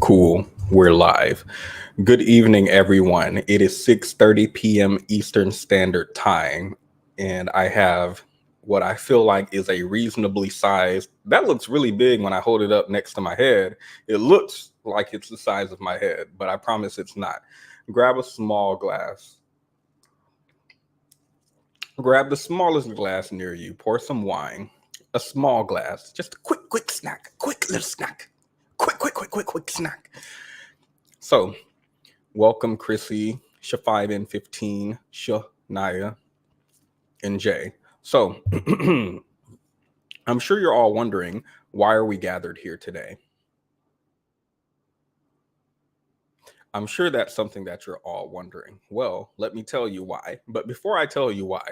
Cool. We're live. Good evening, everyone. It is 6:30 p.m. Eastern Standard Time, and I have what I feel like is a reasonably sized. That looks really big when I hold it up next to my head. It looks like it's the size of my head, but I promise it's not. Grab a small glass. Grab the smallest glass near you. Pour some wine. A small glass. Just a quick snack. Quick little snack. Quick snack. So, welcome Chrissy, Sha5 and 15, Naya, and Jay. So, I'm sure you're all wondering, why are we gathered here today? I'm sure that's something that you're all wondering. Well, let me tell you why. But before I tell you why,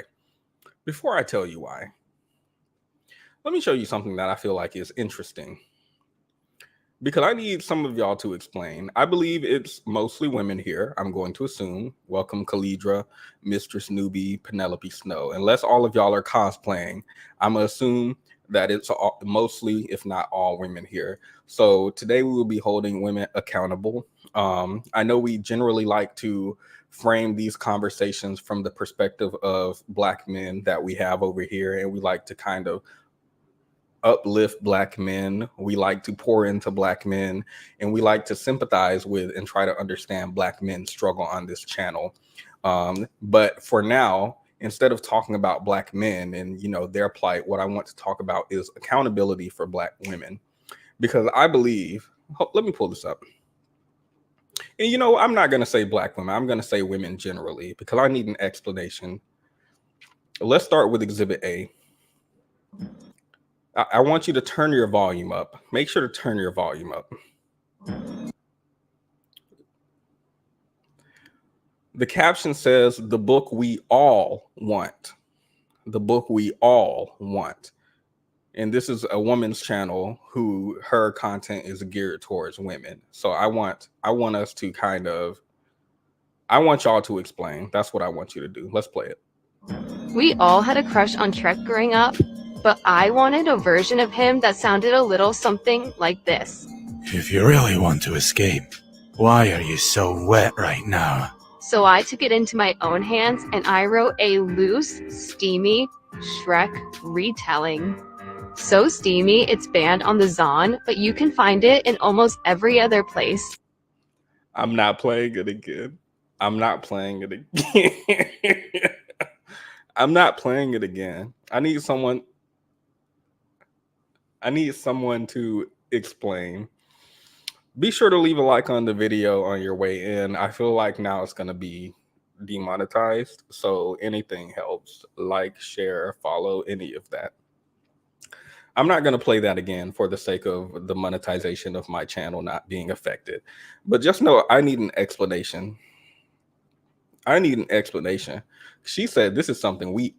let me show you something that I feel like is interesting. Because I need some of y'all to explain. I believe it's mostly women here. I'm going to assume. Welcome, Khalidra, Mistress Newbie, Penelope Snow. Unless all of y'all are cosplaying, I'm going to assume that it's mostly, if not all, women here. So today we will be holding women accountable. I know we generally like to frame these conversations from the perspective of Black men that we have over here, and we like to kind of uplift Black men. We like to pour into Black men, and we like to sympathize with and try to understand Black men's struggle on this channel. But for now, instead of talking about Black men and their plight, what I want to talk about is accountability for Black women, because I believe. Let me pull this up. And I'm not going to say Black women. I'm going to say women generally, because I need an explanation. Let's start with Exhibit A. I want you to turn your volume up. Make sure to turn your volume up. The caption says, "The book we all want." The book we all want. And this is a woman's channel who her content is geared towards women. So I want us to I want y'all to explain. That's what I want you to do. Let's play it. We all had a crush on Trek growing up, but I wanted a version of him that sounded a little something like this. If you really want to escape, why are you so wet right now? So I took it into my own hands and I wrote a loose, steamy Shrek retelling. So steamy, it's banned on the Zon, but you can find it in almost every other place. I'm not playing it again. I'm not playing it again. I'm not playing it again. I need someone to explain. Be sure to leave a like on the video on your way in. I feel like now it's going to be demonetized, so anything helps. Like, share, follow, any of that. I'm not going to play that again for the sake of the monetization of my channel not being affected. But just know I need an explanation. She said this is something we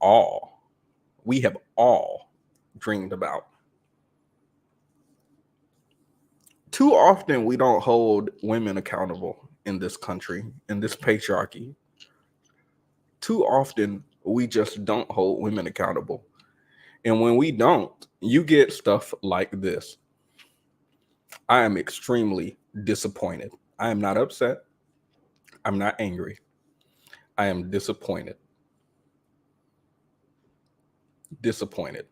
have all dreamed about. Too often we don't hold women accountable in this country, in this patriarchy. Too often we just don't hold women accountable. And when we don't, you get stuff like this. I am extremely disappointed. I am not upset. I'm not angry. I am disappointed. Disappointed.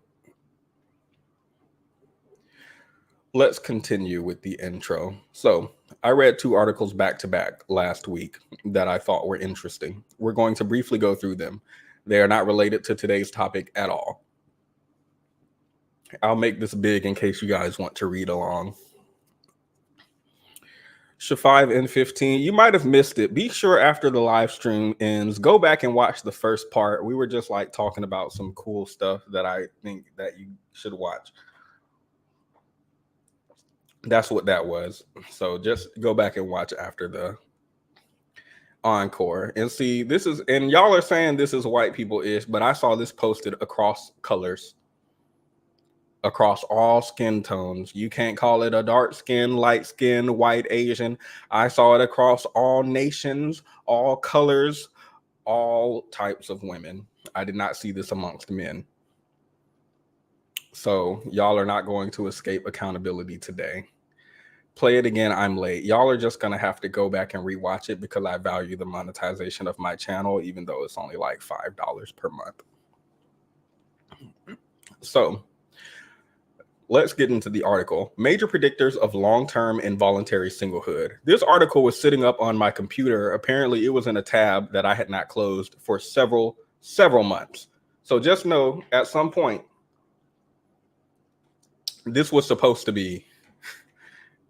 Let's continue with the intro. So I read 2 articles back to back last week that I thought were interesting. We're going to briefly go through them. They are not related to today's topic at all. I'll make this big in case you guys want to read along. Sha5 and 15, you might have missed it. Be sure after the live stream ends, go back and watch the first part. We were just like talking about some cool stuff that I think that you should watch. That's what that was. So just go back and watch after the encore and see. This is, and y'all are saying this is white people-ish, but I saw this posted across colors, across all skin tones. You can't call it a dark skin, light skin, white, Asian. I saw it across all nations, all colors, all types of women. I did not see this amongst men. So y'all are not going to escape accountability today. Play it again. I'm late. Y'all are just gonna have to go back and rewatch it because I value the monetization of my channel, even though it's only like $5 per month. So let's get into the article. Major predictors of long-term involuntary singlehood. This article was sitting up on my computer. Apparently, it was in a tab that I had not closed for several months. So just know, at some point, this was supposed to be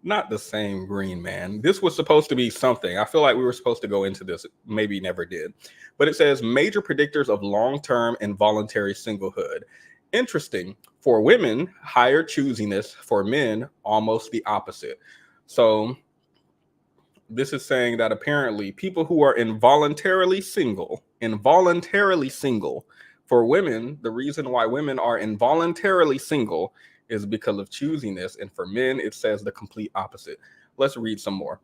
not the same green man. This was supposed to be something. I feel like we were supposed to go into this. Maybe never did. But it says major predictors of long-term involuntary singlehood. Interesting. For women, higher choosiness. For men, almost the opposite. So this is saying that apparently people who are involuntarily single, for women, the reason why women are involuntarily single is because of choosiness. And for men, it says the complete opposite. Let's read some more.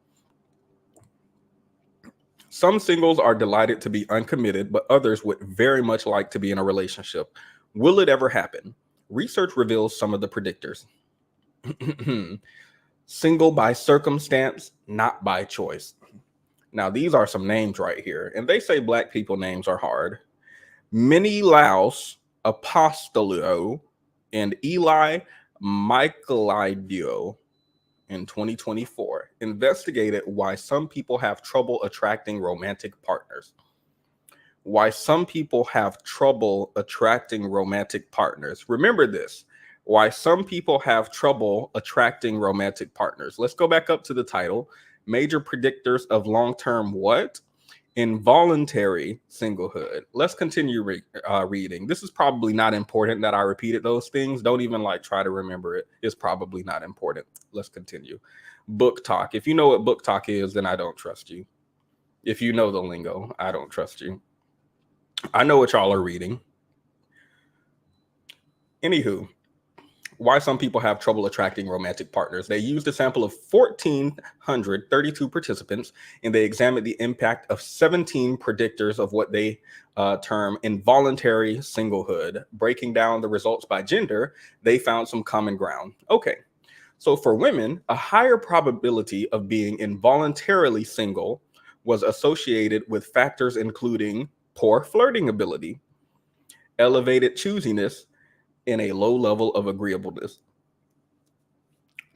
Some singles are delighted to be uncommitted, but others would very much like to be in a relationship. Will it ever happen? Research reveals some of the predictors. Single by circumstance, not by choice. Now, these are some names right here, and they say Black people names are hard. Menelaus Apostolou and Eli Michaelidio in 2024 investigated why some people have trouble attracting romantic partners. Why some people have trouble attracting romantic partners. Remember this. Why some people have trouble attracting romantic partners. Let's go back up to the title. Major predictors of long-term what? Involuntary singlehood. Let's continue reading. This is probably not important that I repeated those things. Don't even try to remember it. It's probably not important. Let's continue. Book talk. If you know what book talk is, then I don't trust you. If you know the lingo, I don't trust you. I know what y'all are reading. Anywho, why some people have trouble attracting romantic partners. They used a sample of 1,432 participants, and they examined the impact of 17 predictors of what they term involuntary singlehood. Breaking down the results by gender, they found some common ground. Okay, so for women, a higher probability of being involuntarily single was associated with factors including poor flirting ability, elevated choosiness, and a low level of agreeableness.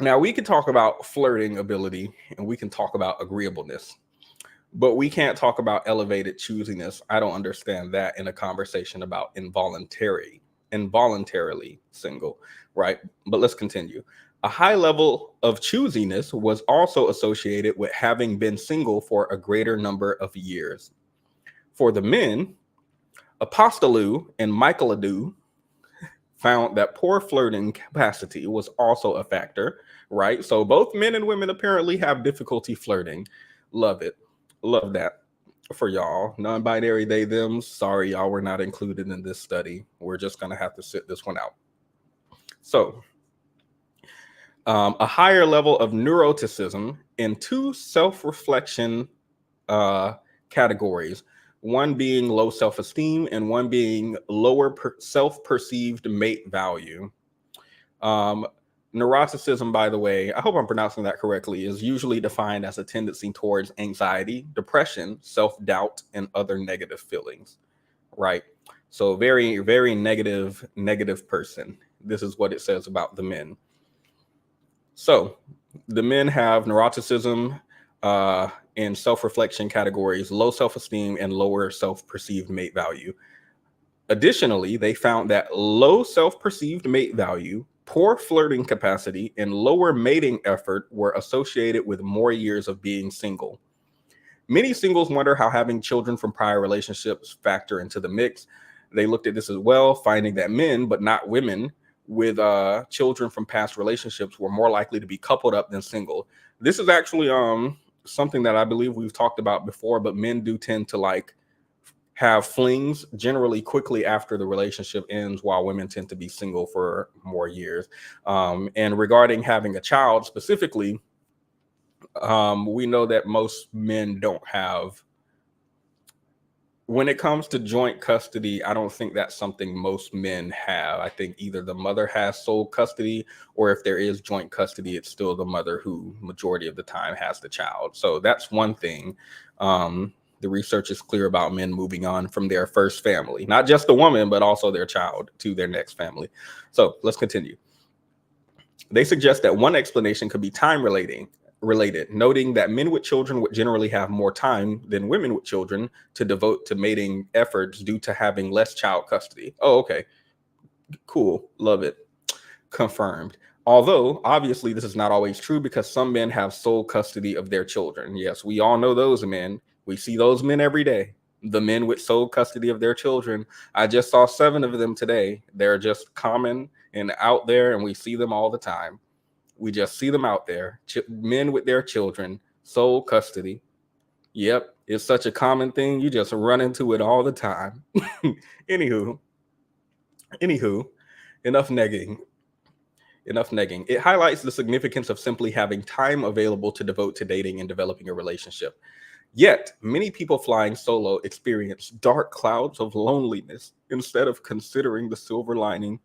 Now, we can talk about flirting ability and we can talk about agreeableness, but we can't talk about elevated choosiness. I don't understand that in a conversation about involuntarily single, right? But let's continue. A high level of choosiness was also associated with having been single for a greater number of years. For the men, Apostolou and Michaelidio found that poor flirting capacity was also a factor, right? So both men and women apparently have difficulty flirting. Love it. Love that for y'all. Non-binary they, them. Sorry, y'all were not included in this study. We're just going to have to sit this one out. So a higher level of neuroticism in two self-reflection categories, one being low self-esteem and one being lower self-perceived mate value. Neuroticism, by the way, I hope I'm pronouncing that correctly, is usually defined as a tendency towards anxiety, depression, self-doubt, and other negative feelings, right? So very, very negative person. This is what it says about the men. So the men have neuroticism in self-reflection categories, low self-esteem, and lower self-perceived mate value. Additionally, they found that low self-perceived mate value, poor flirting capacity, and lower mating effort were associated with more years of being single. Many singles wonder how having children from prior relationships factor into the mix. They looked at this as well, finding that men, but not women, with children from past relationships were more likely to be coupled up than single. This is actually something that I believe we've talked about before, but men do tend to have flings generally quickly after the relationship ends, while women tend to be single for more years. And regarding having a child specifically, we know that most men don't have when it comes to joint custody, I don't think that's something most men have. I think either the mother has sole custody, or if there is joint custody, it's still the mother who majority of the time has the child. So that's one thing. The research is clear about men moving on from their first family, not just the woman, but also their child to their next family. So let's continue. They suggest that one explanation could be time related, noting that men with children would generally have more time than women with children to devote to mating efforts due to having less child custody. Oh, okay. Cool. Love it. Confirmed. Although, obviously, this is not always true because some men have sole custody of their children. Yes, we all know those men. We see those men every day. The men with sole custody of their children. I just saw 7 of them today. They're just common and out there, and we see them all the time. We just see them out there. Men with their children, sole custody. Yep, it's such a common thing. You just run into it all the time. Anywho, enough negging. It highlights the significance of simply having time available to devote to dating and developing a relationship. Yet, many people flying solo experience dark clouds of loneliness instead of considering the silver lining.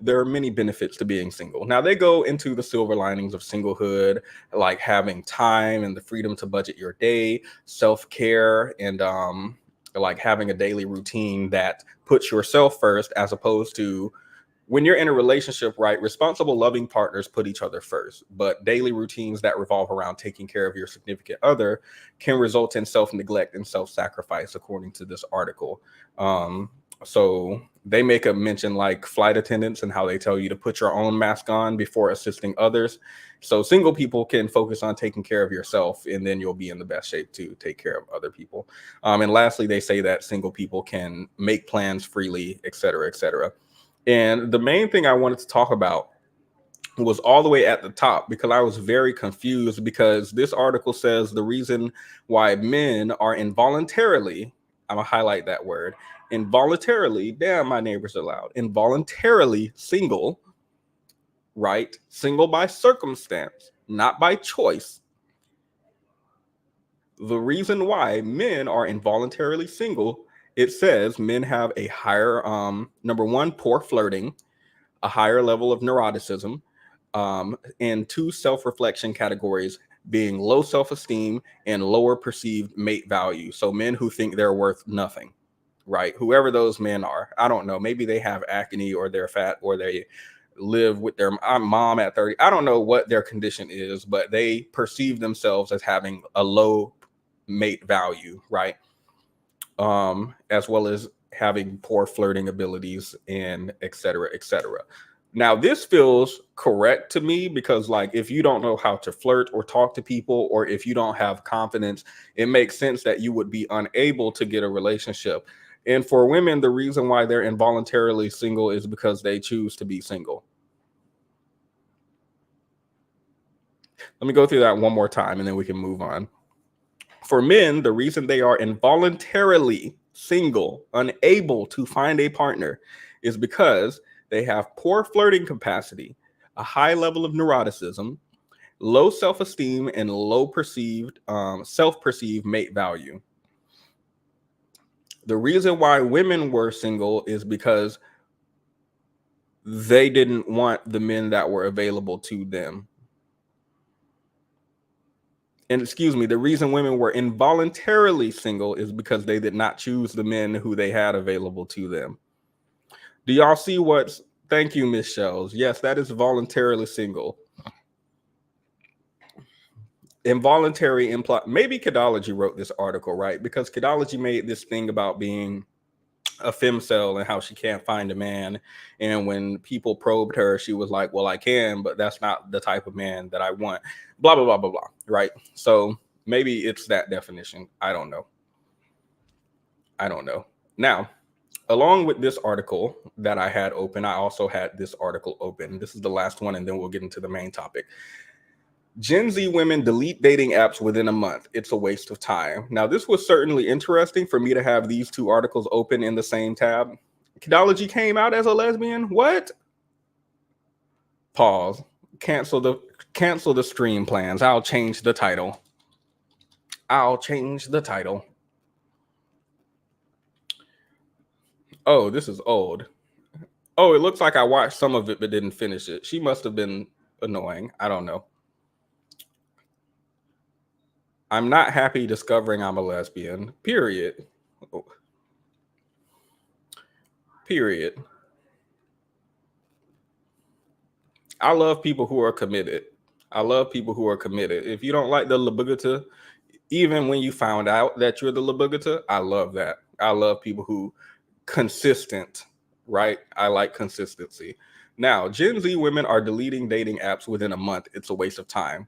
There are many benefits to being single. Now, they go into the silver linings of singlehood, like having time and the freedom to budget your day, self-care, and like having a daily routine that puts yourself first, as opposed to when you're in a relationship, right? Responsible, loving partners put each other first, but daily routines that revolve around taking care of your significant other can result in self-neglect and self-sacrifice, according to this article. So they make a mention like flight attendants and how they tell you to put your own mask on before assisting others. So single people can focus on taking care of yourself, and then you'll be in the best shape to take care of other people. And lastly, they say that single people can make plans freely, et cetera, et cetera. And the main thing I wanted to talk about was all the way at the top, because I was very confused, because this article says the reason why men are involuntarily, I'm gonna highlight that word, involuntarily, damn, my neighbors are loud, involuntarily single, right? Single by circumstance, not by choice. The reason why men are involuntarily single, it says men have a higher, number one, poor flirting, a higher level of neuroticism, and 2 self-reflection categories being low self-esteem and lower perceived mate value. So men who think they're worth nothing, right? Whoever those men are, I don't know. Maybe they have acne, or they're fat, or they live with their mom at 30. I don't know what their condition is, but they perceive themselves as having a low mate value, right? As well as having poor flirting abilities, and et cetera, et cetera. Now, this feels correct to me, because like, if you don't know how to flirt or talk to people, or if you don't have confidence, it makes sense that you would be unable to get a relationship. And for women, the reason why they're involuntarily single is because they choose to be single. Let me go through that one more time, and then we can move on. For men, the reason they are involuntarily single, unable to find a partner, is because they have poor flirting capacity, a high level of neuroticism, low self-esteem, and low perceived self-perceived mate value. The reason why women were single is because they didn't want the men that were available to them. And excuse me, the reason women were involuntarily single is because they did not choose the men who they had available to them. Do y'all see what's, thank you, Miss Shells. Yes, that is voluntarily single. Involuntary imply, maybe Kedology wrote this article, right? Because Kedology made this thing about being a femcel and how she can't find a man. And when people probed her, she was like, well, I can, but that's not the type of man that I want. Blah, blah, blah, blah, blah. Right. So maybe it's that definition. I don't know. Now, along with this article that I had open, I also had this article open. This is the last one, and then we'll get into the main topic. Gen Z women delete dating apps within a month. It's a waste of time. Now, this was certainly interesting for me to have these 2 articles open in the same tab. Kedology came out as a lesbian? What? Pause. Cancel the stream plans. I'll change the title. Oh, this is old. Oh, it looks like I watched some of it but didn't finish it. She must have been annoying. I don't know. I'm not happy discovering I'm a lesbian. Period. Period. I love people who are committed. I love people who are committed. If you don't like the labugata, even when you found out that you're the labugata, I love that. I love people who consistent, right? I like consistency. Now, Gen Z women are deleting dating apps within a month. It's a waste of time.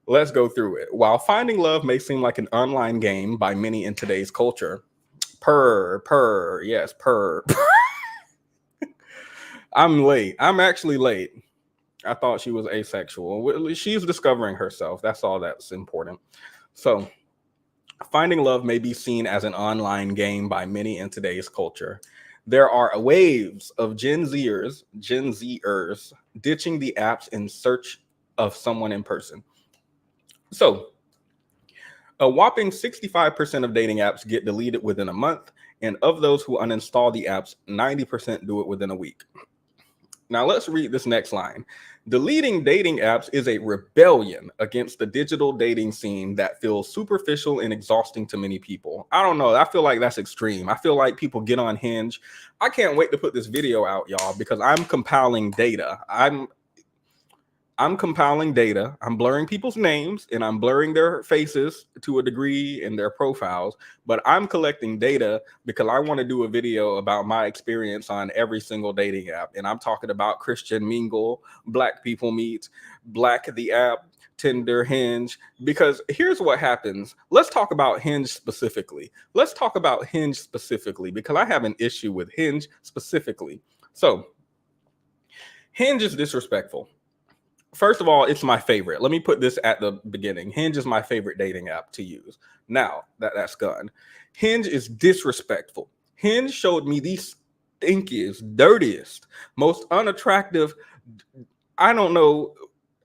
Let's go through it. While finding love may seem like an online game by many in today's culture, yes, purr. I'm late. I'm actually late. I thought she was asexual. She's discovering herself. That's all that's important. So, finding love may be seen as an online game by many in today's culture. There are waves of Gen Zers ditching the apps in search of someone in person. So, a whopping 65% of dating apps get deleted within a month, and of those who uninstall the apps, 90% do it within a week. Now, let's read this next line. Deleting dating apps is a rebellion against the digital dating scene that feels superficial and exhausting to many people. I don't know. I feel like that's extreme. I feel like people get on Hinge. I can't wait to put this video out, y'all, because I'm compiling data. I'm compiling data. I'm blurring people's names and I'm blurring their faces to a degree in their profiles, but I'm collecting data because I want to do a video about my experience on every single dating app. And I'm talking about Christian Mingle, Black People Meet, Black the app, Tinder, Hinge, because here's what happens. Let's talk about Hinge specifically. Because I have an issue with Hinge specifically. So, Hinge is disrespectful. First of all, it's my favorite. Let me put this at the beginning. Hinge is my favorite dating app to use. Now that's gone. Hinge is disrespectful. Hinge showed me the stinkiest, dirtiest, most unattractive. I don't know.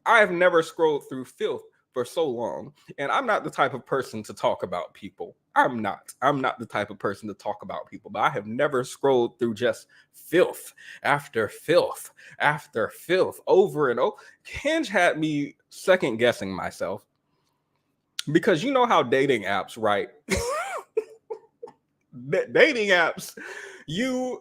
I have never scrolled through filth for so long. And I'm not the type of person to talk about people. I'm not the type of person to talk about people, but I have never scrolled through just filth after filth after filth over and over. Hinge had me second guessing myself because you know how dating apps, right? Dating apps,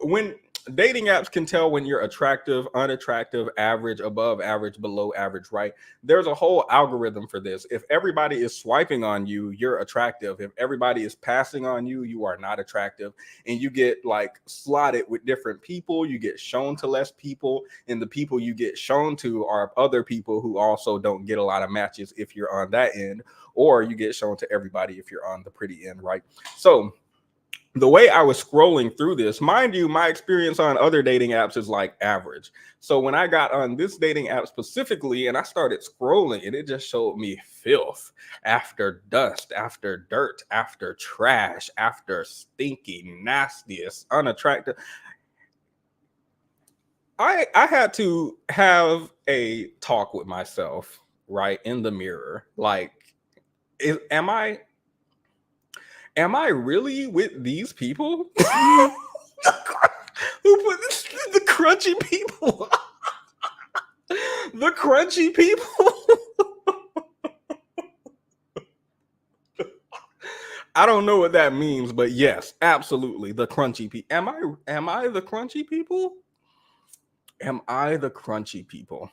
when dating apps can tell when you're attractive, unattractive, average, above average, below average, right? There's a whole algorithm for this. If everybody is swiping on you, you're attractive. If everybody is passing on you, you are not attractive. And you get like slotted with different people. You get shown to less people. And the people you get shown to are other people who also don't get a lot of matches if you're on that end, or you get shown to everybody if you're on the pretty end, right? So, the way I was scrolling through this, mind you, my experience on other dating apps is like average. So when I got on this dating app specifically and I started scrolling and it just showed me filth after dust, after dirt, after trash, after stinky, nastiest, unattractive. I had to have a talk with myself, right, in the mirror. Like, am I really with these people? Who put the crunchy people? The crunchy people? I don't know what that means, but yes, absolutely, the crunchy people. Am I the crunchy people? Am I the crunchy people?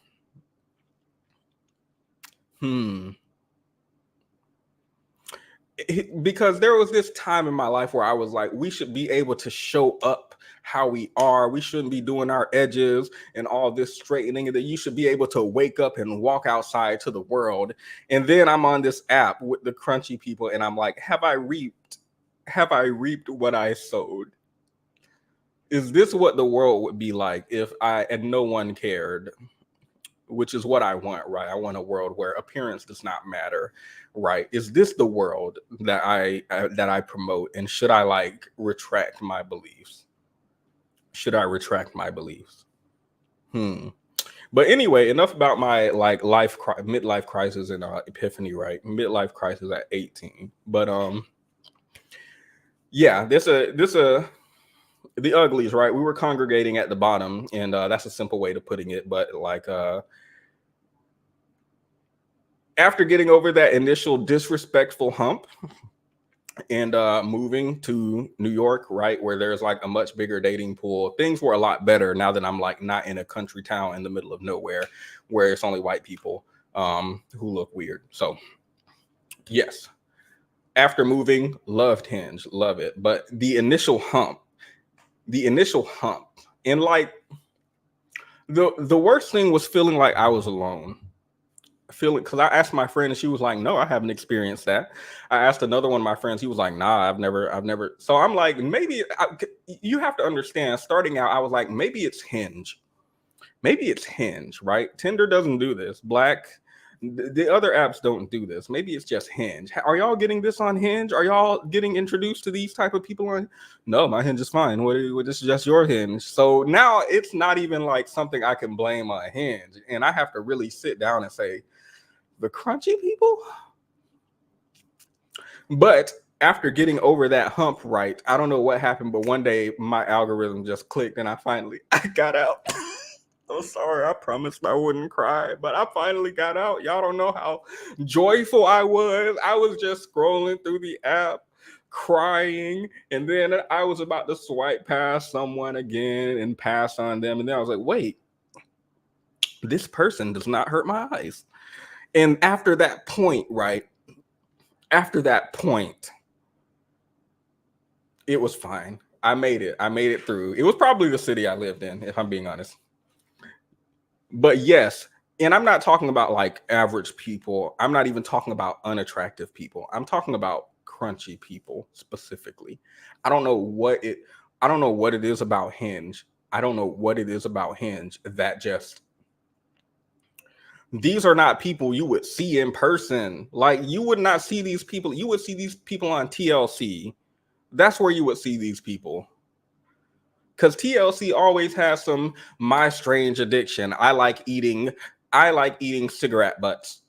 Because there was this time in my life where I was like, we should be able to show up how we are. We shouldn't be doing our edges and all this straightening. That you should be able to wake up and walk outside to the world. And then I'm on this app with the crunchy people, and I'm like, have I reaped what I sowed? Is this what the world would be like if no one cared? Which is what I want, right? I want a world where appearance does not matter, right? Is this the world that I promote? And should I like retract my beliefs? Should I retract my beliefs? But anyway, enough about my like midlife crisis and epiphany, right? Midlife crisis at 18. But yeah, this the uglies, right? We were congregating at the bottom, and that's a simple way to putting it. But like, after getting over that initial disrespectful hump and moving to New York, right, where there's like a much bigger dating pool, things were a lot better now that I'm like not in a country town in the middle of nowhere where it's only white people who look weird. So yes, after moving, loved Hinge, love it. But the initial hump, and like the worst thing was feeling like I was alone. Feeling, because I asked my friend and she was like, no, I haven't experienced that. I asked another one of my friends, he was like, nah, I've never. So I'm like, you have to understand, starting out I was like, maybe it's Hinge, right? Tinder doesn't do this, the other apps don't do this. Maybe it's just Hinge. Are y'all getting this on Hinge? Are y'all getting introduced to these type of people on? No, my Hinge is fine. This is just your Hinge. So now it's not even like something I can blame on Hinge, and I have to really sit down and say, the crunchy people. But after getting over that hump, right, I don't know what happened, but one day my algorithm just clicked and I got out. I'm sorry, I promised I wouldn't cry, but I finally got out. Y'all don't know how joyful I was. I was just scrolling through the app, crying, and then I was about to swipe past someone again and pass on them, and then I was like, wait, this person does not hurt my eyes. And after that point, right, it was fine. I made it through. It was probably the city I lived in, if I'm being honest. But yes, and I'm not talking about like average people. I'm not even talking about unattractive people. I'm talking about crunchy people specifically. I don't know what it is about Hinge. I don't know what it is about Hinge that just, these are not people you would see in person. Like, you would not see these people. You would see these people on TLC. That's where you would see these people. Because TLC always has some my strange addiction. I like eating cigarette butts.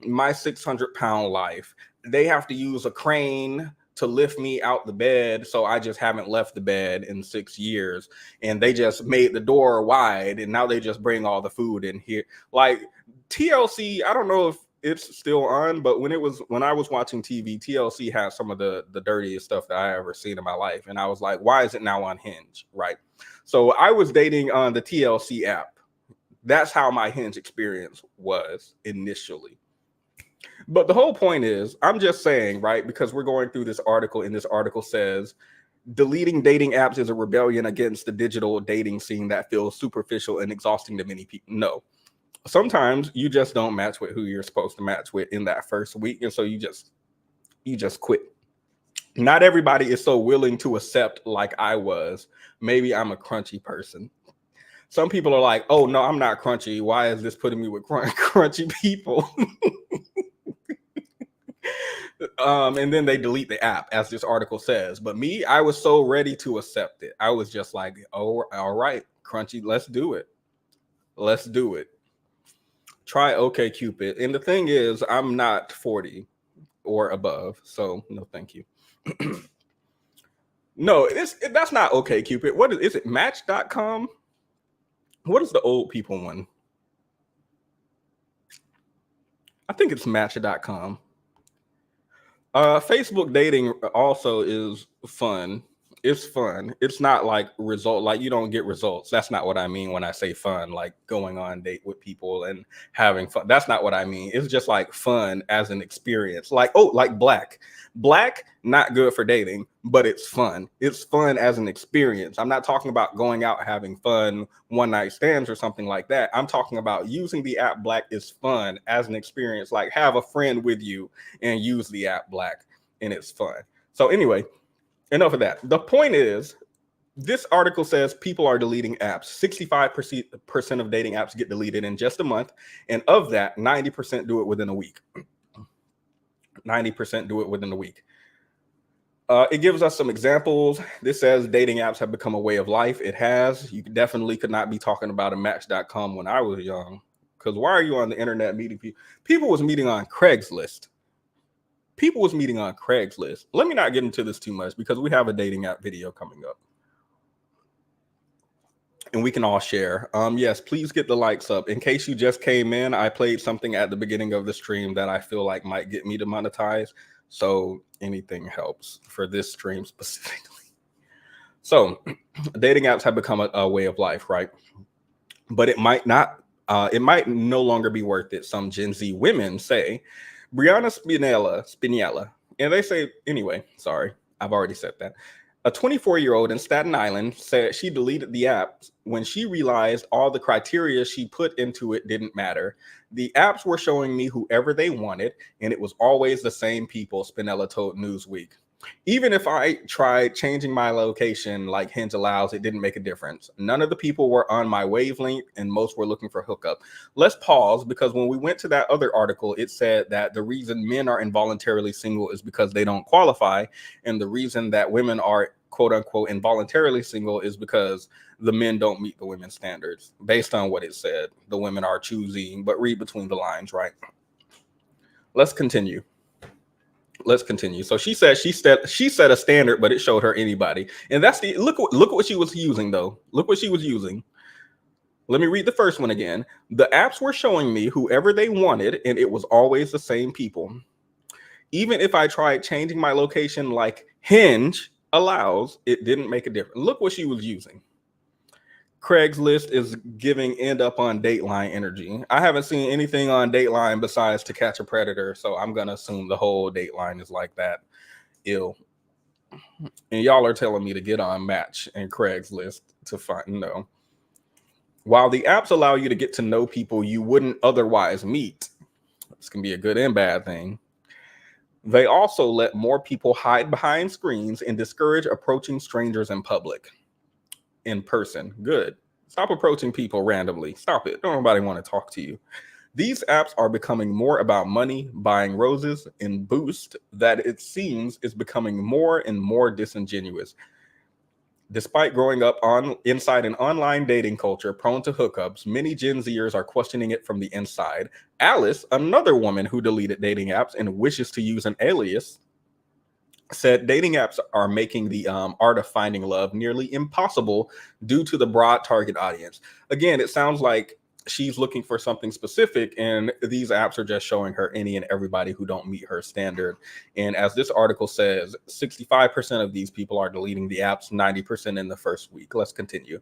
My 600-pound life. They have to use a crane to lift me out the bed, so I just haven't left the bed in 6 years. And they just made the door wide, and now they just bring all the food in here. Like, TLC, I don't know if it's still on, but when I was watching TV, TLC had some of the dirtiest stuff that I ever seen in my life. And I was like, why is it now on Hinge? Right. So I was dating on the TLC app. That's how my Hinge experience was initially. But the whole point is, I'm just saying, right, because we're going through this article, and this article says deleting dating apps is a rebellion against the digital dating scene that feels superficial and exhausting to many people. No. Sometimes you just don't match with who you're supposed to match with in that first week, and so you just quit. Not everybody is so willing to accept like I was. Maybe I'm a crunchy person. Some people are like, oh no, I'm not crunchy. Why is this putting me with crunchy people? And then they delete the app, as this article says. But me, I was so ready to accept it. I was just like, oh, all right, crunchy, let's do it. Try OkCupid. And the thing is, I'm not 40 or above, so no thank you. No, that's not OkCupid. What is it? Match.com? What is the old people one? I think it's Match.com. Facebook dating also is fun. It's fun. It's not like you don't get results. That's not what I mean when I say fun, like going on date with people and having fun. That's not what I mean. It's just like fun as an experience. Like, oh, like Black, not good for dating, but it's fun. It's fun as an experience. I'm not talking about going out having fun, one night stands or something like that. I'm talking about using the app Black is fun as an experience. Like, have a friend with you and use the app Black, and it's fun. So anyway, enough of that. The point is, this article says people are deleting apps. 65% of dating apps get deleted in just a month. And of that, 90% do it within a week. 90% do it within a week. It gives us some examples. This says dating apps have become a way of life. It has. You definitely could not be talking about a Match.com when I was young. Because why are you on the internet meeting people? People was meeting on Craigslist. Let me not get into this too much because we have a dating app video coming up. and we can all share. Yes, please get the likes up. In case you just came in, I played something at the beginning of the stream that I feel like might get me demonetized. So anything helps for this stream specifically. So dating apps have become a way of life, right? But it might not. It might no longer be worth it. Some Gen Z women say. Brianna Spinella, and they say anyway. Sorry, I've already said that. A 24-year-old in Staten Island said she deleted the app when she realized all the criteria she put into it didn't matter. The apps were showing me whoever they wanted, and it was always the same people, Spinella told Newsweek. Even if I tried changing my location like Hinge allows, it didn't make a difference. None of the people were on my wavelength, and most were looking for hookup. Let's pause, because when we went to that other article, it said that the reason men are involuntarily single is because they don't qualify, and the reason that women are quote unquote involuntarily single is because the men don't meet the women's standards. Based on what it said, the women are choosing, but read between the lines, right? Let's continue. So she said she set a standard, but it showed her anybody. And that's the look what she was using though. Look what she was using. Let me read the first one again. The apps were showing me whoever they wanted, and it was always the same people. Even if I tried changing my location like Hinge allows, it didn't make a difference. Look what she was using. Craigslist is giving end up on Dateline energy. I haven't seen anything on Dateline besides To Catch a Predator, so I'm gonna assume the whole Dateline is like that. Ill. And y'all are telling me to get on Match and Craigslist to find no. While the apps allow you to get to know people you wouldn't otherwise meet, this can be a good and bad thing. They also let more people hide behind screens and discourage approaching strangers in public. In person. Good. Stop approaching people randomly. Stop it. Don't nobody want to talk to you. These apps are becoming more about money, buying roses, and boost that it seems is becoming more and more disingenuous. Despite growing up inside an online dating culture prone to hookups, many Gen Zers are questioning it from the inside. Alice, another woman who deleted dating apps and wishes to use an alias, said dating apps are making the art of finding love nearly impossible due to the broad target audience. Again, it sounds like she's looking for something specific, and these apps are just showing her any and everybody who don't meet her standard. And as this article says, 65% of these people are deleting the apps, 90% in the first week. Let's continue.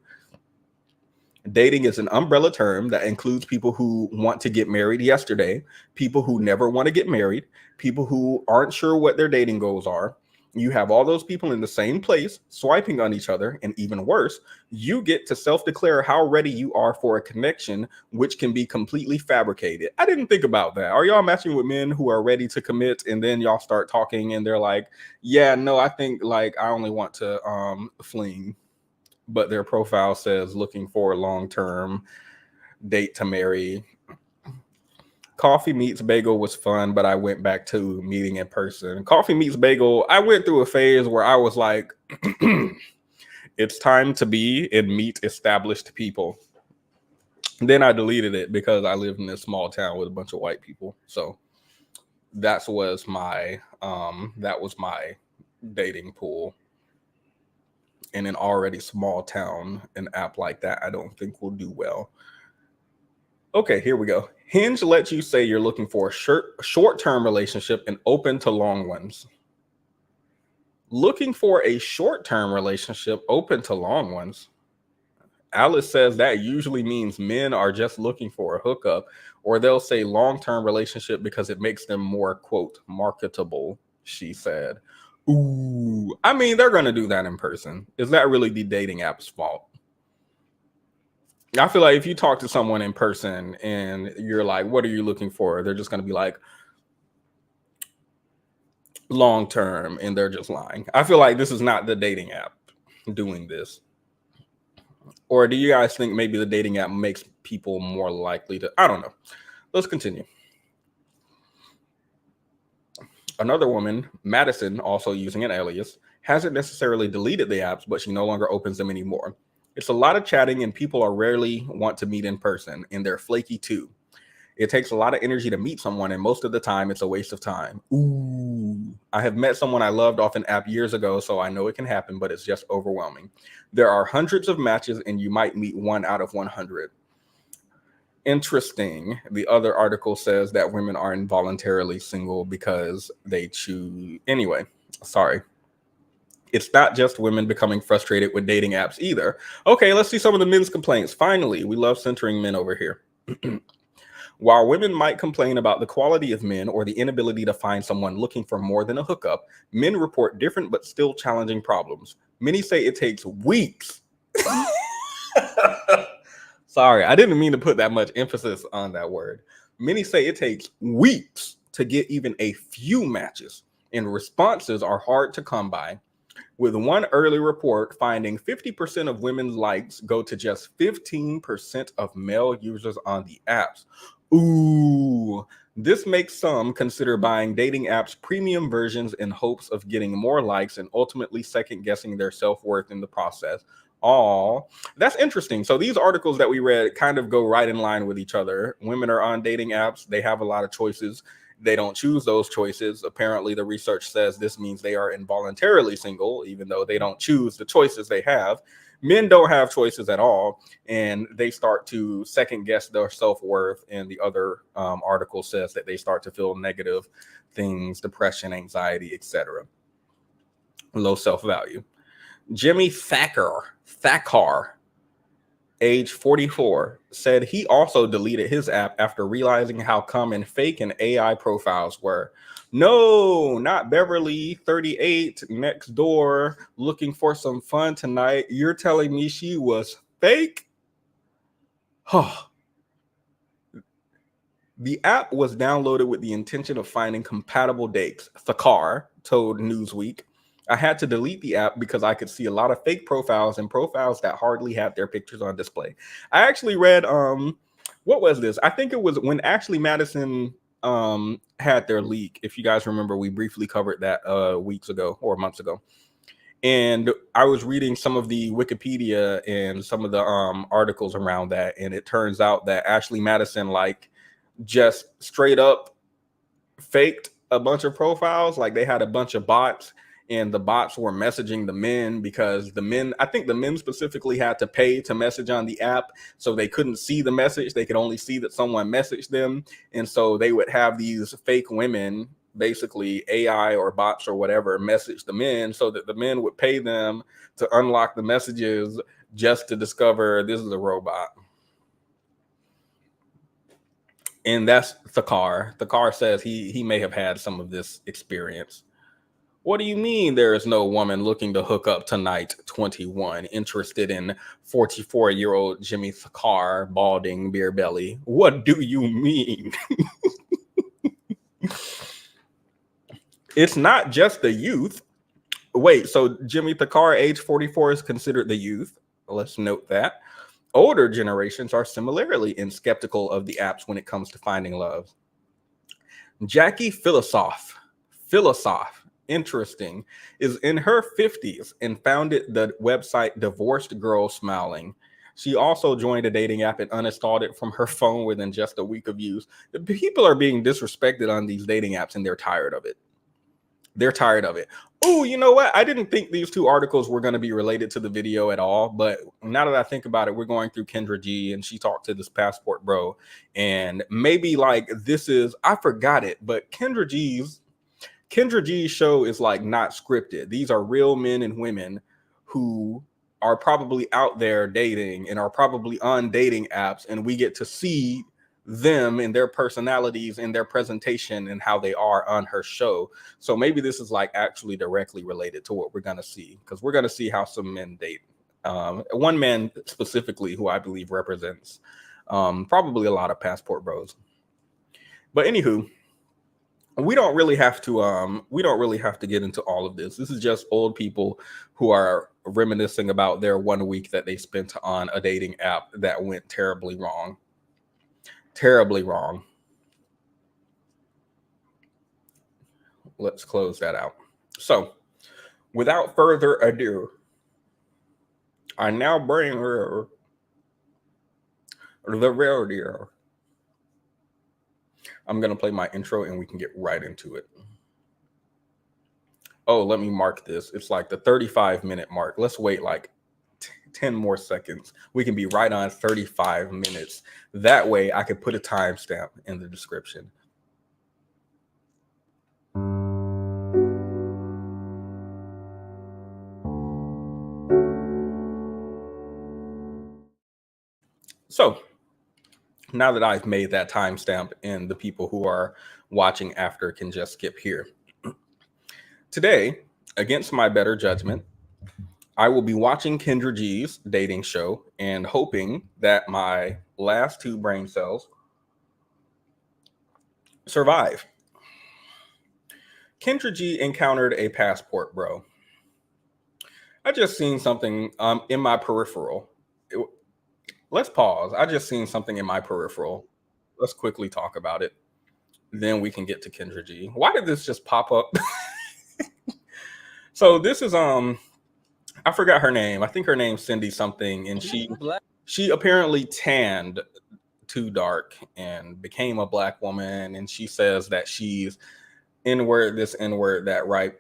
Dating is an umbrella term that includes people who want to get married yesterday, people who never want to get married, people who aren't sure what their dating goals are. You have all those people in the same place, swiping on each other, and even worse, you get to self-declare how ready you are for a connection, which can be completely fabricated. I didn't think about that. Are y'all matching with men who are ready to commit, and then y'all start talking, and they're like, yeah, no, I think like I only want to fling. But their profile says looking for a long-term date to marry. Coffee Meets Bagel was fun, but I went back to meeting in person. Coffee Meets Bagel, I went through a phase where I was like, it's time to be and meet established people. Then I deleted it because I lived in this small town with a bunch of white people. So that was my dating pool. In an already small town, an app like that, I don't think will do well. Okay, here we go. Hinge lets you say you're looking for a short-term relationship and open to long ones. Looking for a short-term relationship, open to long ones. Alice says that usually means men are just looking for a hookup, or they'll say long-term relationship because it makes them more, quote, marketable, she said. Ooh, I mean, they're going to do that in person. Is that really the dating app's fault? I feel like if you talk to someone in person and you're like, what are you looking for? They're just going to be like, long term, and they're just lying. I feel like this is not the dating app doing this. Or do you guys think maybe the dating app makes people more likely to? I don't know. Let's continue. Another woman, Madison, also using an alias, hasn't necessarily deleted the apps, but she no longer opens them anymore. It's a lot of chatting, and people are rarely want to meet in person, and they're flaky too. It takes a lot of energy to meet someone, and most of the time, it's a waste of time. Ooh, I have met someone I loved off an app years ago, so I know it can happen, but it's just overwhelming. There are hundreds of matches, and you might meet 1 out of 100. Interesting. The other article says that women are involuntarily single because they choose. Anyway, sorry. It's not just women becoming frustrated with dating apps either. Okay, let's see some of the men's complaints. Finally, we love centering men over here. While women might complain about the quality of men or the inability to find someone looking for more than a hookup, men report different but still challenging problems. Many say it takes weeks. Sorry, I didn't mean to put that much emphasis on that word. Many say it takes weeks to get even a few matches, and responses are hard to come by. With one early report finding 50% of women's likes go to just 15% of male users on the apps. Ooh, this makes some consider buying dating apps premium versions in hopes of getting more likes and ultimately second guessing their self-worth in the process. Oh, that's interesting. So these articles that we read kind of go right in line with each other. Women are on dating apps. They have a lot of choices. They don't choose those choices. Apparently, the research says this means they are involuntarily single, even though they don't choose the choices they have. Men don't have choices at all, and they start to second guess their self-worth. And the other article says that they start to feel negative things, depression, anxiety, etc. Low self-value. Jimmy Thakkar, age 44, said he also deleted his app after realizing how common fake and AI profiles were. No, not Beverly, 38, next door, looking for some fun tonight. You're telling me she was fake? The app was downloaded with the intention of finding compatible dates, Thakkar told Newsweek. I had to delete the app because I could see a lot of fake profiles and profiles that hardly had their pictures on display. I actually read, what was this? I think it was when Ashley Madison had their leak. If you guys remember, we briefly covered that weeks ago or months ago. And I was reading some of the Wikipedia and some of the articles around that. And it turns out that Ashley Madison, like, just straight up faked a bunch of profiles. Like, they had a bunch of bots, and the bots were messaging the men because the men, I think the men specifically, had to pay to message on the app, so they couldn't see the message. They could only see that someone messaged them. And so they would have these fake women, basically AI or bots or whatever, message the men so that the men would pay them to unlock the messages just to discover this is a robot. And that's Thakkar. Thakkar says he may have had some of this experience. What do you mean there is no woman looking to hook up tonight? 21, interested in 44-year-old Jimmy Thakkar, balding, beer belly. What do you mean? It's not just the youth. Wait, so Jimmy Thakkar, age 44, is considered the youth. Let's note that. Older generations are similarly skeptical of the apps when it comes to finding love. Jackie Philosoph, interesting, is in her 50s and founded the website Divorced Girl Smiling. She also joined a dating app and uninstalled it from her phone within just a week of use. People are being disrespected on these dating apps, and they're tired of it. They're tired of it. Oh, you know what? I didn't think these two articles were going to be related to the video at all. But now that I think about it, we're going through Kendra G, and she talked to this passport bro. And maybe like this is, I forgot it, but Kendra G's show is like not scripted. These are real men and women who are probably out there dating and are probably on dating apps. And we get to see them and their personalities and their presentation and how they are on her show. So maybe this is like actually directly related to what we're going to see, because we're going to see how some men date. One man specifically who I believe represents probably a lot of passport bros. But anywho, we don't really have to get into all of this. This is just old people who are reminiscing about their 1 week that they spent on a dating app that went terribly wrong. Terribly wrong. Let's close that out. So, without further ado, I now bring her the real deal. I'm going to play my intro and we can get right into it. Oh, let me mark this. It's like the 35-minute mark. Let's wait like 10 more seconds. We can be right on 35 minutes. That way I could put a timestamp in the description. So now that I've made that timestamp and the people who are watching after can just skip here. Today, against my better judgment, I will be watching Kendra G's dating show and hoping that my last two brain cells survive. Kendra G encountered a passport bro. I just seen something in my peripheral. Let's pause. I just seen something in my peripheral. Let's quickly talk about it. Then we can get to Kendra G. Why did this just pop up? So this is I forgot her name. I think her name's Cindy something, and she apparently tanned too dark and became a black woman, and she says that she's N-word this, N-word that, right?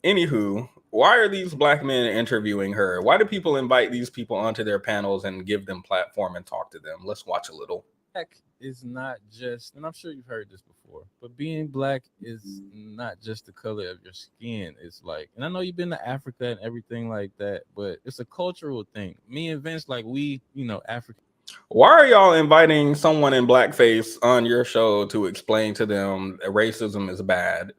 Anywho, why are these black men interviewing her? Why do people invite these people onto their panels and give them platform and talk to them? Let's watch a little. Black is not just, and I'm sure you've heard this before, but being black is not just the color of your skin. It's like, and I know you've been to Africa and everything like that, but it's a cultural thing. Me and Vince, like we, African. Why are y'all inviting someone in blackface on your show to explain to them that racism is bad?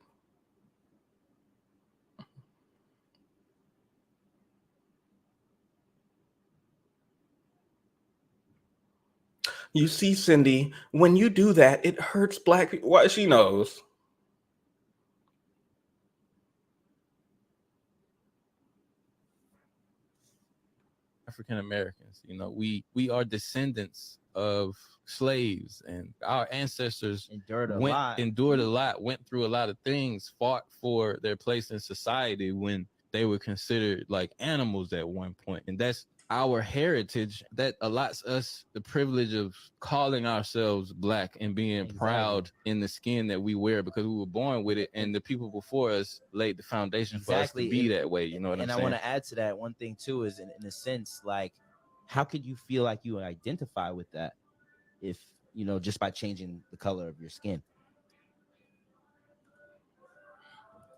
You see, Cindy, when you do that, it hurts black people. What? She knows. African Americans, we are descendants of slaves, and our ancestors endured a lot, went through a lot of things, fought for their place in society when they were considered like animals at one point. And that's our heritage that allots us the privilege of calling ourselves black and being proud in the skin that we wear, because we were born with it, and the people before us laid the foundation for us to be that way. You know what I'm saying? And I want to add to that one thing too, is in a sense, like, how could you feel like you identify with that if, just by changing the color of your skin?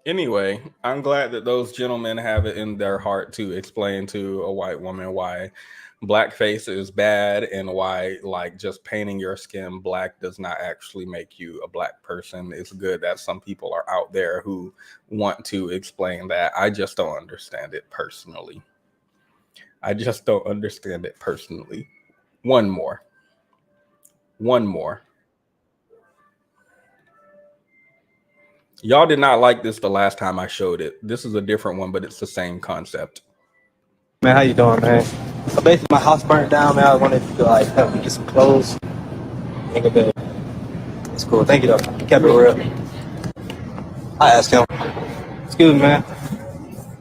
Anyway, I'm glad that those gentlemen have it in their heart to explain to a white woman why blackface is bad and why, like, just painting your skin black does not actually make you a black person. It's good that some people are out there who want to explain that. I just don't understand it personally. One more. Y'all did not like this the last time I showed it. This is a different one, but it's the same concept. Man, how you doing, man? So basically, my house burnt down, man. I wanted to help me get some clothes. Think of it. It's cool. Thank you, though. You kept it real. I asked him. Excuse me, man.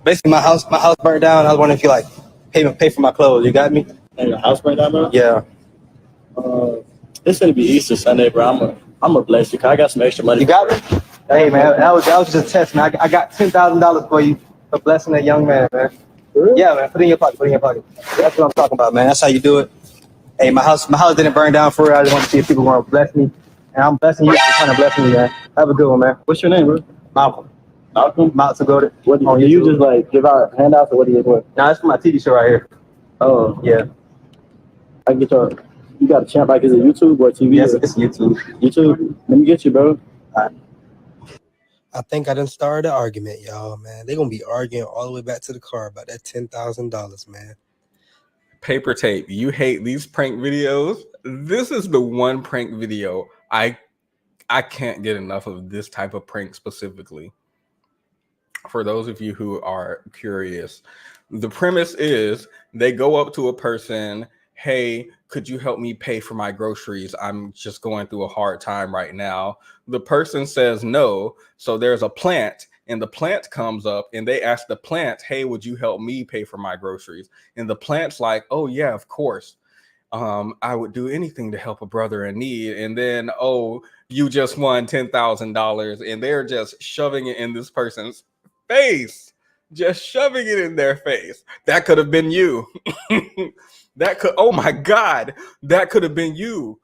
Basically, my house burnt down. I was wondering if you pay for my clothes. You got me? And your house burnt down, bro? Yeah. It's gonna be Easter Sunday, bro. I'm gonna bless you. Cause I got some extra money. You got me? Hey, man, that was just a test, man. I got $10,000 for you for blessing that young man, man. Really? Yeah, man. Put it in your pocket. That's what I'm talking about, man. That's how you do it. Hey, my house didn't burn down for real. I just want to see if people want to bless me. And I'm blessing you. You're trying to bless me, man. Have a good one, man. What's your name, bro? Malcolm. Malcolm? Go to. What do you just like give out handouts, or what do you do? Nah, that's for my TV show right here. Oh, Yeah. I can get your. You got a channel, like, is it YouTube or TV? Yes, it's YouTube. YouTube. Let me get you, bro. All right. I think I done started an argument, y'all, man. They're going to be arguing all the way back to the car about that $10,000, man. Paper tape, you hate these prank videos? This is the one prank video I can't get enough of, this type of prank specifically. For those of you who are curious, the premise is they go up to a person, hey, could you help me pay for my groceries? I'm just going through a hard time right now. The person says no. So there's a plant, and the plant comes up and they ask the plant, hey, would you help me pay for my groceries? And the plant's like, oh yeah, of course. I would do anything to help a brother in need. And then, oh, you just won $10,000, and they're just shoving it in this person's face, just shoving it in their face. That could have been you. Oh my God, that could have been you.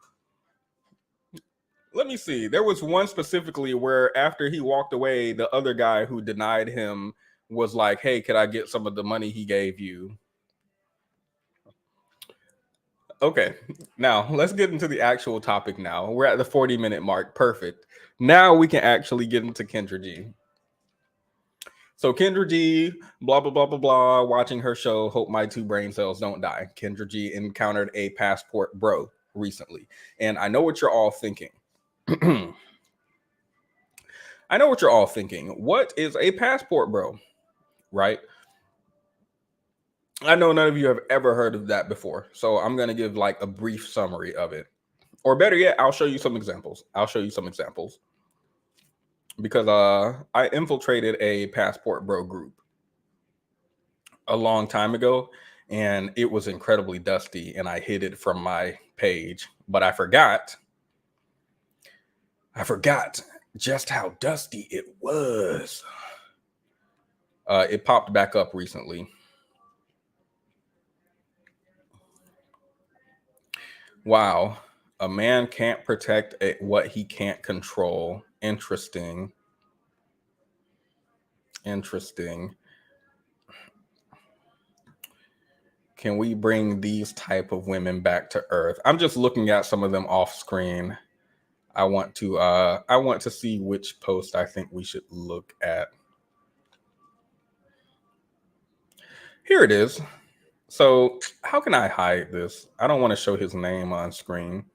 Let me see. There was one specifically where after he walked away, the other guy who denied him was like, hey, could I get some of the money he gave you? Okay, now let's get into the actual topic now. We're at the 40-minute mark. Perfect. Now we can actually get into Kendra G. So Kendra G, blah, blah, blah, blah, blah, watching her show, Hope My Two Brain Cells Don't Die. Kendra G encountered a passport bro recently. And I know what you're all thinking. I know what you're all thinking. What is a passport bro? Right? I know none of you have ever heard of that before. So I'm going to give like a brief summary of it. Or better yet, I'll show you some examples. Because I infiltrated a passport bro group a long time ago, and it was incredibly dusty, and I hid it from my page. But I forgot just how dusty it was. It popped back up recently. Wow. A man can't protect what he can't control. Interesting. Can we bring these type of women back to earth? I'm just looking at some of them off screen. I want to see which post I think we should look at. Here it is. So how can I hide this? I don't want to show his name on screen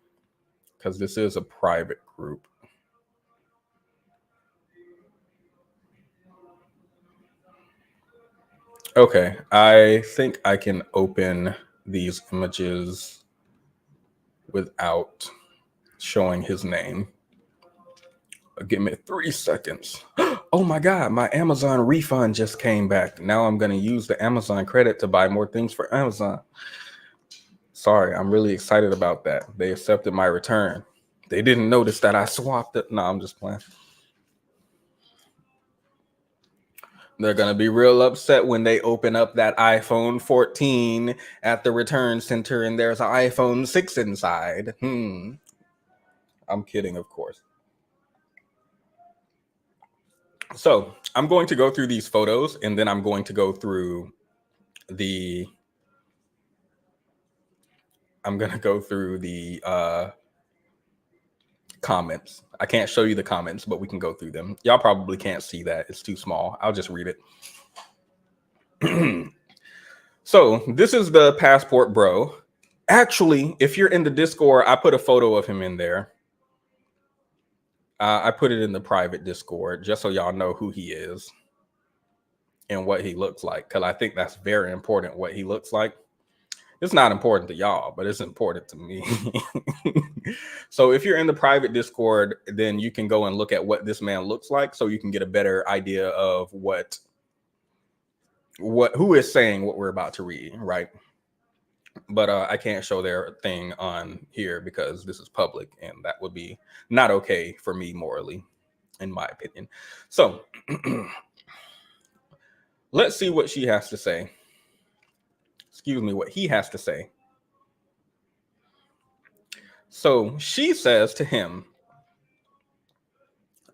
because this is a private group. Okay, I think I can open these images without showing his name. Give me 3 seconds. Oh my God, my Amazon refund just came back. Now I'm going to use the Amazon credit to buy more things for Amazon. Sorry, I'm really excited about that. They accepted my return. They didn't notice that I swapped it. No, I'm just playing. They're going to be real upset when they open up that iPhone 14 at the return center and there's an iPhone 6 inside. I'm kidding, of course. So I'm going to go through these photos and then I'm going to go through the comments. I can't show you the comments, but we can go through them. Y'all probably can't see that. It's too small. I'll just read it. So this is the passport bro. Actually, if you're in the Discord, I put a photo of him in there. I put it in the private Discord just so y'all know who he is and what he looks like, because I think that's very important, what he looks like. It's not important to y'all, but it's important to me. So if you're in the private Discord, then you can go and look at what this man looks like so you can get a better idea of who is saying what we're about to read, right? But I can't show their thing on here because this is public and that would be not okay for me morally, in my opinion. So let's see what she has to say. Excuse me, what he has to say. So she says to him,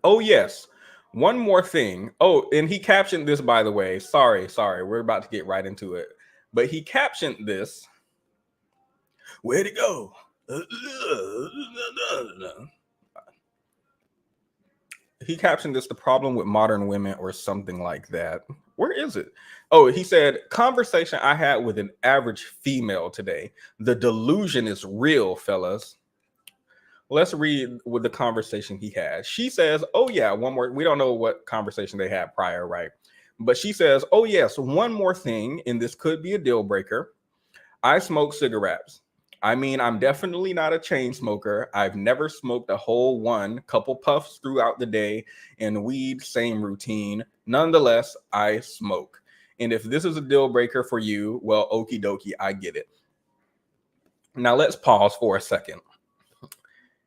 oh, yes, one more thing. Oh, and he captioned this, by the way. Sorry. We're about to get right into it. But he captioned this. Where'd it go? He captioned this, the problem with modern women or something like that. Where is it? Oh, he said, conversation I had with an average female today. The delusion is real, fellas. Let's read with the conversation he had. She says, oh yeah, one more. We don't know what conversation they had prior, right? But she says, oh yes, one more thing, and this could be a deal breaker. I smoke cigarettes. I mean, I'm definitely not a chain smoker. I've never smoked a whole one, couple puffs throughout the day, and weed, same routine. Nonetheless, I smoke. And if this is a deal breaker for you, well, okie dokie, I get it. Now let's pause for a second.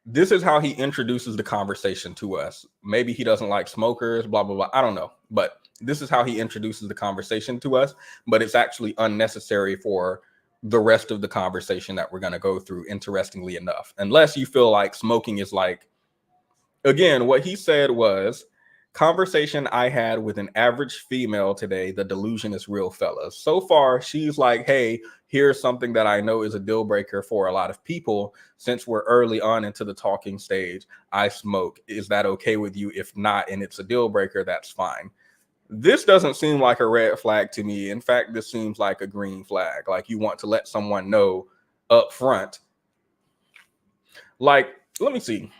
this is how he introduces the conversation to us. Maybe he doesn't like smokers, blah, blah, blah. I don't know. But this is how he introduces the conversation to us. But it's actually unnecessary for the rest of the conversation that we're going to go through, interestingly enough. Unless you feel like smoking is like, again, what he said was, conversation I had with an average female today, the delusion is real, fellas. So far, she's like, hey, here's something that I know is a deal breaker for a lot of people. Since we're early on into the talking stage, I smoke. Is that okay with you? If not, and it's a deal breaker, that's fine. This doesn't seem like a red flag to me. In fact, this seems like a green flag. Like you want to let someone know up front. Like, let me see.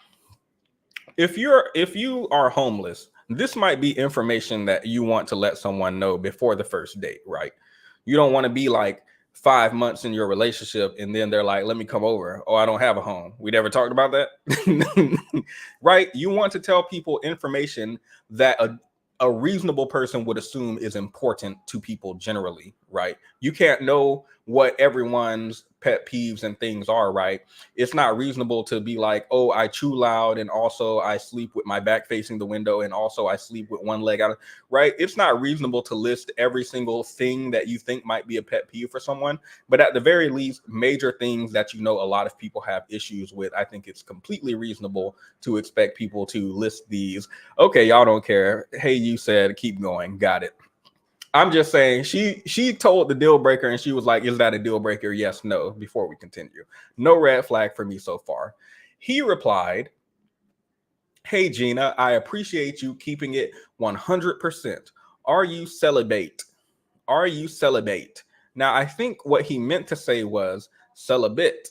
If you are homeless, this might be information that you want to let someone know before the first date, right? You don't want to be like 5 months in your relationship and then they're like, let me come over. Oh, I don't have a home. We never talked about that. Right? You want to tell people information that a reasonable person would assume is important to people generally, right? You can't know what everyone's pet peeves and things are, right? It's not reasonable to be like, oh, I chew loud and also I sleep with my back facing the window and also I sleep with one leg out, right? It's not reasonable to list every single thing that you think might be a pet peeve for someone, but at the very least, major things that you know a lot of people have issues with, I think it's completely reasonable to expect people to list these. Okay, y'all don't care. Hey, you said keep going. Got it. I'm just saying she told the deal breaker and she was like, is that a deal breaker? Yes, no, before we continue. No red flag for me so far. He replied, hey, Gina, I appreciate you keeping it 100%. Are you celibate? Are you celibate? Now, I think what he meant to say was celibate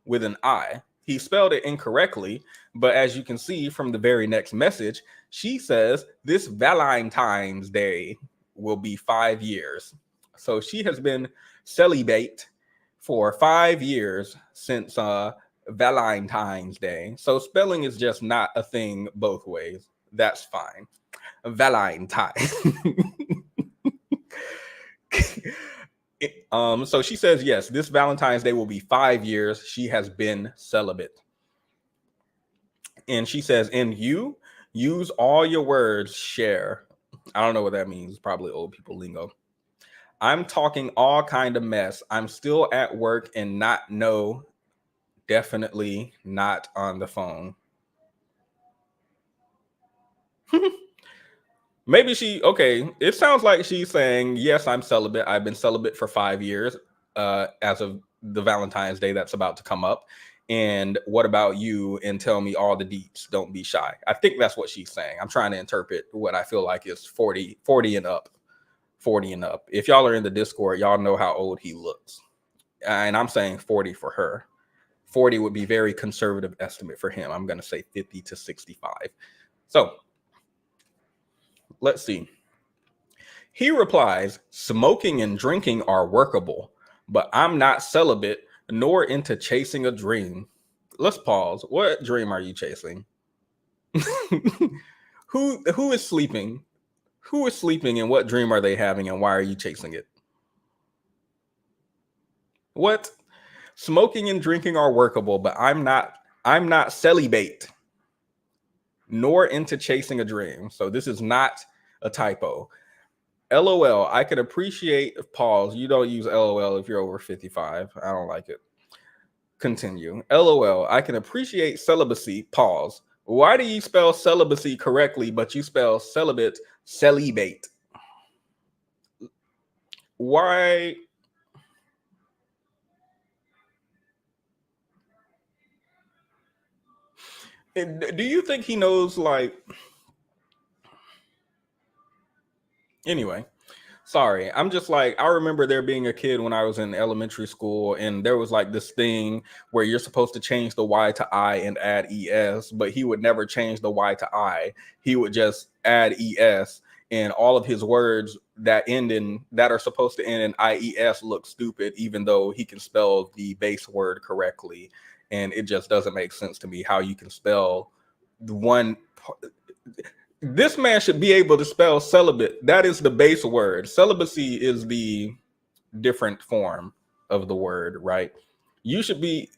with an I. He spelled it incorrectly, but as you can see from the very next message, she says this Valentine's Day will be 5 years. So she has been celibate for 5 years since Valentine's Day. So spelling is just not a thing both ways. That's fine. Valentine. So she says, yes, this Valentine's Day will be 5 years. She has been celibate. And she says, and you use all your words, share. I don't know what that means. Probably old people lingo. I'm talking all kind of mess. I'm still at work and definitely not on the phone. Maybe it sounds like she's saying, yes, I'm celibate. I've been celibate for 5 years as of the Valentine's Day that's about to come up. And what about you? And tell me all the deets. Don't be shy. I think that's what she's saying. I'm trying to interpret what I feel like is 40 and up. 40 and up. If y'all are in the Discord, y'all know how old he looks. And I'm saying 40 for her. 40 would be very conservative estimate for him. I'm going to say 50 to 65. So let's see. He replies, smoking and drinking are workable, but I'm not celibate nor into chasing a dream. Let's pause. What dream are you chasing? Who is sleeping? Who is sleeping and what dream are they having and why are you chasing it? What? Smoking and drinking are workable, but I'm not celibate nor into chasing a dream. So this is not a typo. LOL, I can appreciate pause. You don't use LOL if you're over 55. I don't like it. Continue. LOL, I can appreciate celibacy. Pause. Why do you spell celibacy correctly, but you spell celibate? Why? Do you think he knows, like, anyway, sorry. I'm just like, I remember there being a kid when I was in elementary school and there was like this thing where you're supposed to change the Y to I and add ES, but he would never change the Y to I. He would just add ES, and all of his words that are supposed to end in IES look stupid, even though he can spell the base word correctly. And it just doesn't make sense to me how you can spell the one. This man should be able to spell celibate. That is the base word. Celibacy is the different form of the word, right? You should be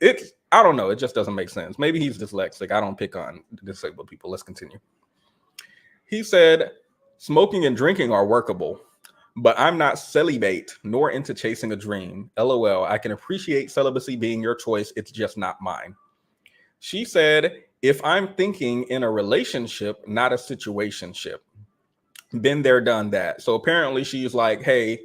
I don't know. It just doesn't make sense. Maybe he's dyslexic. I don't pick on disabled people. Let's continue. He said, smoking and drinking are workable, but I'm not celibate nor into chasing a dream. LOL, I can appreciate celibacy being your choice. It's just not mine. She said, if I'm thinking in a relationship, not a situationship. Been there, done that. So apparently she's like, hey,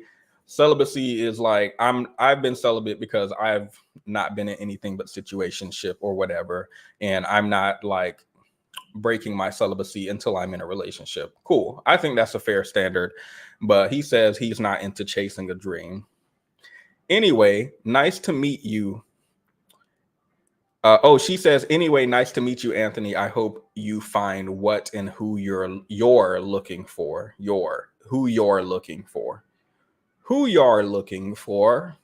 celibacy is like, I've been celibate because I've not been in anything but situationship or whatever. And I'm not like breaking my celibacy until I'm in a relationship. Cool. I think that's a fair standard. But he says he's not into chasing a dream. Anyway, nice to meet you. She says, anyway, nice to meet you, Anthony. I hope you find what and who you're looking for. Who you're looking for. Who you're looking for.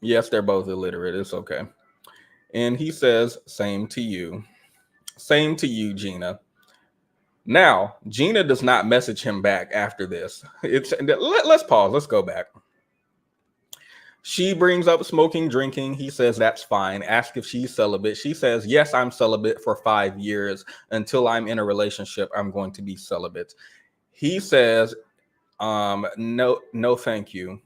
Yes, they're both illiterate. It's okay. And he says, same to you. Same to you, Gina. Now, Gina does not message him back after this. Let's pause. Let's go back. She brings up smoking, drinking. He says that's fine. Ask if she's celibate. She says, yes, I'm celibate for 5 years. Until I'm in a relationship, I'm going to be celibate. He says, no, thank you.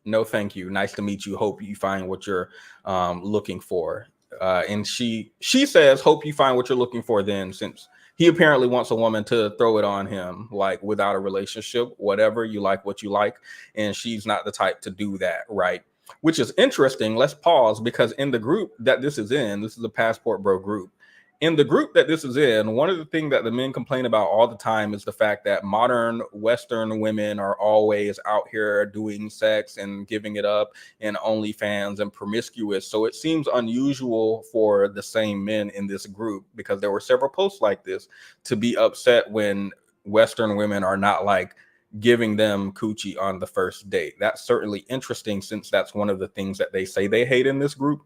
No, thank you. Nice to meet you. Hope you find what you're looking for. And she says, hope you find what you're looking for then, since he apparently wants a woman to throw it on him, like without a relationship, whatever, you like what you like. And she's not the type to do that, right? Which is interesting. Let's pause, because in the group that this is in, this is a Passport Bro group. In the group that this is in, one of the things that the men complain about all the time is the fact that modern Western women are always out here doing sex and giving it up and OnlyFans and promiscuous. So it seems unusual for the same men in this group, because there were several posts like this, to be upset when Western women are not like giving them coochie on the first date. That's certainly interesting, since that's one of the things that they say they hate in this group.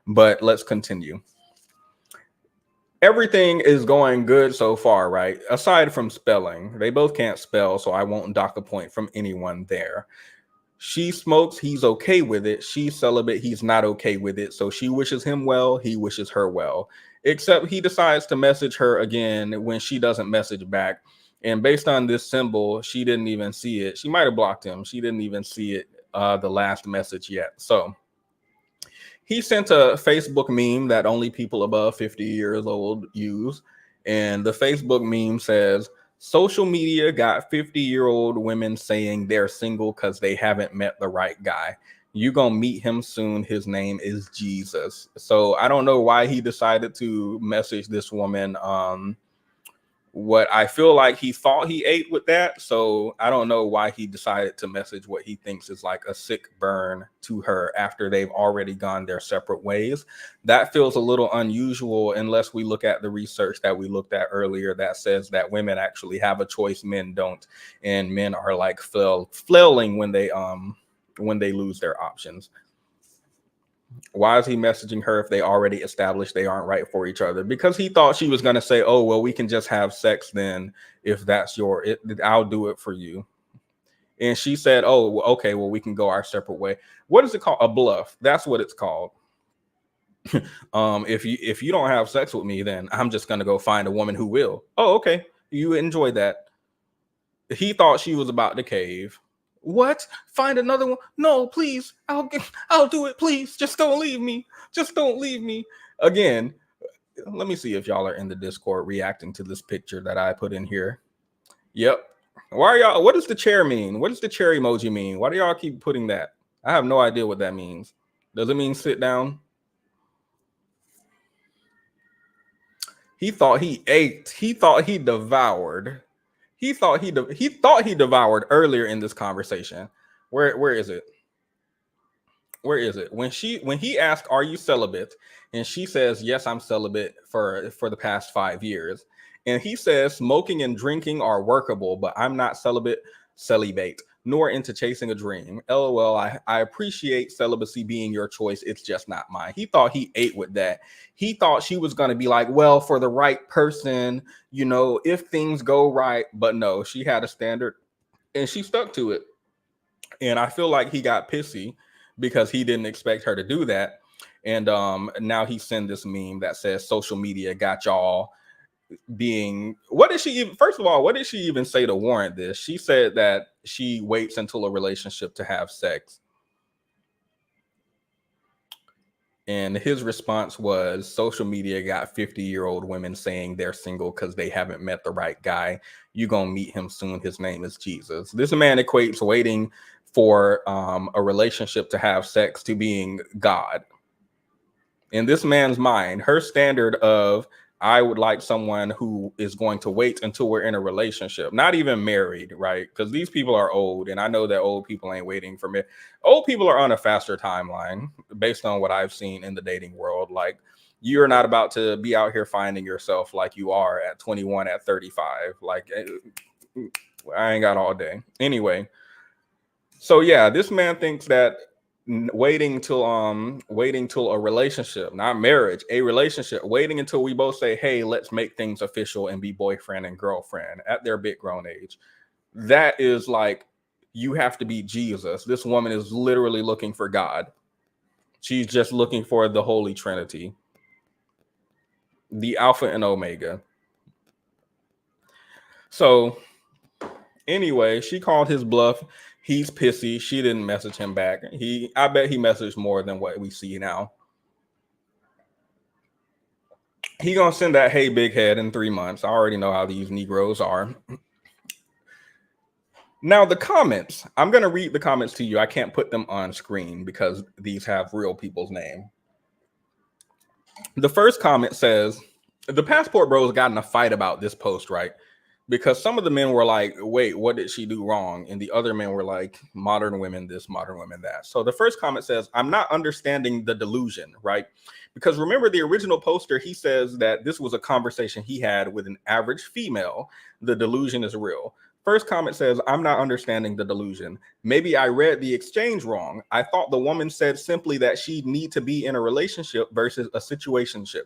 But let's continue. Everything is going good so far, right? Aside from spelling. They both can't spell, so I won't dock a point from anyone there. She smokes, he's okay with it. She's celibate, he's not okay with it. So she wishes him well, he wishes her well. Except he decides to message her again when she doesn't message back. And based on this symbol, she didn't even see it. She might have blocked him. She didn't even see it, the last message yet. So he sent a Facebook meme that only people above 50 years old use. And the Facebook meme says, social media got 50-year-old women saying they're single because they haven't met the right guy. You're going to meet him soon. His name is Jesus. So I don't know why he decided to message this woman. What I feel like he thought he ate with that. So I don't know why he decided to message what he thinks is like a sick burn to her after they've already gone their separate ways. That feels a little unusual unless we look at the research that we looked at earlier that says that women actually have a choice, men don't, and men are like flailing when they lose their options. Why is he messaging her if they already established they aren't right for each other? Because he thought she was going to say, oh, well, we can just have sex then if that's I'll do it for you. And she said, oh, okay, well, we can go our separate way. What is it called? A bluff. That's what it's called. If you don't have sex with me, then I'm just going to go find a woman who will. Oh, okay. You enjoy that. He thought she was about to cave. What? Find another one? No, please. I'll do it. Please. Just don't leave me. Just don't leave me. Again, let me see if y'all are in the Discord reacting to this picture that I put in here. Yep. Why are y'all? What does the chair mean? What does the chair emoji mean? Why do y'all keep putting that? I have no idea what that means. Does it mean sit down? He thought he ate. He thought he devoured. He thought he devoured earlier in this conversation. Where is it? Where is it? When he asked, "Are you celibate?" and she says, "Yes, I'm celibate for the past 5 years." And he says, "Smoking and drinking are workable, but I'm not celibate, nor into chasing a dream. LOL, I appreciate celibacy being your choice. It's just not mine." He thought he ate with that. He thought she was going to be like, well, for the right person, you know, if things go right. But no, she had a standard and she stuck to it. And I feel like he got pissy because he didn't expect her to do that. And now he sent this meme that says social media got y'all being, what did she even, first of all, what did she even say to warrant this? She said that she waits until a relationship to have sex. And his response was, social media got 50-year-old women saying they're single because they haven't met the right guy. You gonna meet him soon. His name is Jesus. This man equates waiting for a relationship to have sex to being God. In this man's mind, her standard of, I would like someone who is going to wait until we're in a relationship, not even married, right? Because these people are old, and I know that old people ain't waiting for me. Old people are on a faster timeline based on what I've seen in the dating world. Like, you're not about to be out here finding yourself like you are at 21, at 35. Like, I ain't got all day. Anyway, so yeah, this man thinks that waiting till a relationship, not marriage, a relationship, waiting until we both say, hey, let's make things official and be boyfriend and girlfriend at their big grown age, that is like, you have to be Jesus. This woman is literally looking for God. She's just looking for the Holy Trinity, the Alpha and Omega. So anyway, she called his bluff. He's pissy. She didn't message him back. I bet he messaged more than what we see now. He gonna send that hey big head in 3 months. I already know how these Negroes are. Now the comments. I'm gonna read the comments to you. I can't put them on screen because these have real people's name. The first comment says, the passport bros got in a fight about this post, right? Because some of the men were like, wait, what did she do wrong? And the other men were like, modern women this, modern women that. So the first comment says, I'm not understanding the delusion, right? Because remember the original poster, he says that this was a conversation he had with an average female. The delusion is real. First comment says, I'm not understanding the delusion. Maybe I read the exchange wrong. I thought the woman said simply that she'd need to be in a relationship versus a situationship.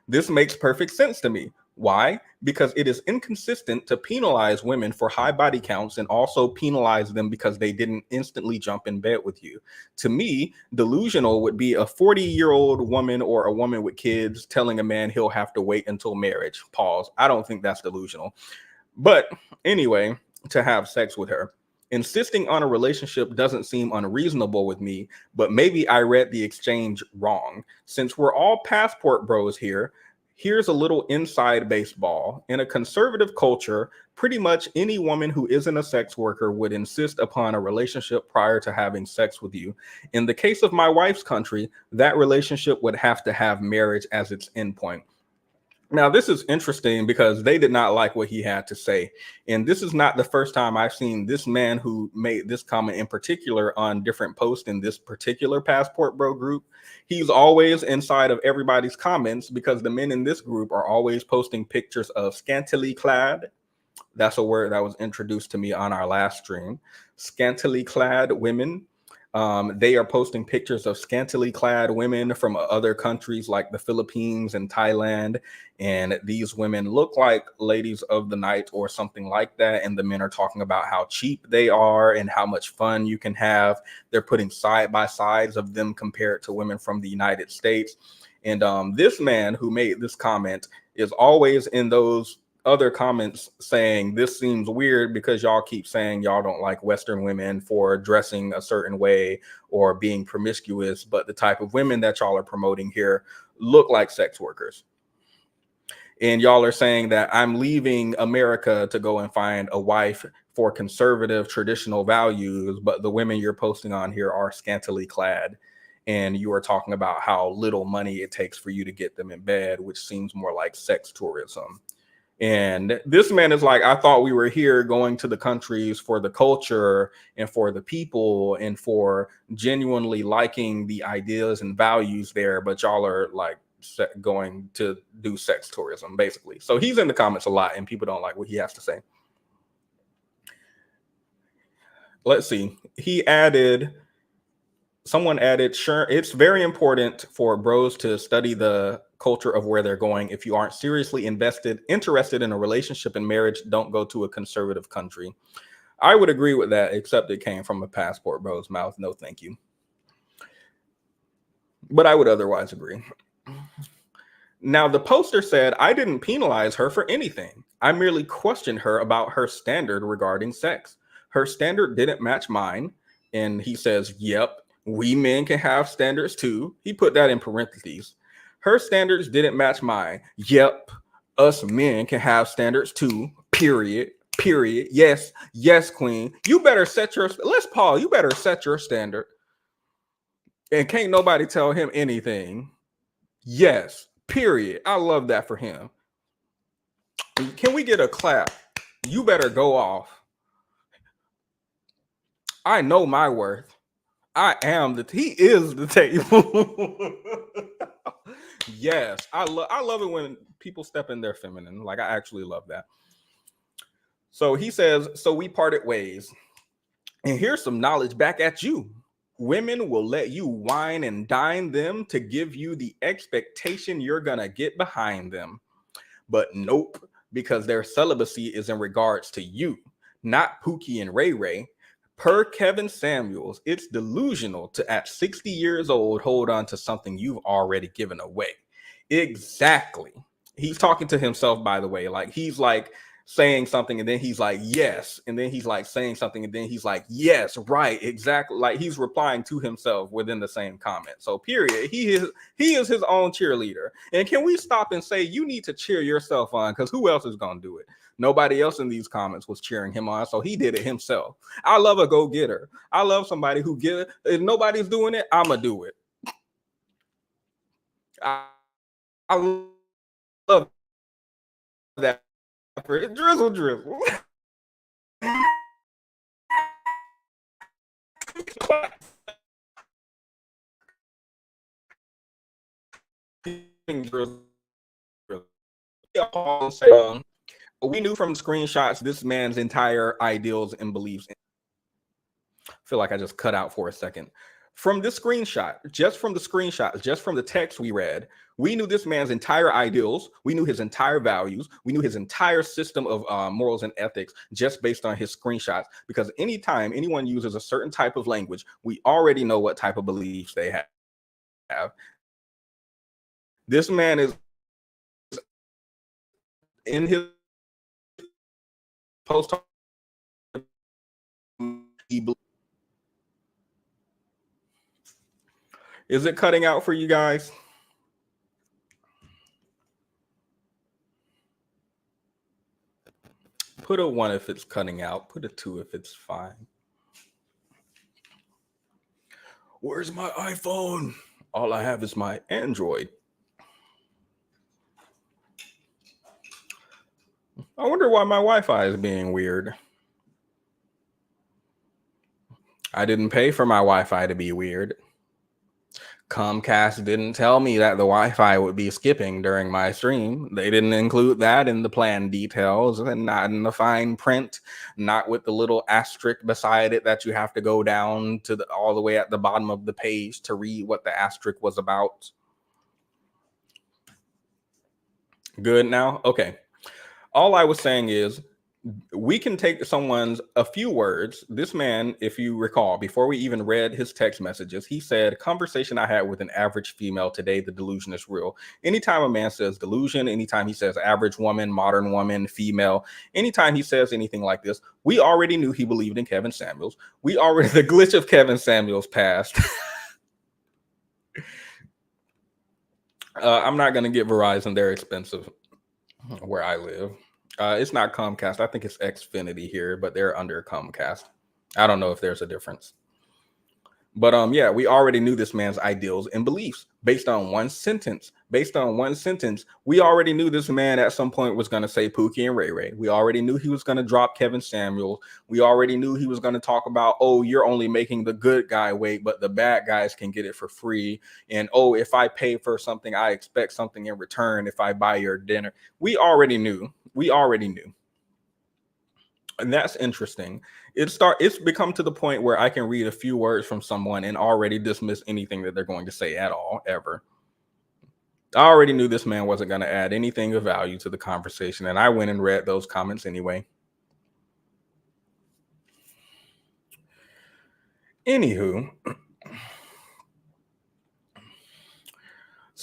This makes perfect sense to me. Why? Because it is inconsistent to penalize women for high body counts and also penalize them because they didn't instantly jump in bed with you. To me, delusional would be a 40-year-old woman or a woman with kids telling a man he'll have to wait until marriage. Pause. I don't think that's delusional. But anyway, to have sex with her. Insisting on a relationship doesn't seem unreasonable with me, but maybe I read the exchange wrong. Since we're all passport bros here, here's a little inside baseball. In a conservative culture, pretty much any woman who isn't a sex worker would insist upon a relationship prior to having sex with you. In the case of my wife's country, that relationship would have to have marriage as its endpoint. Now, this is interesting because they did not like what he had to say. And this is not the first time I've seen this man who made this comment in particular on different posts in this particular passport bro group. He's always inside of everybody's comments because the men in this group are always posting pictures of scantily clad. That's a word that was introduced to me on our last stream. Scantily clad women. They are posting pictures of scantily clad women from other countries like the Philippines and Thailand. And these women look like ladies of the night or something like that. And the men are talking about how cheap they are and how much fun you can have. They're putting side by sides of them compared to women from the United States. And this man who made this comment is always in those other comments saying this seems weird because y'all keep saying y'all don't like Western women for dressing a certain way or being promiscuous, but the type of women that y'all are promoting here look like sex workers. And y'all are saying that I'm leaving America to go and find a wife for conservative traditional values, but the women you're posting on here are scantily clad. And you are talking about how little money it takes for you to get them in bed, which seems more like sex tourism. And this man is like, I thought we were here going to the countries for the culture and for the people and for genuinely liking the ideas and values there. But y'all are like going to do sex tourism, basically. So he's in the comments a lot and people don't like what he has to say. Let's see. Someone added, sure, it's very important for bros to study the culture of where they're going. If you aren't seriously interested in a relationship and marriage, don't go to a conservative country. I would agree with that, except it came from a passport bro's mouth. No, thank you. but I would otherwise agree. Now, the poster said, I didn't penalize her for anything. I merely questioned her about her standard regarding sex. Her standard didn't match mine. And he says, yep, we men can have standards too. He put that in parentheses. Her standards didn't match mine. Yep, us men can have standards too. Period. Period. Yes, yes, queen. You better set your, let's pause. You better set your standard. And can't nobody tell him anything. Yes, period. I love that for him. Can we get a clap? You better go off. I know my worth. I am he is the table. Yes, I love it when people step in their feminine. Like, I actually love that. So he says, so we parted ways. And here's some knowledge back at you. Women will let you wine and dine them to give you the expectation you're gonna get behind them. But nope, because their celibacy is in regards to you, not Pookie and Ray Ray. Per Kevin Samuels, it's delusional to at 60 years old hold on to something you've already given away. Exactly. He's talking to himself, by the way. Like, he's like saying something and then he's like, yes. And then he's like saying something and then he's like, yes, right, exactly. Like, he's replying to himself within the same comment. So period. He is his own cheerleader. And can we stop and say, you need to cheer yourself on, because who else is going to do it? Nobody else in these comments was cheering him on, so he did it himself. I love a go-getter. I love somebody who get it. If nobody's doing it, I'ma do it. I love that. Drizzle, drizzle. We knew from screenshots this man's entire ideals and beliefs. I feel like I just cut out for a second. From this screenshot, just from the screenshots, just from the text we read, we knew this man's entire ideals. We knew his entire values. We knew his entire system of morals and ethics just based on his screenshots. Because anytime anyone uses a certain type of language, we already know what type of beliefs they have. This man is in his post. Is it cutting out for you guys? Put a 1 if it's cutting out. Put a 2 if it's fine. Where's my iPhone? All I have is my Android. I wonder why my Wi-Fi is being weird. I didn't pay for my Wi-Fi to be weird. Comcast didn't tell me that the Wi-Fi would be skipping during my stream. They didn't include that in the plan details, and not in the fine print, not with the little asterisk beside it that you have to go down to all the way at the bottom of the page to read what the asterisk was about. Good now? Okay. All I was saying is, we can take someone's a few words. This man, if you recall, before we even read his text messages, he said, conversation I had with an average female today, the delusion is real. Anytime a man says delusion, anytime he says average woman, modern woman, female, anytime he says anything like this, we already knew he believed in Kevin Samuels. We already, the glitch of Kevin Samuels passed. I'm not going to get Verizon. They're expensive where I live. It's not Comcast. I think it's Xfinity here, but they're under Comcast. I don't know if there's a difference. But yeah, we already knew this man's ideals and beliefs based on one sentence. Based on one sentence, we already knew this man at some point was going to say Pookie and Ray Ray. We already knew he was going to drop Kevin Samuels. We already knew he was going to talk about, oh, you're only making the good guy wait, but the bad guys can get it for free. And oh, if I pay for something, I expect something in return if I buy your dinner. We already knew. We already knew. And that's interesting. It's become to the point where I can read a few words from someone and already dismiss anything that they're going to say at all, ever. I already knew this man wasn't going to add anything of value to the conversation, and I went and read those comments anyway. Anywho,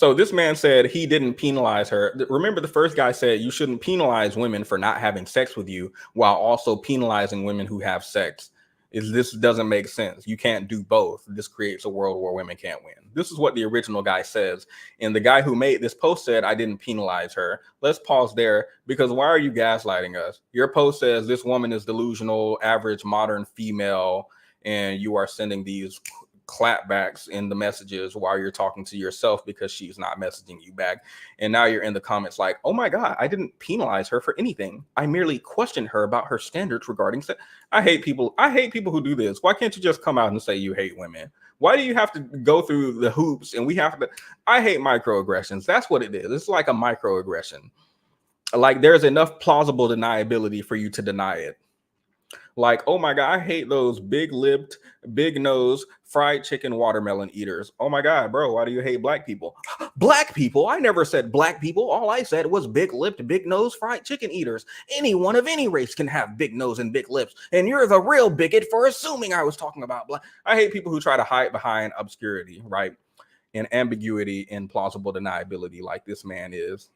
So this man said he didn't penalize her. Remember, the first guy said you shouldn't penalize women for not having sex with you while also penalizing women who have sex. This doesn't make sense. You can't do both. This creates a world where women can't win. This is what the original guy says. And the guy who made this post said, I didn't penalize her. Let's pause there, because why are you gaslighting us? Your post says this woman is delusional, average modern female, and you are sending these clapbacks in the messages while you're talking to yourself because she's not messaging you back. And now you're in the comments like, oh my God, I didn't penalize her for anything. I merely questioned her about her standards regarding sex. I hate people who do this. Why can't you just come out and say you hate women? Why do you have to go through the hoops and we have to? I hate microaggressions. That's what it is. It's like a microaggression. Like there's enough plausible deniability for you to deny it. Like, oh my God, I hate those big-lipped, big-nosed, fried chicken watermelon eaters. Oh my God, bro, why do you hate black people? Black people? I never said black people. All I said was big-lipped, big-nosed fried chicken eaters. Anyone of any race can have big nose and big lips. And you're the real bigot for assuming I was talking about black. I hate people who try to hide behind obscurity, right? And ambiguity and plausible deniability like this man is.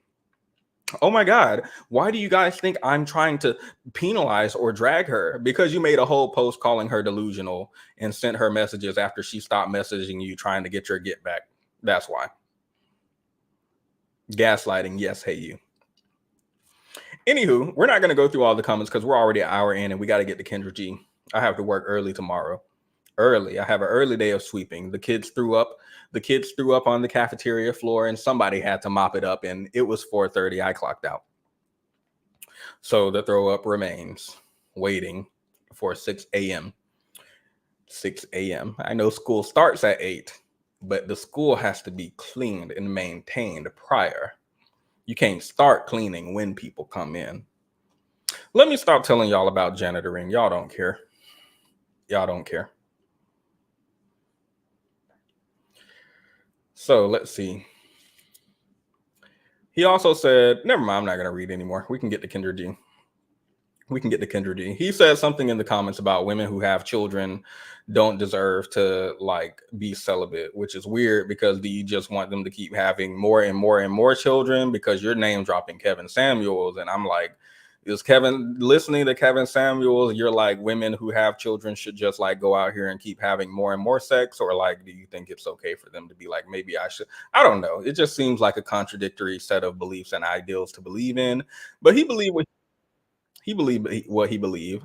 Oh my God, why do you guys think I'm trying to penalize or drag her? Because you made a whole post calling her delusional and sent her messages after she stopped messaging you trying to get your get back. That's why. Gaslighting, yes, hey you. Anywho, we're not going to go through all the comments because we're already an hour in and we got to get to Kendra G. I have to work early tomorrow. Early. I have an early day of sweeping. The kids threw up on the cafeteria floor and somebody had to mop it up, and it was 4:30. I clocked out. So the throw up remains, waiting for 6 a.m. 6 a.m. I know school starts at 8, but the school has to be cleaned and maintained prior. You can't start cleaning when people come in. Let me stop telling y'all about janitoring. Y'all don't care. Y'all don't care. So let's see. He also said, never mind, I'm not going to read anymore. We can get to Kendra G. He said something in the comments about women who have children don't deserve to like be celibate, which is weird because do you just want them to keep having more and more and more children because you're name dropping Kevin Samuels? And I'm like, is Kevin listening to Kevin Samuels? You're like, women who have children should just like go out here and keep having more and more sex? Or like, do you think it's okay for them to be like, maybe I should? I don't know. It just seems like a contradictory set of beliefs and ideals to believe in. But he believed what he believed.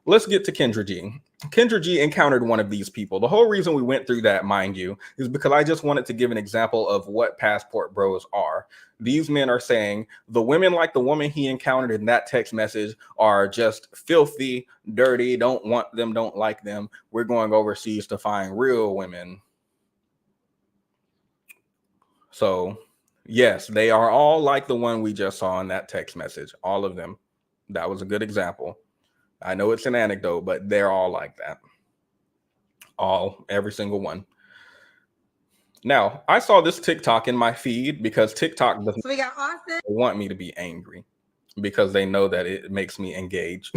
Let's get to Kendra G. Kendra G encountered one of these people. The whole reason we went through that, mind you, is because I just wanted to give an example of what passport bros are. These men are saying the women like the woman he encountered in that text message are just filthy, dirty, don't want them, don't like them. We're going overseas to find real women. So, yes, they are all like the one we just saw in that text message. All of them. That was a good example. I know it's an anecdote, but they're all like that. Every single one. Now, I saw this TikTok in my feed because TikTok doesn't want me to be angry because they know that it makes me engage.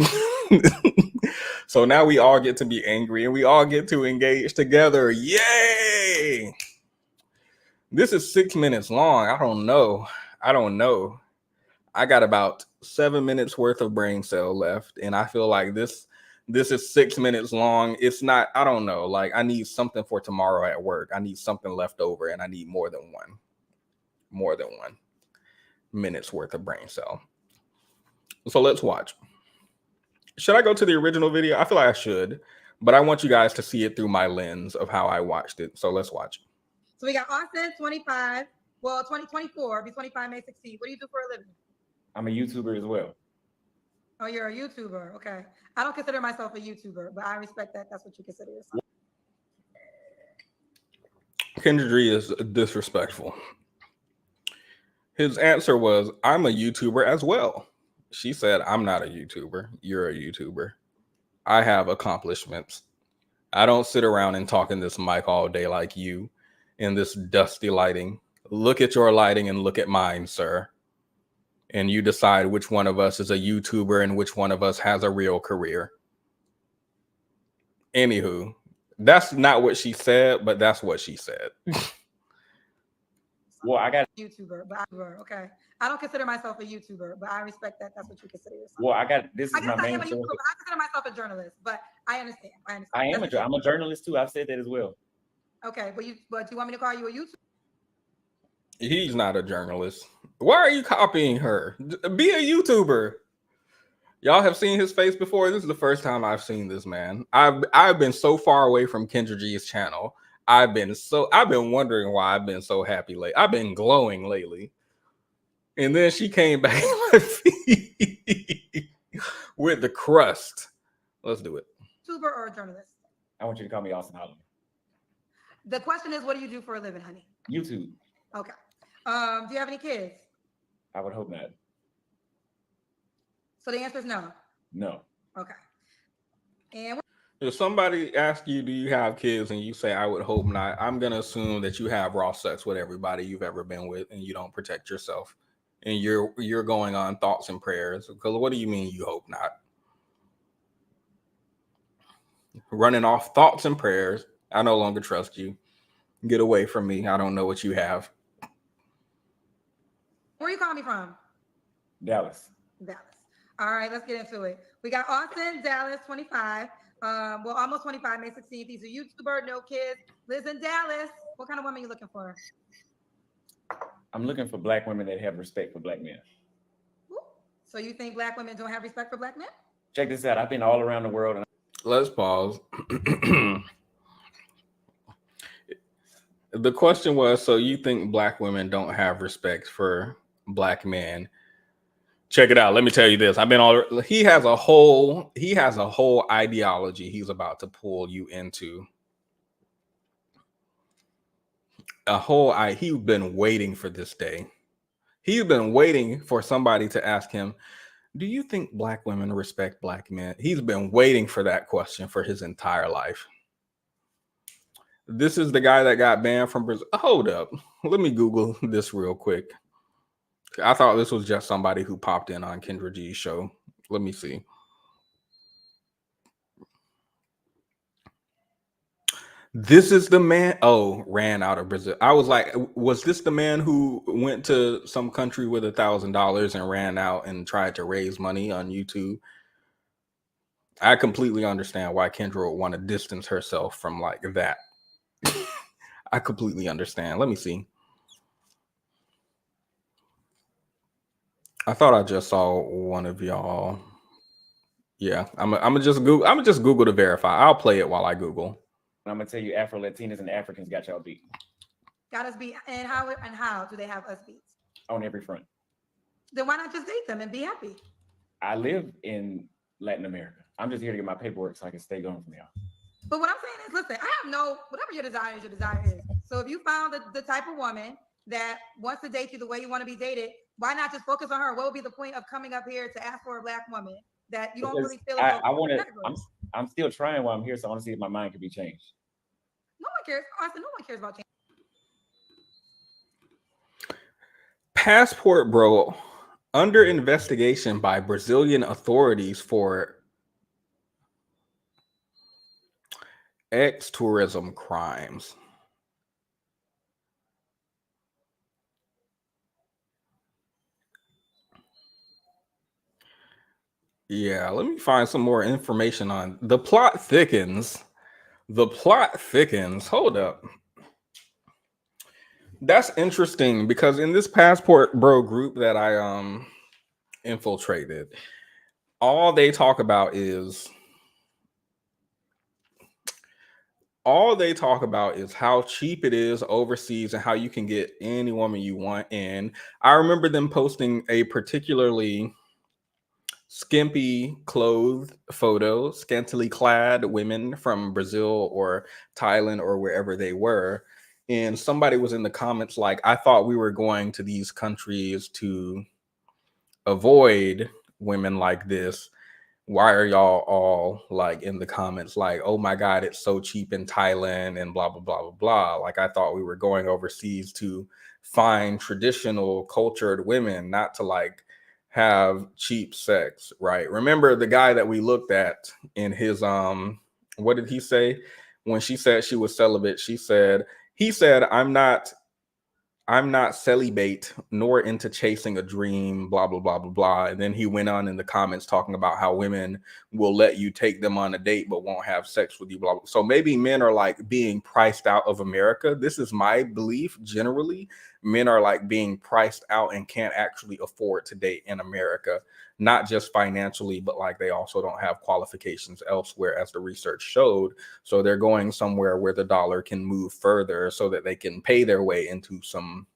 So now we all get to be angry and we all get to engage together. Yay! This is 6 minutes long. I don't know. I got about 7 minutes worth of brain cell left, and I feel like this is 6 minutes long. It's not, I don't know, like I need something for tomorrow at work. I need something left over, and I need more than one minutes worth of brain cell. So let's watch. Should I go to the original video? I feel like I should, but I want you guys to see it through my lens of how I watched it. So let's watch. So we got Austin, 25. Well, 2024, be 25 May 16th. What do you do for a living? I'm a YouTuber as well. Oh, you're a YouTuber. Okay. I don't consider myself a YouTuber, but I respect that. That's what you consider yourself. Kendra G is disrespectful. His answer was, I'm a YouTuber as well. She said, I'm not a YouTuber. You're a YouTuber. I have accomplishments. I don't sit around and talk in this mic all day like you in this dusty lighting. Look at your lighting and look at mine, sir. And you decide which one of us is a YouTuber and which one of us has a real career. Anywho, that's not what she said, but that's what she said. Well, I got YouTuber, but okay. I don't consider myself a YouTuber, but I respect that. That's what you consider yourself. Well, I got this is I guess my I main am a source. YouTuber, but I consider myself a journalist. But I understand. I'm a journalist too. I've said that as well. Okay, but do you want me to call you a YouTuber? He's not a journalist. Why are you copying her? Be a YouTuber. Y'all have seen his face before. This is the first time I've seen this man. I've been so far away from Kendra G's channel. I've been wondering why I've been so happy lately. I've been glowing lately. And then she came back with the crust. Let's do it. YouTuber or a journalist? I want you to call me Austin Holland. The question is, what do you do for a living, honey? YouTube. Okay. Do you have any kids? I would hope not. So the answer is no. No. Okay. And if somebody asks you, do you have kids, and you say, I would hope not, I'm going to assume that you have raw sex with everybody you've ever been with and you don't protect yourself. And you're going on thoughts and prayers. Because what do you mean you hope not? Running off thoughts and prayers. I no longer trust you. Get away from me. I don't know what you have. Where are you calling me from? Dallas. Dallas. All right, let's get into it. We got Austin, Dallas, 25. Well, almost 25, May 16th. He's a YouTuber, no kids, lives in Dallas. What kind of woman are you looking for? I'm looking for black women that have respect for black men. Ooh. So you think black women don't have respect for black men? Check this out. I've been all around the world. And let's pause. The question was, so you think black women don't have respect for black men? Check it out. Let me tell you this. He has a whole ideology he's about to pull you into. He's been waiting for this day. He's been waiting for somebody to ask him, do you think black women respect black men? He's been waiting for that question for his entire life. This is the guy that got banned from Brazil. Hold up. Let me Google this real quick. I thought this was just somebody who popped in on Kendra G's show. Let me see. This is the man. Oh, ran out of Brazil. I was like, was this the man who went to some country with $1,000 and ran out and tried to raise money on YouTube? I completely understand why Kendra would want to distance herself from like that. I completely understand. Let me see. I thought I just saw one of y'all. Yeah, I'm gonna just Google to verify. I'll play it while I Google. I'm gonna tell you, Afro Latinas and Africans got y'all beat. Got us beat. And how do they have us beat? On every front. Then why not just date them and be happy? I live in Latin America. I'm just here to get my paperwork so I can stay going from y'all. But what I'm saying is, listen, I have whatever your desire is. So if you found the type of woman that wants to date you the way you want to be dated, why not just focus on her? What would be the point of coming up here to ask for a black woman that you don't really feel? I'm still trying while I'm here, so I want to see if my mind can be changed. No one cares. Honestly, no one cares about change. Passport bro under investigation by Brazilian authorities for ex-tourism crimes. Yeah, let me find some more information on the plot thickens. The plot thickens. Hold up. That's interesting because in this Passport Bro group that I infiltrated, all they talk about is how cheap it is overseas and how you can get any woman you want in. I remember them posting a particularly skimpy clothed photo, scantily clad women from Brazil or Thailand or wherever they were. And somebody was in the comments like, I thought we were going to these countries to avoid women like this. Why are y'all all like in the comments like, oh my God, it's so cheap in Thailand and blah, blah, blah, blah, blah. Like I thought we were going overseas to find traditional cultured women, not to like have cheap sex, right? Remember the guy that we looked at in his, what did he say? When she said she was celibate, he said, I'm I'm not celibate nor into chasing a dream, blah, blah, blah, blah, blah. And then he went on in the comments talking about how women will let you take them on a date, but won't have sex with you, blah, blah. So maybe men are like being priced out of America. This is my belief. Generally, men are like being priced out and can't actually afford to date in America, not just financially, but like they also don't have qualifications elsewhere, as the research showed. So they're going somewhere where the dollar can move further so that they can pay their way into some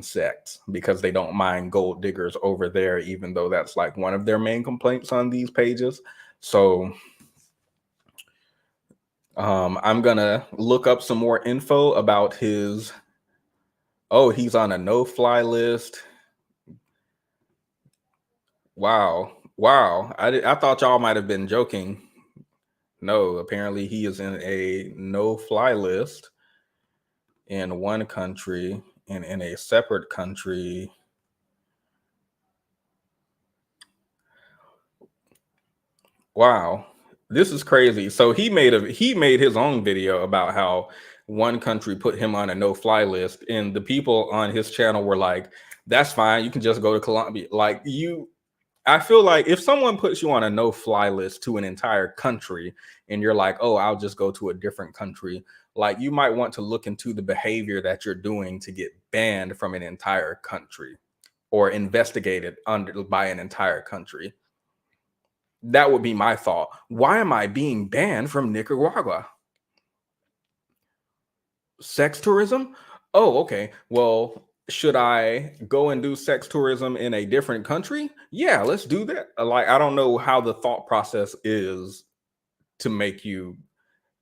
sex, because they don't mind gold diggers over there, even though that's like one of their main complaints on these pages. So I'm gonna look up some more info about his, oh, he's on a no-fly list. Wow. I thought y'all might have been joking. No, apparently he is in a no-fly list in one country, and in a separate country. Wow, this is crazy. So he made his own video about how one country put him on a no-fly list, and the people on his channel were like, "That's fine. You can just go to Colombia." Like I feel like if someone puts you on a no-fly list to an entire country, and you're like, "Oh, I'll just go to a different country," like you might want to look into the behavior that you're doing to get banned from an entire country or investigated by an entire country. That would be my thought. Why am I being banned from Nicaragua? Sex tourism? Oh, okay. Well, should I go and do sex tourism in a different country? Yeah, let's do that. Like, I don't know how the thought process is to make you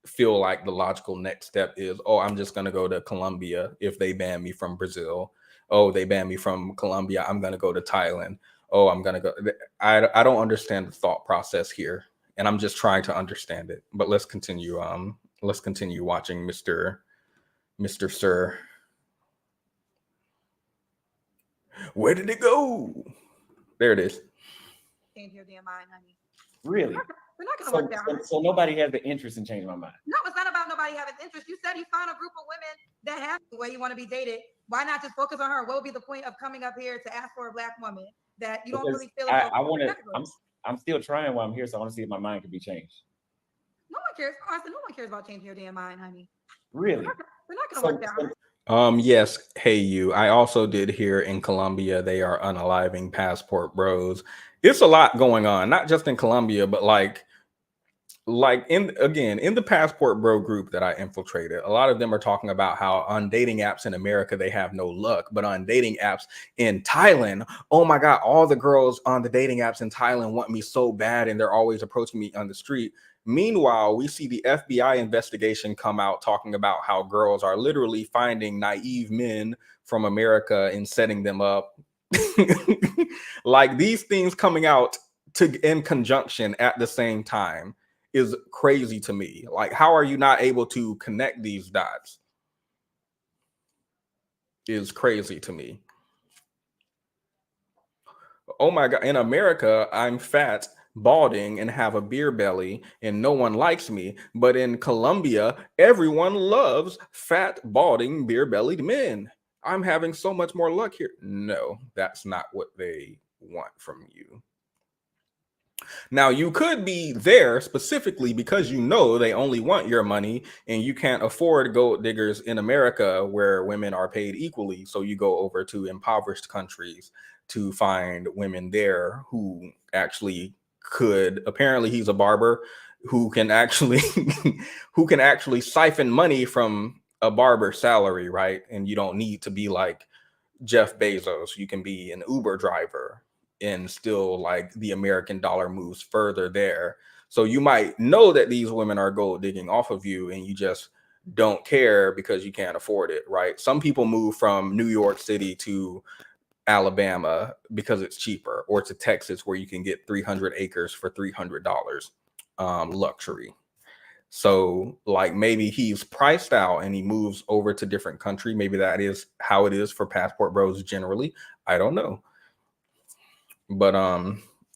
feel like the logical next step is, oh, I'm just going to go to Colombia if they ban me from Brazil. Oh, they ban me from Colombia, I'm going to go to Thailand. Oh, I'm going to go. I don't understand the thought process here, and I'm just trying to understand it. But let's continue. Let's continue watching Mr. Sir. Where did it go? There it is. Change your damn mind, honey. Really? We're not gonna work that. So nobody has the interest in changing my mind. No, it's not about nobody having interest. You said you found a group of women that have the way you want to be dated. Why not just focus on her? What would be the point of coming up here to ask for a black woman that you don't really feel? I want to. I'm still trying while I'm here, so I want to see if my mind can be changed. No one cares. Honestly, no one cares about changing your damn mind, honey. Really? We're not gonna work that. Yes, hey you. I also did hear in Colombia they are unaliving passport bros. It's a lot going on, not just in Colombia, but like in the passport bro group that I infiltrated, a lot of them are talking about how on dating apps in America they have no luck, but on dating apps in Thailand, oh my god, all the girls on the dating apps in Thailand want me so bad, and they're always approaching me on the street. Meanwhile, we see the FBI investigation come out talking about how girls are literally finding naive men from America and setting them up. Like these things coming out in conjunction at the same time is crazy to me. Like, how are you not able to connect these dots? Is crazy to me. Oh my god, in America, I'm fat, balding, and have a beer belly, and no one likes me. But in Colombia, everyone loves fat, balding, beer-bellied men. I'm having so much more luck here. No, that's not what they want from you. Now, you could be there specifically because you know they only want your money and you can't afford gold diggers in America where women are paid equally. So you go over to impoverished countries to find women there who actually could. Apparently, he's a barber who can actually siphon money from a barber salary, right? And you don't need to be like Jeff Bezos. You can be an Uber driver and still like the American dollar moves further there. So you might know that these women are gold digging off of you and you just don't care because you can't afford it, right? Some people move from New York City to Alabama because it's cheaper, or to Texas where you can get 300 acres for $300, luxury. So like maybe he's priced out and he moves over to different country. Maybe that is how it is for passport bros generally. I don't know. But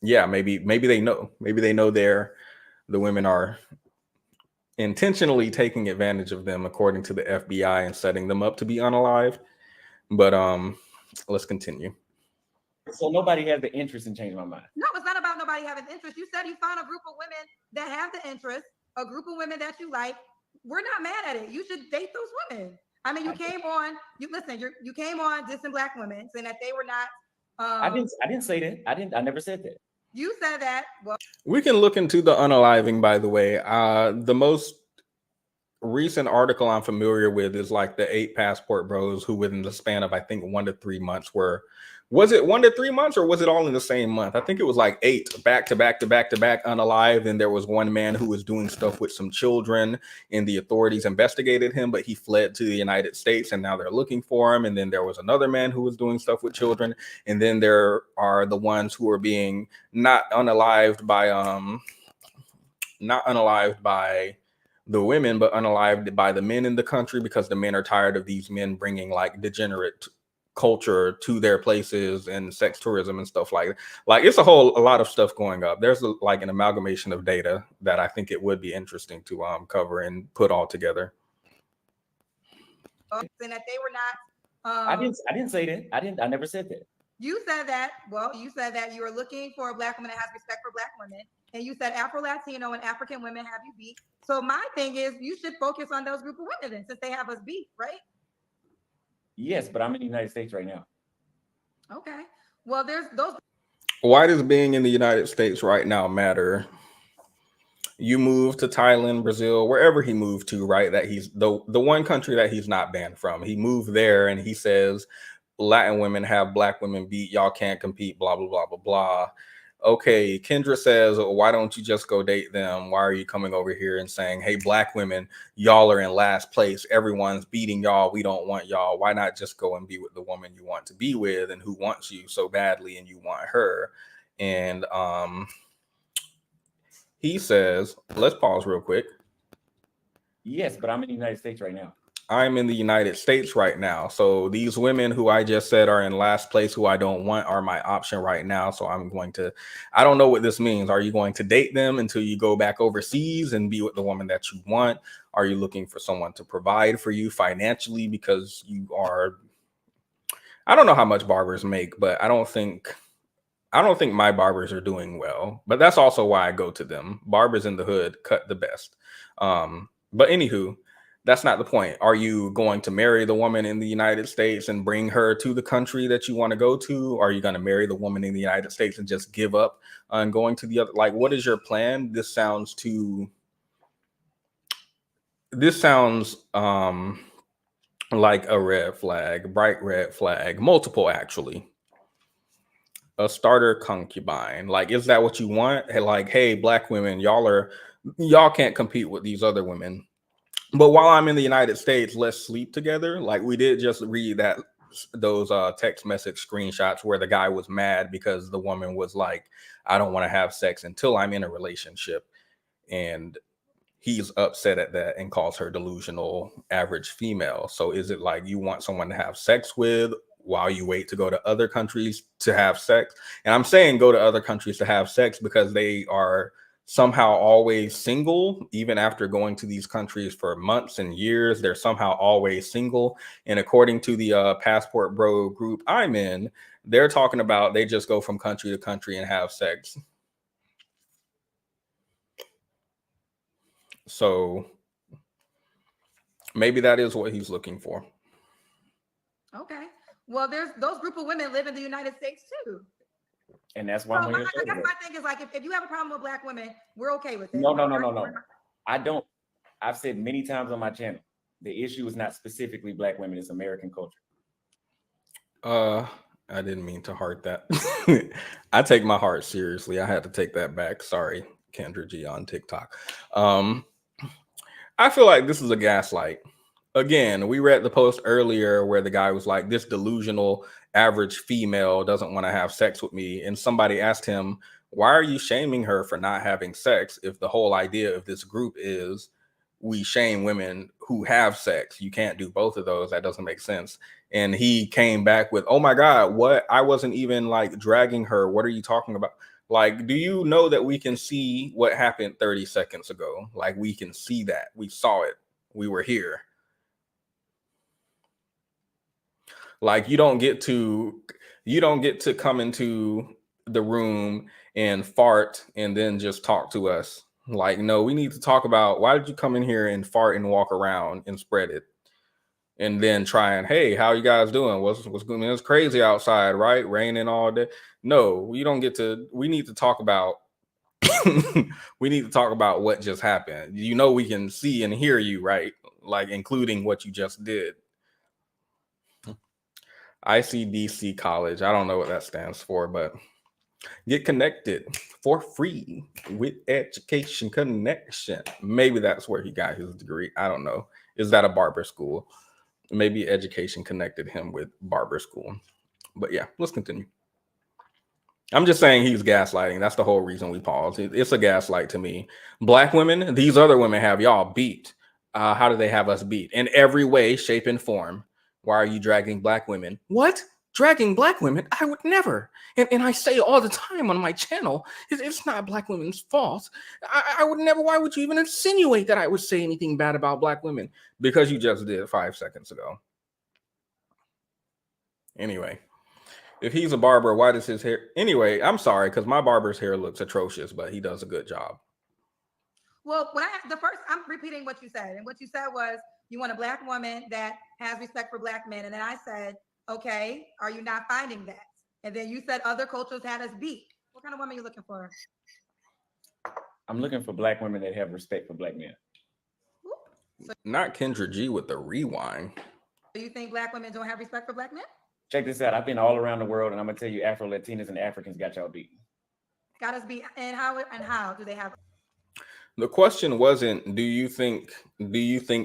yeah, maybe they know. Maybe they know the women are intentionally taking advantage of them according to the FBI and setting them up to be unalived. But let's continue. So nobody has the interest in changing my mind. No, it's not about nobody having interest. You said you found a group of women that have the interest, a group of women that you like. We're not mad at it. You should date those women. I mean, you came on. You came on dissing black women, saying that they were not. I didn't say that. I never said that. You said that. Well, We can look into the unaliving, by the way. The most recent article I'm familiar with is like the 8 passport bros who within the span of I think 1 to 3 months was it 1 to 3 months or was it all in the same month? I think it was like 8 back to back unalived. And there was one man who was doing stuff with some children and the authorities investigated him, but he fled to the United States and now they're looking for him. And then there was another man who was doing stuff with children. And then there are the ones who are being not unalived by the women, but unalived by the men in the country because the men are tired of these men bringing like degenerate culture to their places and sex tourism and stuff like that. Like it's a lot of stuff going up. There's like an amalgamation of data that I think it would be interesting to cover and put all together. and that they were not. I didn't say that. I never said that. You said that. Well, you said that you were looking for a black woman that has respect for black women, and you said Afro-Latino and African women have you beat. So my thing is, you should focus on those group of women then, since they have us beat, right? Yes, but I'm in the United States right now. Okay. Well, there's those. Why does being in the United States right now matter? You moved to Thailand, Brazil, wherever he moved to, right? That he's the one country that he's not banned from. He moved there and he says Latin women have black women beat. Y'all can't compete, blah, blah, blah, blah, blah. Okay, Kendra says, why don't you just go date them? Why are you coming over here and saying, hey, black women, y'all are in last place. Everyone's beating y'all. We don't want y'all. Why not just go and be with the woman you want to be with and who wants you so badly and you want her? And he says, let's pause real quick. Yes, but I'm in the United States right now. I'm in the United States right now. So these women who I just said are in last place, who I don't want, are my option right now. So I don't know what this means. Are you going to date them until you go back overseas and be with the woman that you want? Are you looking for someone to provide for you financially because I don't know how much barbers make, but I don't think my barbers are doing well, but that's also why I go to them. Barbers in the hood cut the best. But anywho, that's not the point. Are you going to marry the woman in the United States and bring her to the country that you want to go to? Are you going to marry the woman in the United States and just give up on going to the other? Like, what is your plan? This sounds like a red flag, bright red flag, multiple actually. A starter concubine. Like, is that what you want? Like, hey, black women, y'all can't compete with these other women. But while I'm in the United States, let's sleep together. Like, we did just read those text message screenshots where the guy was mad because the woman was like, I don't want to have sex until I'm in a relationship. And he's upset at that and calls her delusional average female. So is it like you want someone to have sex with while you wait to go to other countries to have sex? And I'm saying go to other countries to have sex because they are somehow always single. Even after going to these countries for months and years, they're somehow always single. And according to the passport bro group I'm in, they're talking about they just go from country to country and have sex. So maybe that is what he's looking for. Okay. Well, there's those group of women live in the United States too. And that's why I'm here. I guess my thing is like, if you have a problem with black women, we're okay with it. No. I don't. I've said many times on my channel, the issue is not specifically black women, it's American culture. I didn't mean to heart that. I take my heart seriously. I had to take that back. Sorry, Kendra G on TikTok. I feel like this is a gaslight. Again, we read the post earlier where the guy was like, this delusional average female doesn't want to have sex with me. And somebody asked him, why are you shaming her for not having sex if the whole idea of this group is we shame women who have sex? You can't do both of those. That doesn't make sense. And he came back with, oh my God, what? I wasn't even like dragging her. What are you talking about? Like, do you know that we can see what happened 30 seconds ago? Like, we can see that. We saw it. We were here. Like you don't get to come into the room and fart and then just talk to us. Like, no, we need to talk about why did you come in here and fart and walk around and spread it, and then try and, hey, how you guys doing? What's going on? It's crazy outside, right? Raining all day. No, we don't get to. We need to talk about. We need to talk about what just happened. You know, we can see and hear you, right? Like, including what you just did. ICDC College. I don't know what that stands for, but get connected for free with Education Connection. Maybe that's where he got his degree. I don't know. Is that a barber school? Maybe Education connected him with barber school. But yeah, let's continue. I'm just saying he's gaslighting. That's the whole reason we paused. It's a gaslight to me. Black women, these other women have y'all beat. How do they have us beat? In every way, shape, and form. Why are you dragging black women? What? Dragging black women? I would never. And I say all the time on my channel, it's not black women's fault. I would never. Why would you even insinuate that I would say anything bad about black women? Because you just did 5 seconds ago. Anyway, if he's a barber, why does his hair? Anyway, I'm sorry, because my barber's hair looks atrocious, but he does a good job. Well, I'm repeating what you said. And what you said was you want a black woman that has respect for black men. And then I said, okay, are you not finding that? And then you said other cultures had us beat. What kind of woman are you looking for? I'm looking for black women that have respect for black men. Not Kendra G with the rewind. Do you think black women don't have respect for black men? Check this out. I've been all around the world, and I'm gonna tell you, Afro Latinas and Africans got y'all beat. Got us beat. And how do they have? The question wasn't, do you think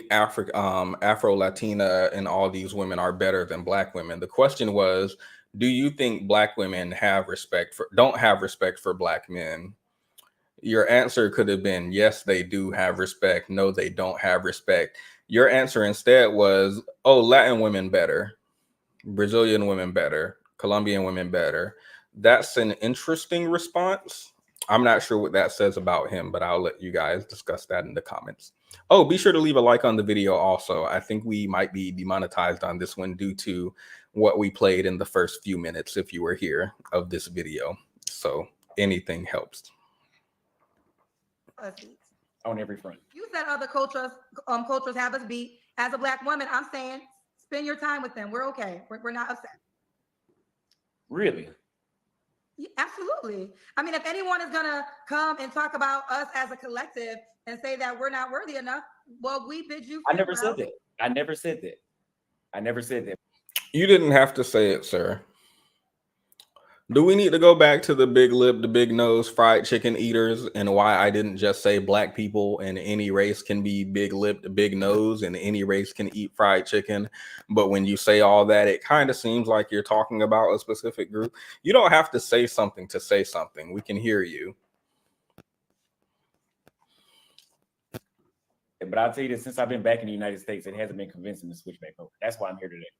Afro Latina and all these women are better than black women? The question was, do you think black women don't have respect for black men? Your answer could have been, yes, they do have respect. No, they don't have respect. Your answer instead was, oh, Latin women better, Brazilian women better, Colombian women better. That's an interesting response. I'm not sure what that says about him, but I'll let you guys discuss that in the comments. Oh, be sure to leave a like on the video also. I think we might be demonetized on this one due to what we played in the first few minutes, if you were here, of this video. So anything helps. On every front. You said other cultures have us beat. As a black woman, I'm saying spend your time with them. We're okay. We're not upset. Really? Yeah, absolutely. I mean, if anyone is gonna come and talk about us as a collective and say that we're not worthy enough, well, we bid you. I never said that. I never said that. I never said that. You didn't have to say it, sir. Do we need to go back to the big lip, the big nose, fried chicken eaters, and why I didn't just say black people and any race can be big lipped, big nose, and any race can eat fried chicken? But when you say all that, it kind of seems like you're talking about a specific group. You don't have to say something to say something. We can hear you. But I'll tell you this, since I've been back in the United States, it hasn't been convincing to switch back over. That's why I'm here today.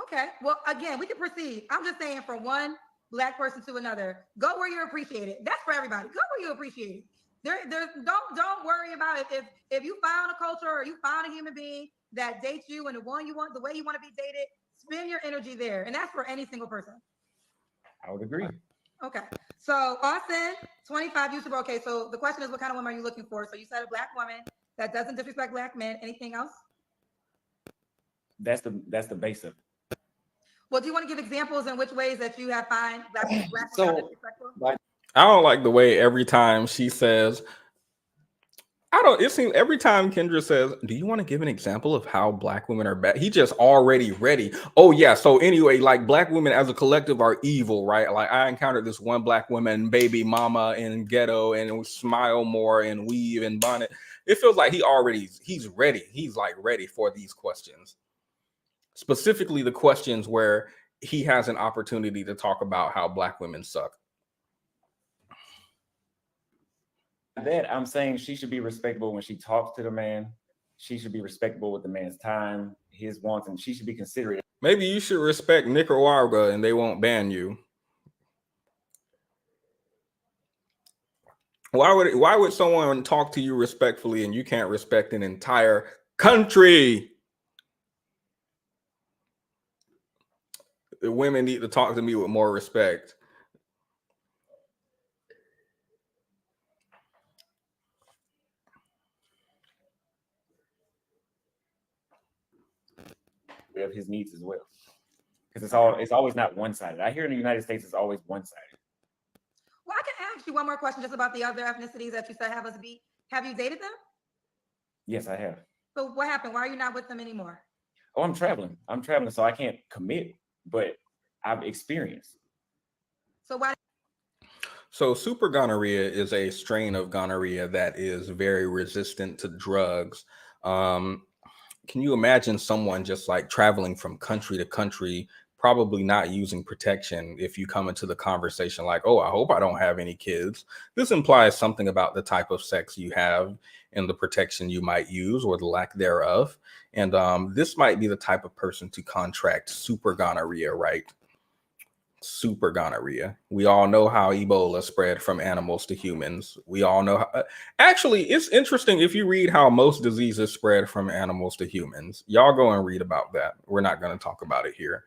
Okay. Well, again, we can proceed. I'm just saying from one black person to another, go where you're appreciated. That's for everybody. Go where you're appreciated. Don't worry about it. If you found a culture or you found a human being that dates you and the way you want to be dated, spend your energy there. And that's for any single person. I would agree. Okay. So Austin, 25 used to be okay. So the question is, what kind of woman are you looking for? So you said a black woman that doesn't disrespect black men. Anything else? That's the base of it. Well, do you want to give examples in which ways that you have find black so, I don't like the way every time she says, it seems every time Kendra says, do you want to give an example of how black women are bad? He just already ready. Oh yeah. So anyway, like black women as a collective are evil, right? Like I encountered this one black woman, baby mama in ghetto, and smile more and weave and bonnet. It feels like he's ready. He's like ready for these questions. Specifically the questions where he has an opportunity to talk about how black women suck. That I'm saying she should be respectable when she talks to the man. She should be respectable with the man's time, his wants, and she should be considerate. Maybe you should respect Nicaragua and they won't ban you. Why would someone talk to you respectfully and you can't respect an entire country? women need to talk to me with more respect. We have his needs as well. Because it's always not one-sided. I hear in the United States it's always one-sided. Well, I can ask you one more question just about the other ethnicities that you said have us beat. Have you dated them? Yes, I have. So what happened? Why are you not with them anymore? Oh, I'm traveling, so I can't commit, but I've experienced. So why? So super gonorrhea is a strain of gonorrhea that is very resistant to drugs. Can you imagine someone just like traveling from country to country, probably not using protection? If you come into the conversation like, oh, I hope I don't have any kids, this implies something about the type of sex you have and the protection you might use or the lack thereof. And this might be the type of person to contract super gonorrhea, right? Super gonorrhea. We all know how Ebola spread from animals to humans. We all know how, actually, it's interesting if you read how most diseases spread from animals to humans. Y'all go and read about that. We're not going to talk about it here.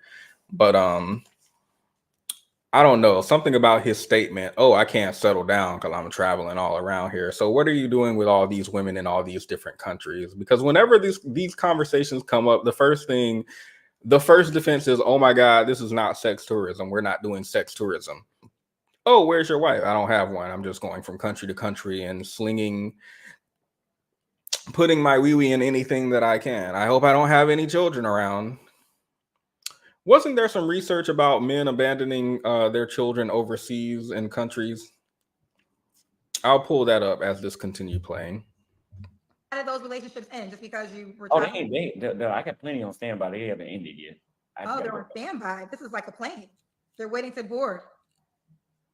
But I don't know, something about his statement, oh, I can't settle down because I'm traveling all around here. So what are you doing with all these women in all these different countries? Because whenever these conversations come up, the first defense is, oh my God, this is not sex tourism. We're not doing sex tourism. Oh, where's your wife? I don't have one. I'm just going from country to country and putting my wee-wee in anything that I can. I hope I don't have any children around. Wasn't there some research about men abandoning their children overseas in countries? I'll pull that up as this continue playing. How did those relationships end? Just because you were Oh, I got plenty on standby. They haven't ended yet. They're on standby. This is like a plane. They're waiting to board.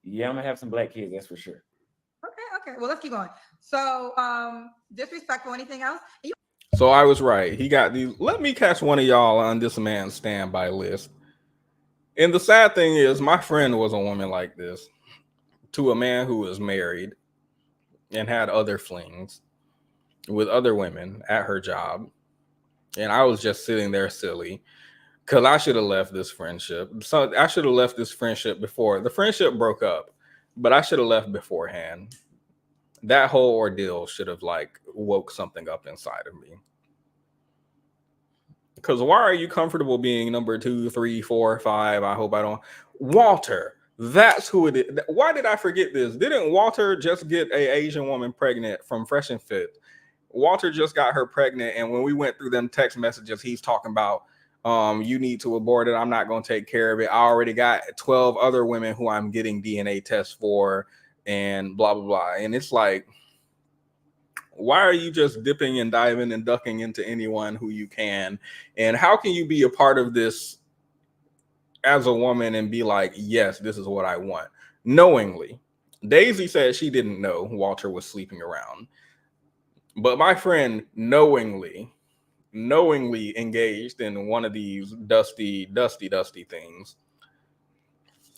Yeah, I'm gonna have some black kids, that's for sure. Okay. Well, let's keep going. So, disrespectful. Anything else? So I was right. He got these. Let me catch one of y'all on this man's standby list. And the sad thing is, my friend was a woman like this to a man who was married and had other flings with other women at her job. And I was just sitting there silly because I should have left this friendship. So I should have left this friendship before the friendship broke up, but I should have left beforehand. That whole ordeal should have like woke something up inside of me. Because why are you comfortable being number 2, 3, 4, 5? I hope I don't. Walter, that's who it is. Why did I forget this? Didn't Walter just get an Asian woman pregnant from Fresh and Fit? Walter just got her pregnant, and when we went through them text messages, he's talking about you need to abort it. I'm not going to take care of it. I already got 12 other women who I'm getting DNA tests for, and blah, blah, blah. And it's like, why are you just dipping and diving and ducking into anyone who you can? And how can you be a part of this as a woman and be like, yes, this is what I want, knowingly? Daisy said she didn't know Walter was sleeping around. But my friend knowingly engaged in one of these dusty things.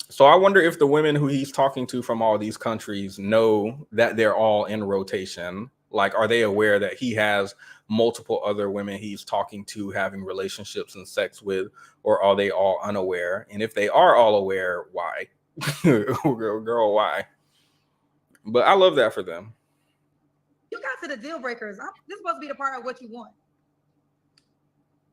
So I wonder if the women who he's talking to from all these countries know that they're all in rotation. Like, are they aware that he has multiple other women he's talking to, having relationships and sex with, or are they all unaware? And if they are all aware, why? Girl, why? But I love that for them. You got to the deal breakers. This is supposed to be the part of what you want.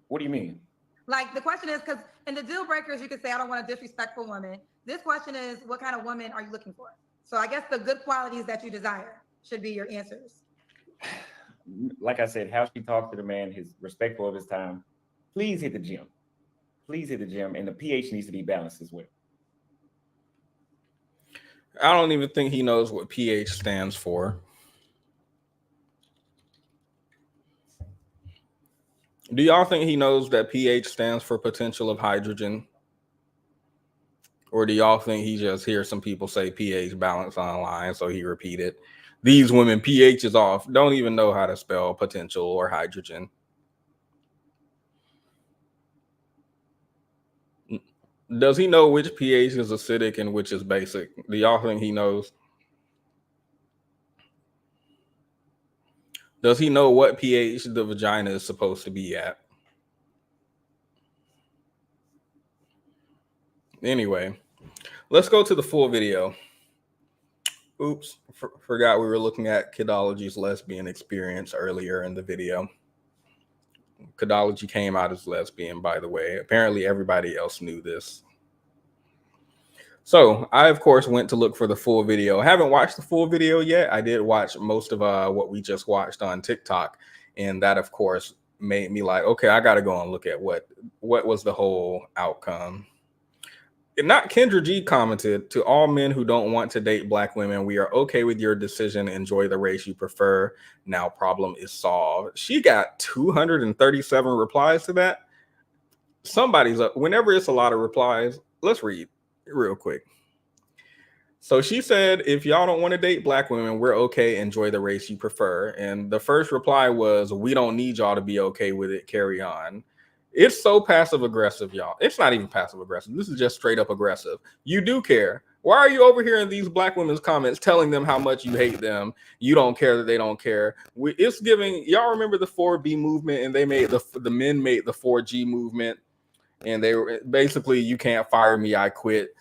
What do you mean? Like, the question is, because in the deal breakers, you could say, I don't want a disrespectful woman. This question is, what kind of woman are you looking for? So I guess the good qualities that you desire should be your answers. Like I said, how she talks to the man, he's respectful of his time. Please hit the gym. Please hit the gym. And the pH needs to be balanced as well. I don't even think he knows what pH stands for. Do y'all think he knows that pH stands for potential of hydrogen? Or do y'all think he just hears some people say pH balance online, so he repeated? These women, pH is off. Don't even know how to spell potential or hydrogen. Does he know which pH is acidic and which is basic? Do y'all think he knows? Does he know what pH the vagina is supposed to be at? Anyway, let's go to the full video. Oops, forgot we were looking at Kidology's lesbian experience earlier in the video. Kidology came out as lesbian, by the way. Apparently everybody else knew this. So I, of course, went to look for the full video. I haven't watched the full video yet. I did watch most of what we just watched on TikTok. And that, of course, made me like, okay, I got to go and look at what was the whole outcome. Not Kendra G commented, to all men who don't want to date black women, we are okay with your decision. Enjoy the race you prefer. Now problem is solved. She got 237 replies to that. Somebody's up. Whenever it's a lot of replies, let's read real quick. So she said, if y'all don't want to date black women, we're okay. Enjoy the race you prefer. And the first reply was, we don't need y'all to be okay with it. Carry on. It's so passive aggressive, y'all. It's not even passive aggressive. This is just straight up aggressive. You do care. Why are you over here in these black women's comments telling them how much you hate them? You don't care that they don't care. It's giving, y'all remember the 4B movement, and they made the men made the 4G movement, and they were basically, you can't fire me, I quit.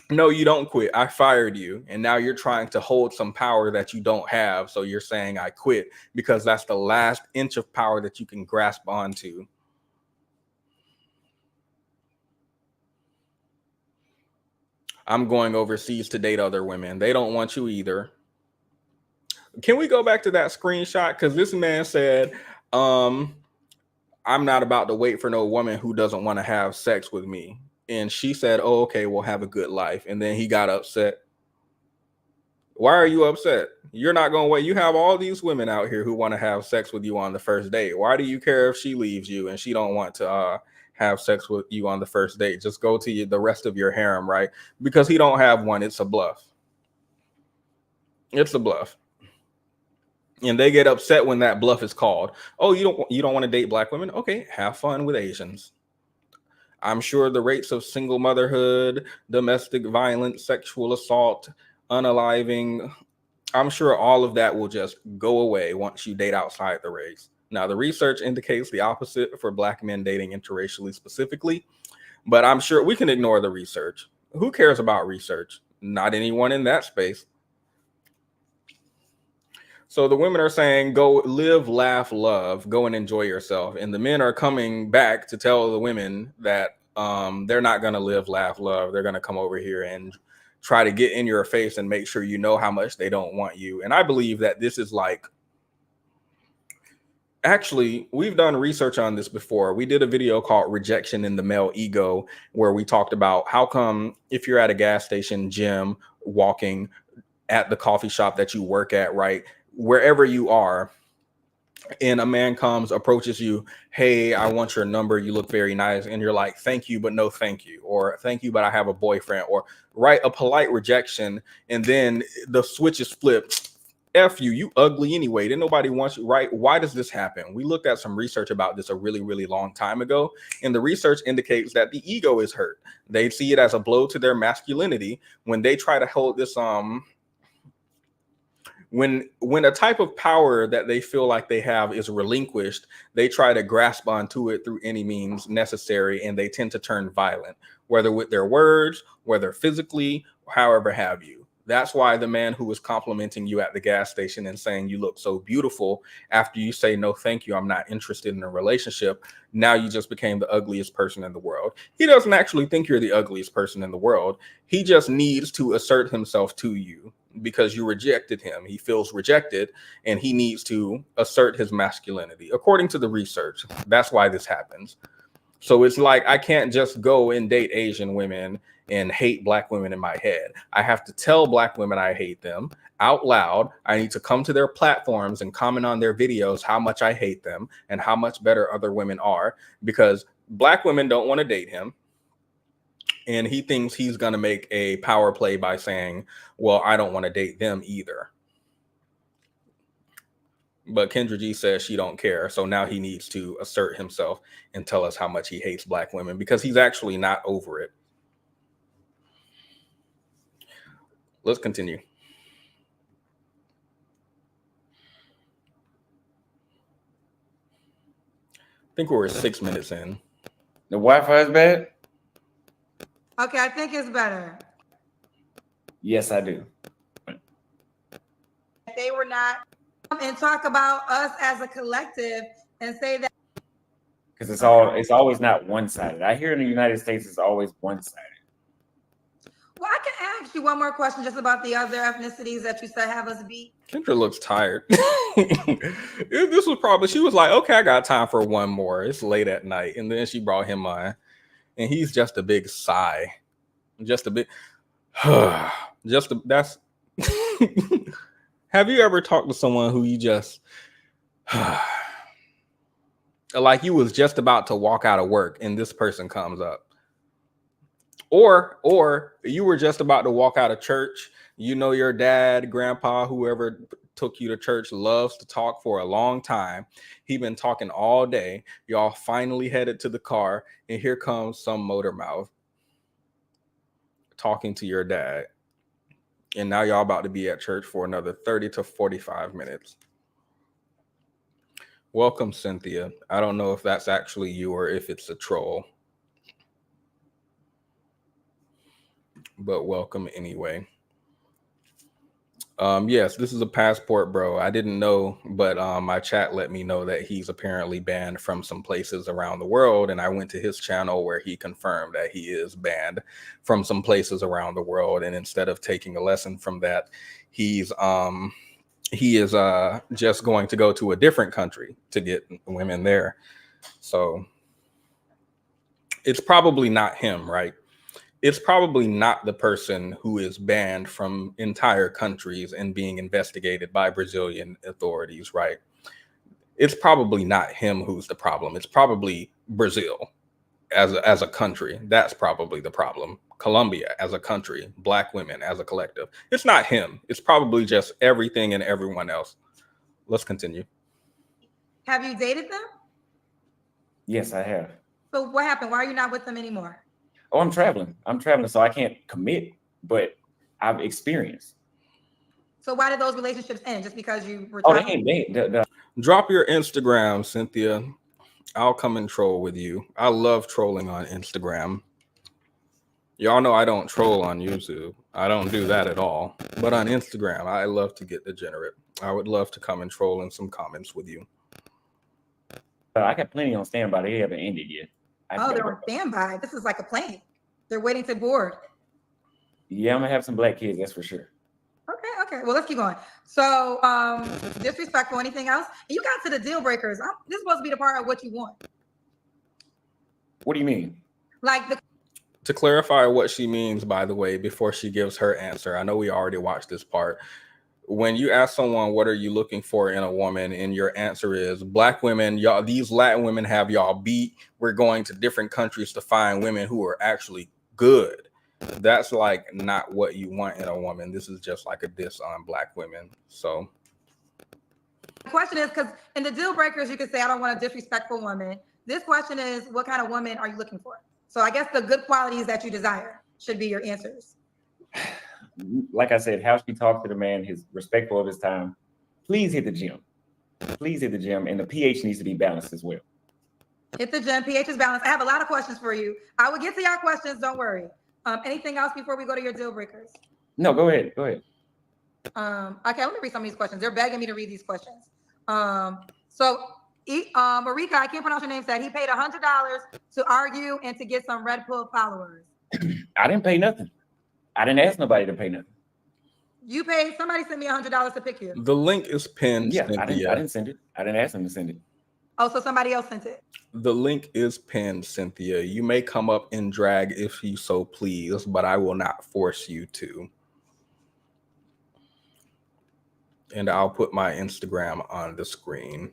No, you don't quit. I fired you. And now you're trying to hold some power that you don't have. So you're saying I quit because that's the last inch of power that you can grasp onto. I'm going overseas to date other women. They don't want you either. Can we go back to that screenshot? Because this man said, I'm not about to wait for no woman who doesn't want to have sex with me. And she said, oh, okay, we'll have a good life. And then he got upset. Why are you upset? You're not going to wait. You have all these women out here who want to have sex with you on the first date. Why do you care if she leaves you and she don't want to have sex with you on the first date? Just go to the rest of your harem, right? Because he don't have one. It's a bluff. It's a bluff. And they get upset when that bluff is called. Oh, you don't want to date black women? Okay, have fun with Asians. I'm sure the rates of single motherhood, domestic violence, sexual assault, unaliving, I'm sure all of that will just go away once you date outside the race. Now, the research indicates the opposite for black men dating interracially specifically, but I'm sure we can ignore the research. Who cares about research? Not anyone in that space. So the women are saying, go live, laugh, love, go and enjoy yourself. And the men are coming back to tell the women that they're not going to live, laugh, love. They're going to come over here and try to get in your face and make sure you know how much they don't want you. And I believe that this is like, actually, we've done research on this before. We did a video called Rejection in the Male Ego, where we talked about how come if you're at a gas station, gym, walking, at the coffee shop that you work at, right? Wherever you are, and a man comes, approaches you, hey, I want your number, you look very nice, and you're like, thank you, but no thank you, or thank you, but I have a boyfriend, or right, a polite rejection, and then the switch is flipped. F you, you ugly anyway, then nobody wants you, right? Why does this happen? We looked at some research about this a really, really long time ago, and the research indicates that the ego is hurt. They see it as a blow to their masculinity when they try to hold this when a type of power that they feel like they have is relinquished, they try to grasp onto it through any means necessary, and they tend to turn violent, whether with their words, whether physically, however have you. That's why the man who was complimenting you at the gas station and saying you look so beautiful, after you say, no, thank you, I'm not interested in a relationship, now you just became the ugliest person in the world. He doesn't actually think you're the ugliest person in the world. He just needs to assert himself to you because you rejected him. He feels rejected and he needs to assert his masculinity. According to the research, that's why this happens. So it's like, I can't just go and date Asian women and hate black women in my head. I have to tell black women I hate them out loud. I need to come to their platforms and comment on their videos how much I hate them and how much better other women are, because black women don't want to date him. And he thinks he's going to make a power play by saying, well, I don't want to date them either. But Kendra G says she don't care. So now he needs to assert himself and tell us how much he hates black women, because he's actually not over it. Let's continue. I think we're 6 minutes in. The Wi-Fi is bad? Okay, I think it's better. Yes, I do. They were not and talk about us as a collective and say that because it's always not one-sided. I hear in the United States it's always one-sided. Well, I can ask you one more question just about the other ethnicities that you said have us beat. Kendra looks tired. This was probably, she was like, okay, I got time for one more. It's late at night. And then she brought him on. And he's just a big sigh. Just a big, that's, have you ever talked to someone who you just, like you was just about to walk out of work and this person comes up? Or you were just about to walk out of church. You know, your dad, grandpa, whoever took you to church loves to talk for a long time. He been talking all day. Y'all finally headed to the car, and here comes some motor mouth talking to your dad. And now y'all about to be at church for another 30 to 45 minutes. Welcome, Cynthia. I don't know if that's actually you or if it's a troll. But welcome anyway. Yes, this is a passport, bro. I didn't know, but my chat let me know that he's apparently banned from some places around the world, and I went to his channel where he confirmed that he is banned from some places around the world. And instead of taking a lesson from that, he is just going to go to a different country to get women there. So it's probably not him, right? It's probably not the person who is banned from entire countries and being investigated by Brazilian authorities, right? It's probably not him who's the problem. It's probably Brazil as a country. That's probably the problem. Colombia as a country, Black women as a collective. It's not him. It's probably just everything and everyone else. Let's continue. Have you dated them? Yes, I have. So what happened? Why are you not with them anymore? Oh, I'm traveling, so I can't commit, but I've experienced. So why did those relationships end? Just because you were Drop your Instagram, Cynthia. I'll come and troll with you. I love trolling on Instagram. Y'all know I don't troll on YouTube. I don't do that at all. But on Instagram, I love to get degenerate. I would love to come and troll in some comments with you. I got plenty on standby. They haven't ended yet. They're on standby. This is like a plane. They're waiting to board. Yeah, I'm gonna have some Black kids, that's for sure. Okay. Well, let's keep going. So, disrespectful. Anything else? You got to the deal breakers. This is supposed to be the part of what you want. What do you mean? To clarify what she means, by the way, before she gives her answer, I know we already watched this part. When you ask someone, what are you looking for in a woman? And your answer is Black women, y'all, these Latin women have y'all beat. We're going to different countries to find women who are actually good. That's like not what you want in a woman. This is just like a diss on Black women. So the question is, because in the deal breakers, you could say, I don't want a disrespectful woman. This question is, what kind of woman are you looking for? So I guess the good qualities that you desire should be your answers. Like I said, how she talks to the man, he's respectful of his time. Please hit the gym. Please hit the gym. And the pH needs to be balanced as well. Hit the gym. pH is balanced. I have a lot of questions for you. I will get to your questions. Don't worry. Anything else before we go to your deal breakers? No, go ahead. Okay, let me read some of these questions. They're begging me to read these questions. So Marika, I can't pronounce your name, said he paid $100 to argue and to get some Red Pill followers. I didn't pay nothing. I didn't ask nobody to pay nothing. You paid, somebody sent me $100 to pick you. the link is pinned. Yeah, Cynthia. I didn't send it. I didn't ask them to send it. Oh, so somebody else sent it. The link is pinned, Cynthia. You may come up in drag if you so please, but I will not force you to. And I'll put my Instagram on the screen.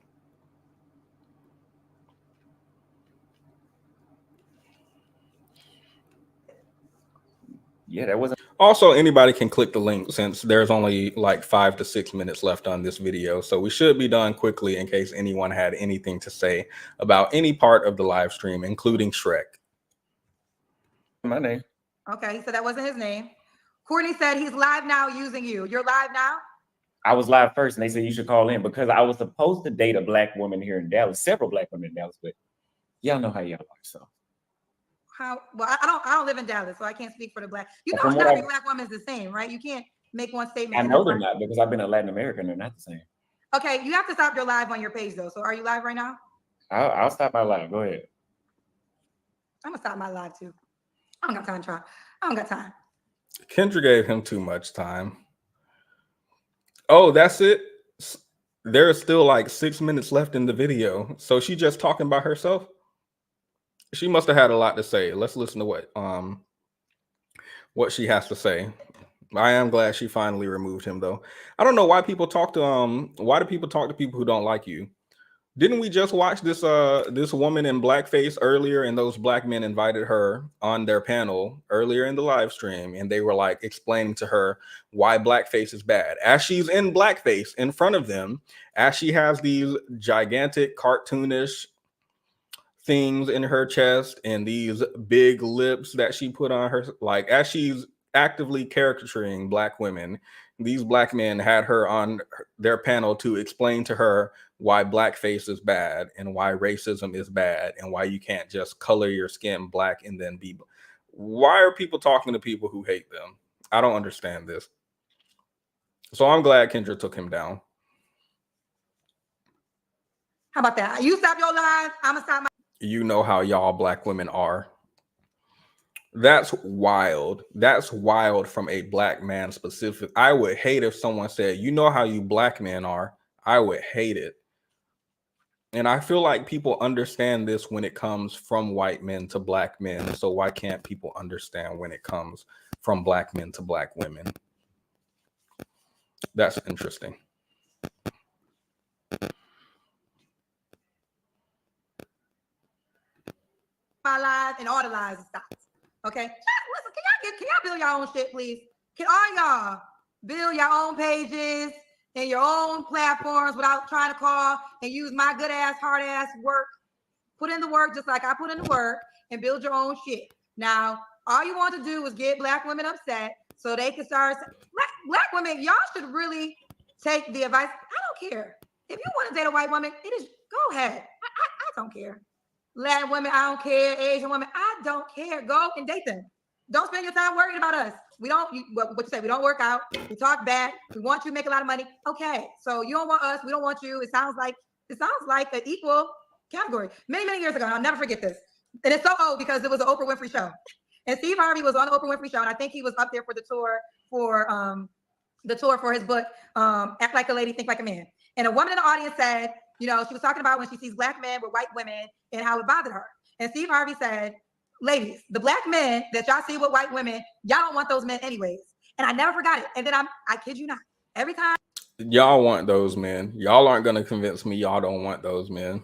Yeah, that wasn't. Also, anybody can click the link since there's only like 5 to 6 minutes left on this video. So we should be done quickly in case anyone had anything to say about any part of the live stream, including Shrek. My name. Okay, so that wasn't his name. Courtney said he's live now using you. You're live now? I was live first and they said you should call in because I was supposed to date a Black woman here in Dallas, several Black women in Dallas, but y'all know how y'all are. So How? Well, I don't live in Dallas, so I can't speak for the black. You know, From not what every black woman is the same, right? You can't make one statement. I know they're not, because I've been in Latin America and they're not the same. Okay, you have to stop your live on your page though. So are you live right now? I'll stop my live. Go ahead. I'm gonna stop my live too. I don't got time to try. I don't got time. Kendra gave him too much time. Oh, that's it. There's still like 6 minutes left in the video. So she just talking about herself. She must have had a lot to say. Let's listen to what she has to say. I am glad she finally removed him though. I don't know why people talk to why do people talk to people who don't like you? Didn't we just watch this this woman in blackface earlier, and those black men invited her on their panel earlier in the live stream, and they were like explaining to her why blackface is bad as she's in blackface in front of them, as she has these gigantic cartoonish things in her chest and these big lips that she put on her, like as she's actively caricaturing black women. These black men had her on their panel to explain to her why blackface is bad and why racism is bad and why you can't just color your skin black and then be. Why are people talking to people who hate them? I don't understand this. So I'm glad Kendra took him down. How about that? You stop your live, I'm gonna stop my. You know how y'all black women are. That's wild. That's wild from a black man specific. I would hate if someone said, you know how you black men are. I would hate it. And I feel like people understand this when it comes from white men to black men. So why can't people understand when it comes from black men to black women? That's interesting. My lives and all the lies and stops. Okay. Listen, can y'all build your own shit, please? Can all y'all build your own pages and your own platforms without trying to call and use my good ass, hard ass work? Put in the work just like I put in the work and build your own shit. Now, all you want to do is get black women upset so they can start. Black women, y'all should really take the advice. I don't care. If you want to date a white woman, it is go ahead. I don't care. Latin women, I don't care. Asian women, I don't care. Go and date them. Don't spend your time worrying about us. We don't, what you say, we don't work out. We talk back. We want you to make a lot of money. Okay, so you don't want us. We don't want you. It sounds like an equal category. Many years ago, and I'll never forget this. And it's so old because it was an Oprah Winfrey show. And Steve Harvey was on the Oprah Winfrey show, and I think he was up there for the tour for his book, Act Like a Lady, Think Like a Man. And a woman in the audience said, you know, she was talking about when she sees black men with white women and how it bothered her. And Steve Harvey said, ladies, the black men that y'all see with white women, y'all don't want those men anyways. And I never forgot it. And then I kid you not, every time. Y'all want those men. Y'all aren't going to convince me y'all don't want those men.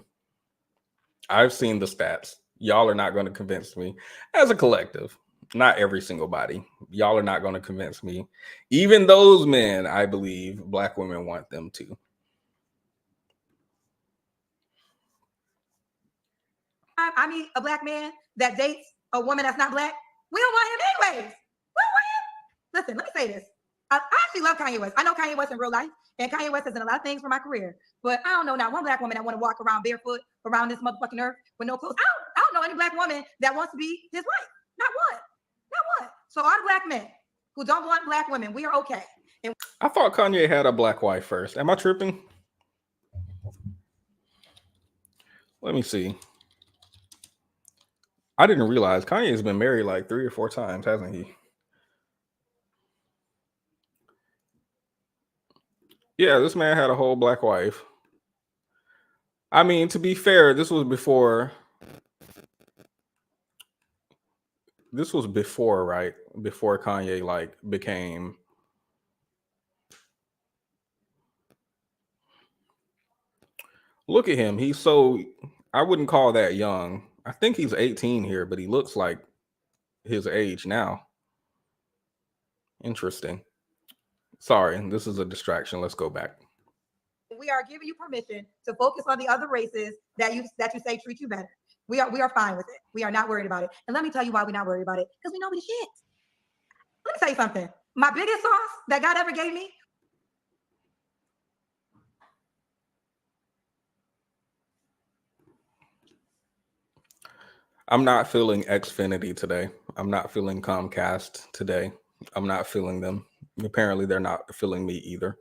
I've seen the stats. Y'all are not going to convince me as a collective. Not every single body. Y'all are not going to convince me. Even those men, I believe black women want them too. I meet a black man that dates a woman that's not black, we don't want him anyways. We don't want him. Listen, let me say this. I actually love Kanye West. I know Kanye West in real life, and Kanye West has done a lot of things for my career. But I don't know not one black woman that want to walk around barefoot around this motherfucking earth with no clothes. I don't know any black woman that wants to be his wife. Not one. Not one. So all the black men who don't want black women, we are okay. And I thought Kanye had a black wife first. Am I tripping? Let me see. I didn't realize Kanye has been married like 3 or 4 times, hasn't he? Yeah, this man had a whole black wife. I mean, to be fair, this was before, right? Before Kanye like became. Look at him. He's so, I wouldn't call that young. I think he's 18 here, but he looks like his age now. Interesting. Sorry, this is a distraction. Let's go back. we are giving you permission to focus on the other races that you say treat you better. We are fine with it. We are not worried about it. And let me tell you why we're not worried about it. Because we know we shit. Let me tell you something. My biggest sauce that God ever gave me. I'm not feeling Xfinity today. I'm not feeling Comcast today. I'm not feeling them. Apparently, they're not feeling me either.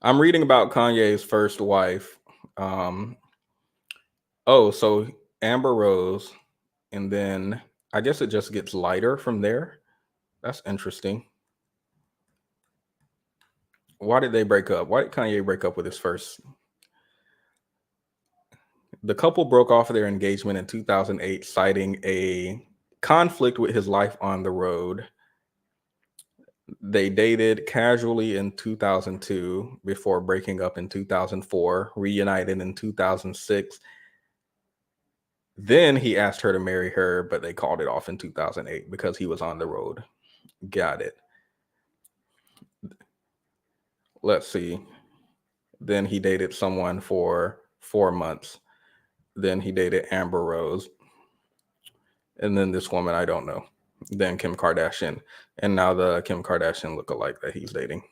I'm reading about Kanye's first wife. So Amber Rose, and then I guess it just gets lighter from there. That's interesting. Why did they break up? Why did Kanye break up with his first? The couple broke off their engagement in 2008, citing a conflict with his life on the road. They dated casually in 2002 before breaking up in 2004, reunited in 2006. Then he asked her to marry her, but they called it off in 2008 because he was on the road. Got it. Let's see. Then he dated someone for 4 months. Then he dated Amber Rose. And then this woman, I don't know. Then Kim Kardashian. And now the Kim Kardashian lookalike that he's dating.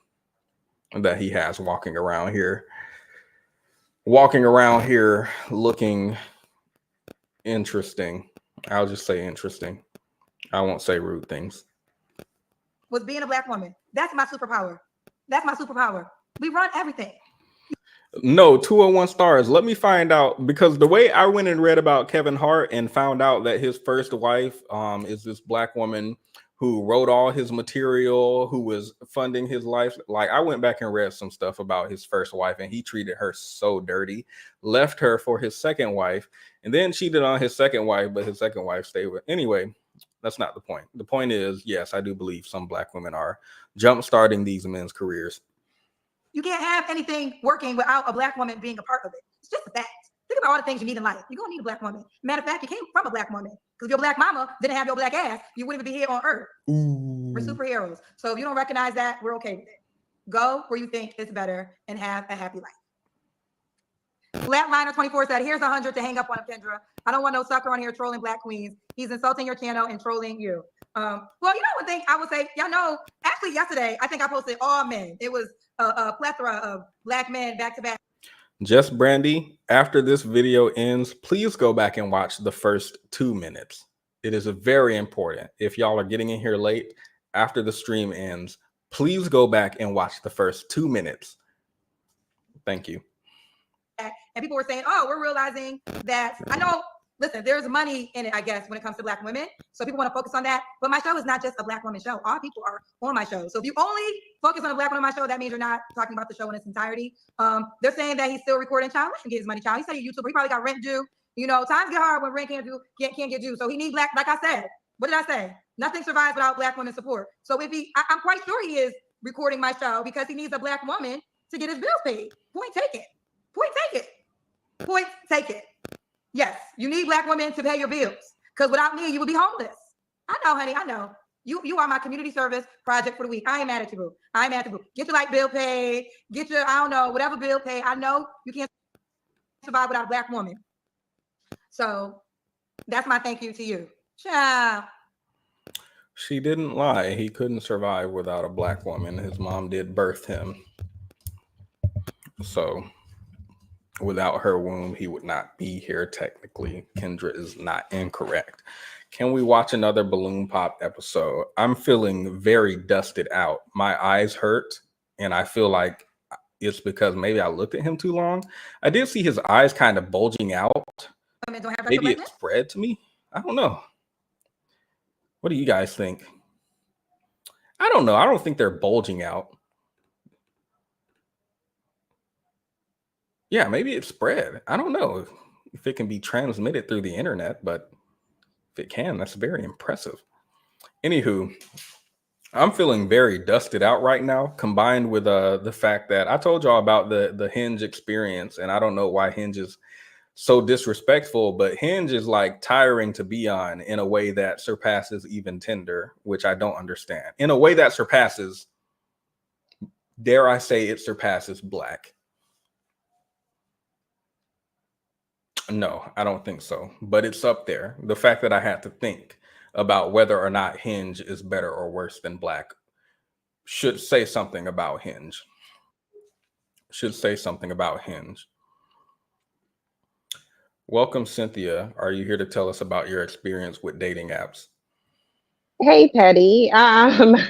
That he has walking around here looking interesting. I'll just say interesting. I won't say rude things. Was being a Black woman. That's my superpower. That's my superpower. We run everything. No, 201 stars. Let me find out, because the way I went and read about Kevin Hart and found out that his first wife is this Black woman who wrote all his material, who was funding his life. Like, I went back and read some stuff about his first wife, and he treated her so dirty, left her for his second wife, and then cheated on his second wife, but his second wife stayed with. Anyway, that's not the point. The point is, yes, I do believe some Black women are jump-starting these men's careers. You can't have anything working without a Black woman being a part of it. It's just a fact. Think about all the things you need in life. You're going to need a Black woman. Matter of fact, you came from a Black woman. Because if your Black mama didn't have your Black ass, you wouldn't even be here on Earth. Ooh. We're superheroes. So if you don't recognize that, we're okay with it. Go where you think it's better and have a happy life. Flatliner 24 said, here's 100 to hang up on him, Kendra. I don't want no sucker on here trolling Black queens. He's insulting your channel and trolling you. Well, you know, one thing I would say, y'all know, actually yesterday, I think I posted all men. It was a plethora of Black men back to back. Just Brandy, after this video ends, please go back and watch the first 2 minutes. It is very important. If y'all are getting in here late, after the stream ends, please go back and watch the first 2 minutes. Thank you. And people were saying, oh, we're realizing that, I know, listen, there's money in it, I guess, when it comes to Black women. So people want to focus on that. But my show is not just a Black woman show. All people are on my show. So if you only focus on a Black woman on my show, that means you're not talking about the show in its entirety. They're saying that he's still recording child. Let him get his money, child. He said he's a YouTuber. He probably got rent due. You know, times get hard when rent can't get due. So he needs Black, like I said. What did I say? Nothing survives without Black women support. So if I'm quite sure he is recording my show because he needs a Black woman to get his bills paid. Point taken. Point taken. Point taken. Yes, you need Black women to pay your bills, because without me, you would be homeless. I know, honey. I know. You are my community service project for the week. I ain't mad at you, boo. I ain't mad at you, boo. Get your light bill paid. Get your, I don't know, whatever bill paid. I know you can't survive without a Black woman. So that's my thank you to you. Ciao. She didn't lie. He couldn't survive without a Black woman. His mom did birth him. So without her womb, he would not be here technically. Kendra is not incorrect. Can we watch another Balloon Pop episode? I'm feeling very dusted out. My eyes hurt, and I feel like it's because maybe I looked at him too long. I did see his eyes kind of bulging out. Maybe it spread to me. I don't know. What do you guys think? I don't know. I don't think they're bulging out. Yeah, maybe it spread. I don't know if it can be transmitted through the internet, but if it can, that's very impressive. Anywho, I'm feeling very dusted out right now, combined with the fact that I told y'all about the Hinge experience, and I don't know why Hinge is so disrespectful, but Hinge is like tiring to be on in a way that surpasses even Tinder, which I don't understand. In a way that surpasses, dare I say, it surpasses Black. No, I don't think so, but it's up there. The fact that I had to think about whether or not Hinge is better or worse than Black should say something about Hinge. Should say something about Hinge. Welcome, Cynthia. Are you here to tell us about your experience with dating apps? Hey, Petty. I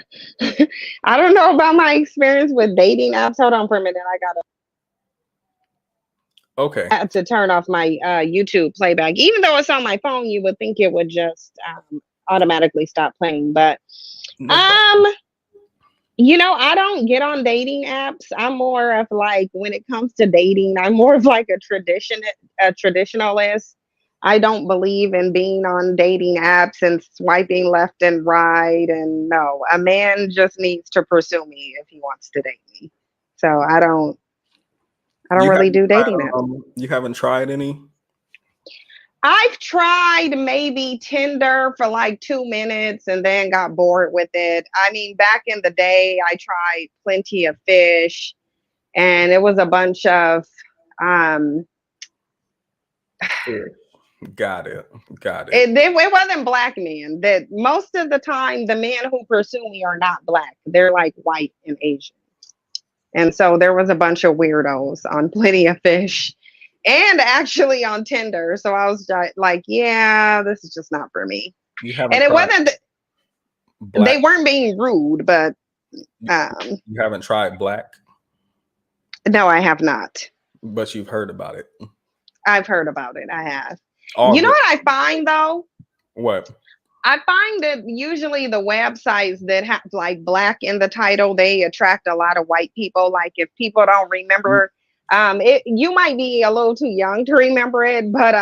don't know about my experience with dating apps. Hold on for a minute. I Okay. got to turn off my YouTube playback. Even though it's on my phone, you would think it would just automatically stop playing. But No problem. I don't get on dating apps. I'm more of like, when it comes to dating, I'm more of like a traditionalist. I don't believe in being on dating apps and swiping left and right. And no, a man just needs to pursue me if he wants to date me. So I don't really do dating apps. You haven't tried any? I've tried maybe Tinder for like 2 minutes and then got bored with it. I mean, back in the day, I tried Plenty of Fish, and it was a bunch of Got it. it wasn't black men. That most of the time the men who pursue me are not black. They're like white and Asian. And so there was a bunch of weirdos on Plenty of Fish and actually on Tinder. So I was like, yeah, this is just not for me. And it wasn't they weren't being rude, but you haven't tried black? No, I have not. But you've heard about it. I've heard about it. I have. Oh, you know what I find though? What? I find that usually the websites that have like black in the title, they attract a lot of white people. Like if people don't remember, you might be a little too young to remember it, but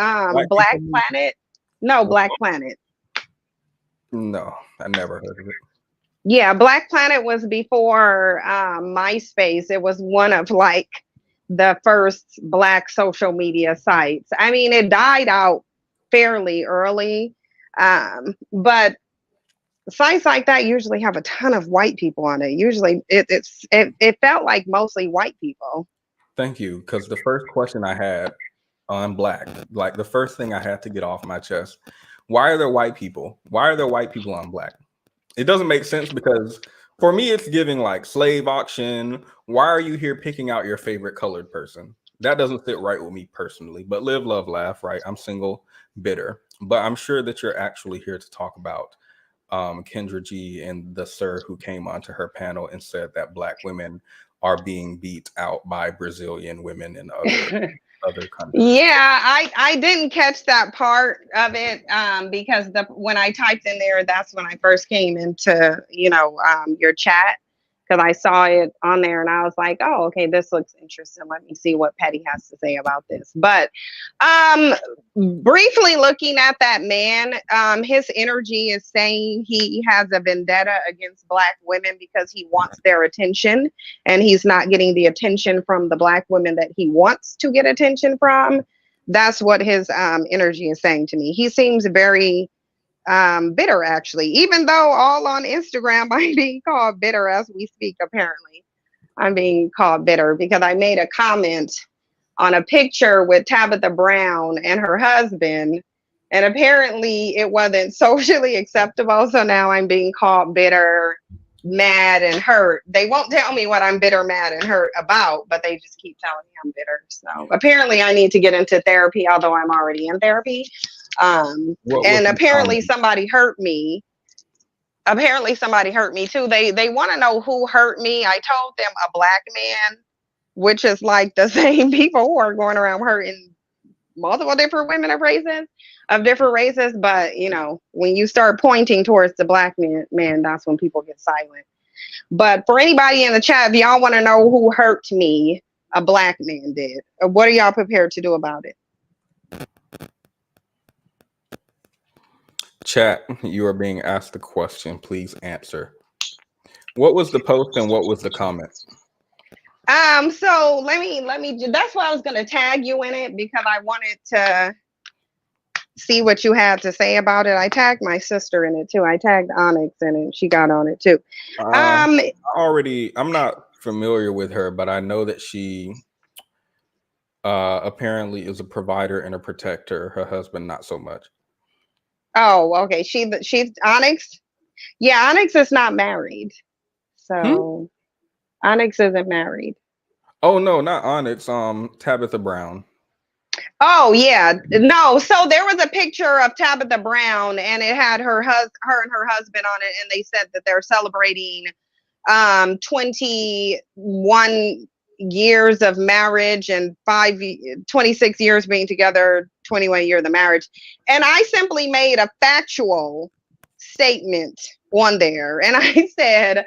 Black Planet. No, Black Planet. No, I never heard of it. Yeah, Black Planet was before MySpace. It was one of like the first black social media sites. I mean, it died out fairly early. But sites like that usually have a ton of white people on it. Usually it felt like mostly white people. Thank you. Because the first question I had on black, like the first thing I had to get off my chest, why are there white people? Why are there white people on black? It doesn't make sense because for me, it's giving like slave auction. Why are you here picking out your favorite colored person? That doesn't sit right with me personally, but live, love, laugh, right? I'm single, bitter, but I'm sure that you're actually here to talk about Kendra G and the sir who came onto her panel and said that black women are being beat out by Brazilian women and other countries. Yeah, I didn't catch that part of it because when I typed in there, that's when I first came into your chat, because I saw it on there and I was like, oh, okay, this looks interesting. Let me see what Petty has to say about this. But briefly looking at that man, his energy is saying he has a vendetta against black women because he wants their attention and he's not getting the attention from the black women that he wants to get attention from. That's what his energy is saying to me. He seems very bitter, actually, even though all on Instagram I'm being called bitter as we speak. Apparently I'm being called bitter because I made a comment on a picture with Tabitha Brown and her husband, and apparently it wasn't socially acceptable. So now I'm being called bitter, mad, and hurt. They won't tell me what I'm bitter, mad, and hurt about, but they just keep telling me I'm bitter. So apparently I need to get into therapy, although I'm already in therapy. And apparently somebody hurt me. Apparently somebody hurt me too. They want to know who hurt me. I told them a black man, which is like the same people who are going around hurting multiple different women of different races. But when you start pointing towards the black man, that's when people get silent. But for anybody in the chat, if y'all want to know who hurt me, a black man did. What are y'all prepared to do about it? Chat, you are being asked the question. Please answer. What was the post and what was the comment? So let me that's why I was gonna tag you in it, because I wanted to see what you had to say about it. I tagged my sister in it too. I tagged Onyx in it. She got on it too. I'm not familiar with her, but I know that she apparently is a provider and a protector. Her husband, not so much. Oh, okay. She's Onyx. Yeah, Onyx is not married. So Onyx isn't married. Oh no, not Onyx. Tabitha Brown. Oh yeah, no. So there was a picture of Tabitha Brown, and it had her and her husband on it, and they said that they're celebrating 21 years of marriage and 26 years being together, 21 years of marriage. And I simply made a factual statement on there, and I said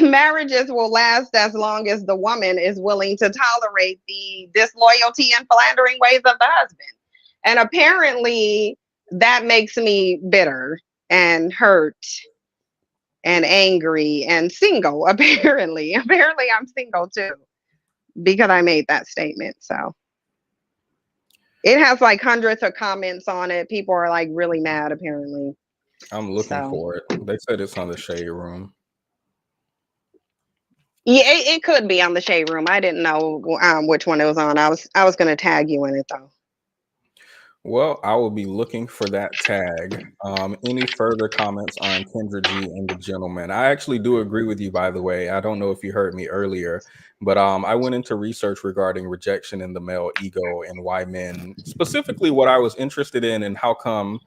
marriages will last as long as the woman is willing to tolerate the disloyalty and philandering ways of the husband. And apparently that makes me bitter and hurt and angry and single. Apparently I'm single too because I made that statement. So it has like hundreds of comments on it. People are like really mad apparently. I'm looking for it. They said it's on the Shade Room. Yeah, it could be on the Shade Room. I didn't know which one it was on. I was going to tag you in it though. Well, I will be looking for that tag. Any further comments on Kendra G and the gentleman? I actually do agree with you, by the way. I don't know if you heard me earlier, but I went into research regarding rejection in the male ego and why men, specifically what I was interested in and how come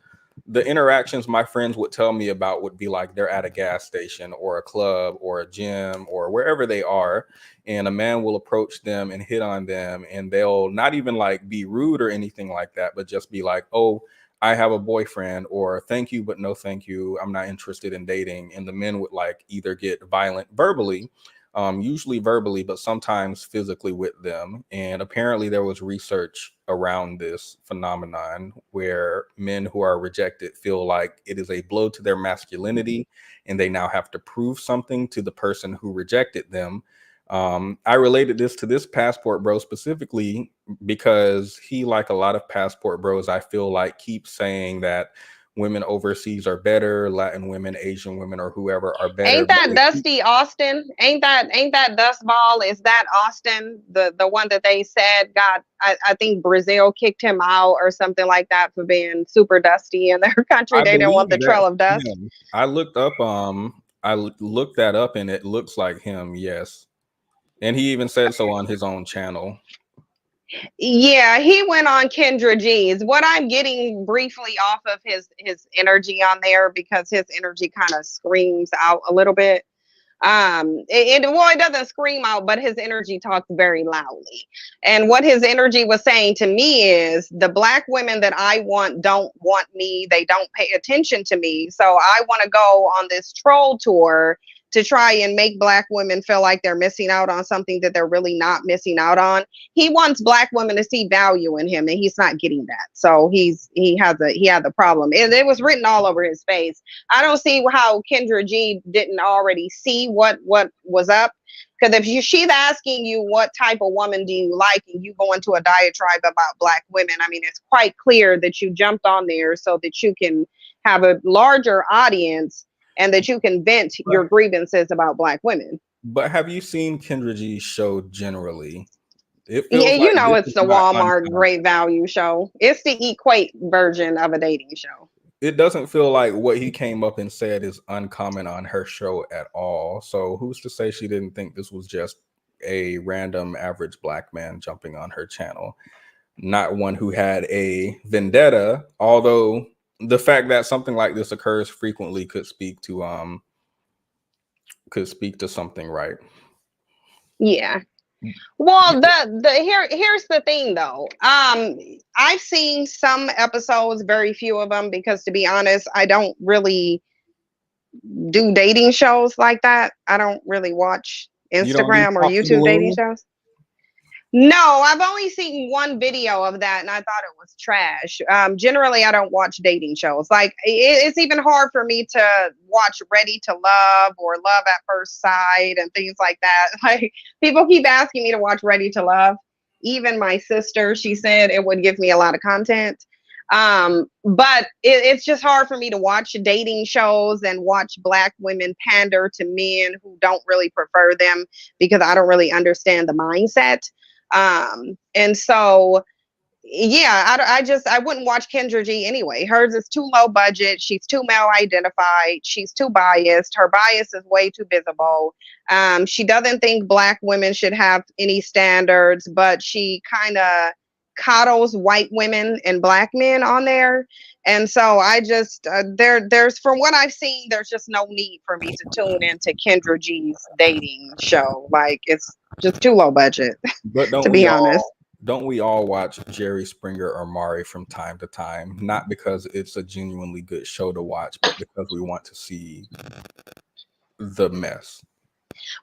the interactions my friends would tell me about would be like they're at a gas station or a club or a gym or wherever they are, and a man will approach them and hit on them, and they'll not even like be rude or anything like that, but just be like, oh, I have a boyfriend, or thank you but no thank you, I'm not interested in dating. And the men would like either get violent verbally, usually verbally, but sometimes physically with them. And apparently there was research around this phenomenon where men who are rejected feel like it is a blow to their masculinity and they now have to prove something to the person who rejected them. I related this to this passport bro specifically because he, like a lot of passport bros, I feel like keeps saying that women overseas are better, Latin women, Asian women, or whoever are better. Ain't that Dusty Austin? Ain't that Dust Ball? Is that Austin, the one that they said got, I think Brazil kicked him out or something like that for being super dusty in their country? They didn't want the trail of dust. Him. I looked that up and it looks like him, yes. And he even said so on his own channel. Yeah, he went on Kendra G's. What I'm getting briefly off of his energy on there, because his energy kind of screams out a little bit. It doesn't scream out, but his energy talks very loudly. And what his energy was saying to me is the black women that I want don't want me. They don't pay attention to me. So I want to go on this troll tour to try and make black women feel like they're missing out on something that they're really not missing out on. He wants black women to see value in him, and he's not getting that. So he had the problem. It was written all over his face. I don't see how Kendra G didn't already see what was up. Because if she's asking you what type of woman do you like, and you go into a diatribe about black women, I mean, it's quite clear that you jumped on there so that you can have a larger audience and that you can vent your grievances about black women. But have you seen Kendra G's show generally? It feels it's the Walmart Great Value show. It's the Equate version of a dating show. It doesn't feel like what he came up and said is uncommon on her show at all. So who's to say she didn't think this was just a random average black man jumping on her channel, not one who had a vendetta, although the fact that something like this occurs frequently could speak to something, right? Yeah. Well, here's the thing though. I've seen some episodes, very few of them, because to be honest, I don't really do dating shows like that. I don't really watch Instagram or YouTube dating shows. No, I've only seen one video of that and I thought it was trash. Generally, I don't watch dating shows. Like, it's even hard for me to watch Ready to Love or Love at First Sight and things like that. Like, people keep asking me to watch Ready to Love. Even my sister, she said it would give me a lot of content. But it's just hard for me to watch dating shows and watch black women pander to men who don't really prefer them, because I don't really understand the mindset. And so, yeah, I wouldn't watch Kendra G anyway. Hers is too low budget. She's too male identified. She's too biased. Her bias is way too visible. She doesn't think black women should have any standards, but she kind of coddles white women and black men on there. And so I just there's from what I've seen, there's just no need for me to tune into Kendra G's dating show. Like, it's just too low budget, But to be honest. don't we all watch Jerry Springer or Maury from time to time? Not because it's a genuinely good show to watch, but because we want to see the mess.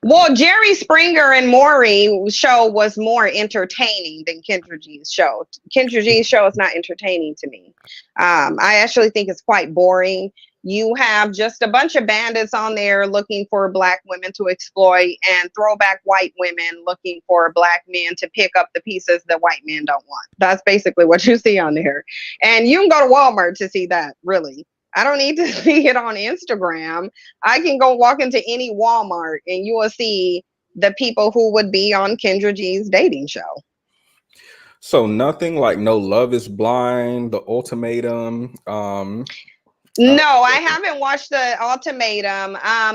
Well, Jerry Springer and Maury show was more entertaining than Kendra G's show. Kendra G's show is not entertaining to me. I actually think it's quite boring. You have just a bunch of bandits on there looking for black women to exploit, and throwback white women looking for black men to pick up the pieces that white men don't want. That's basically what you see on there. And you can go to Walmart to see that, really. I don't need to see it on Instagram. I can go walk into any Walmart and you will see the people who would be on Kendra G's dating show. So nothing like No Love is Blind, The Ultimatum. No, I haven't watched The Ultimatum.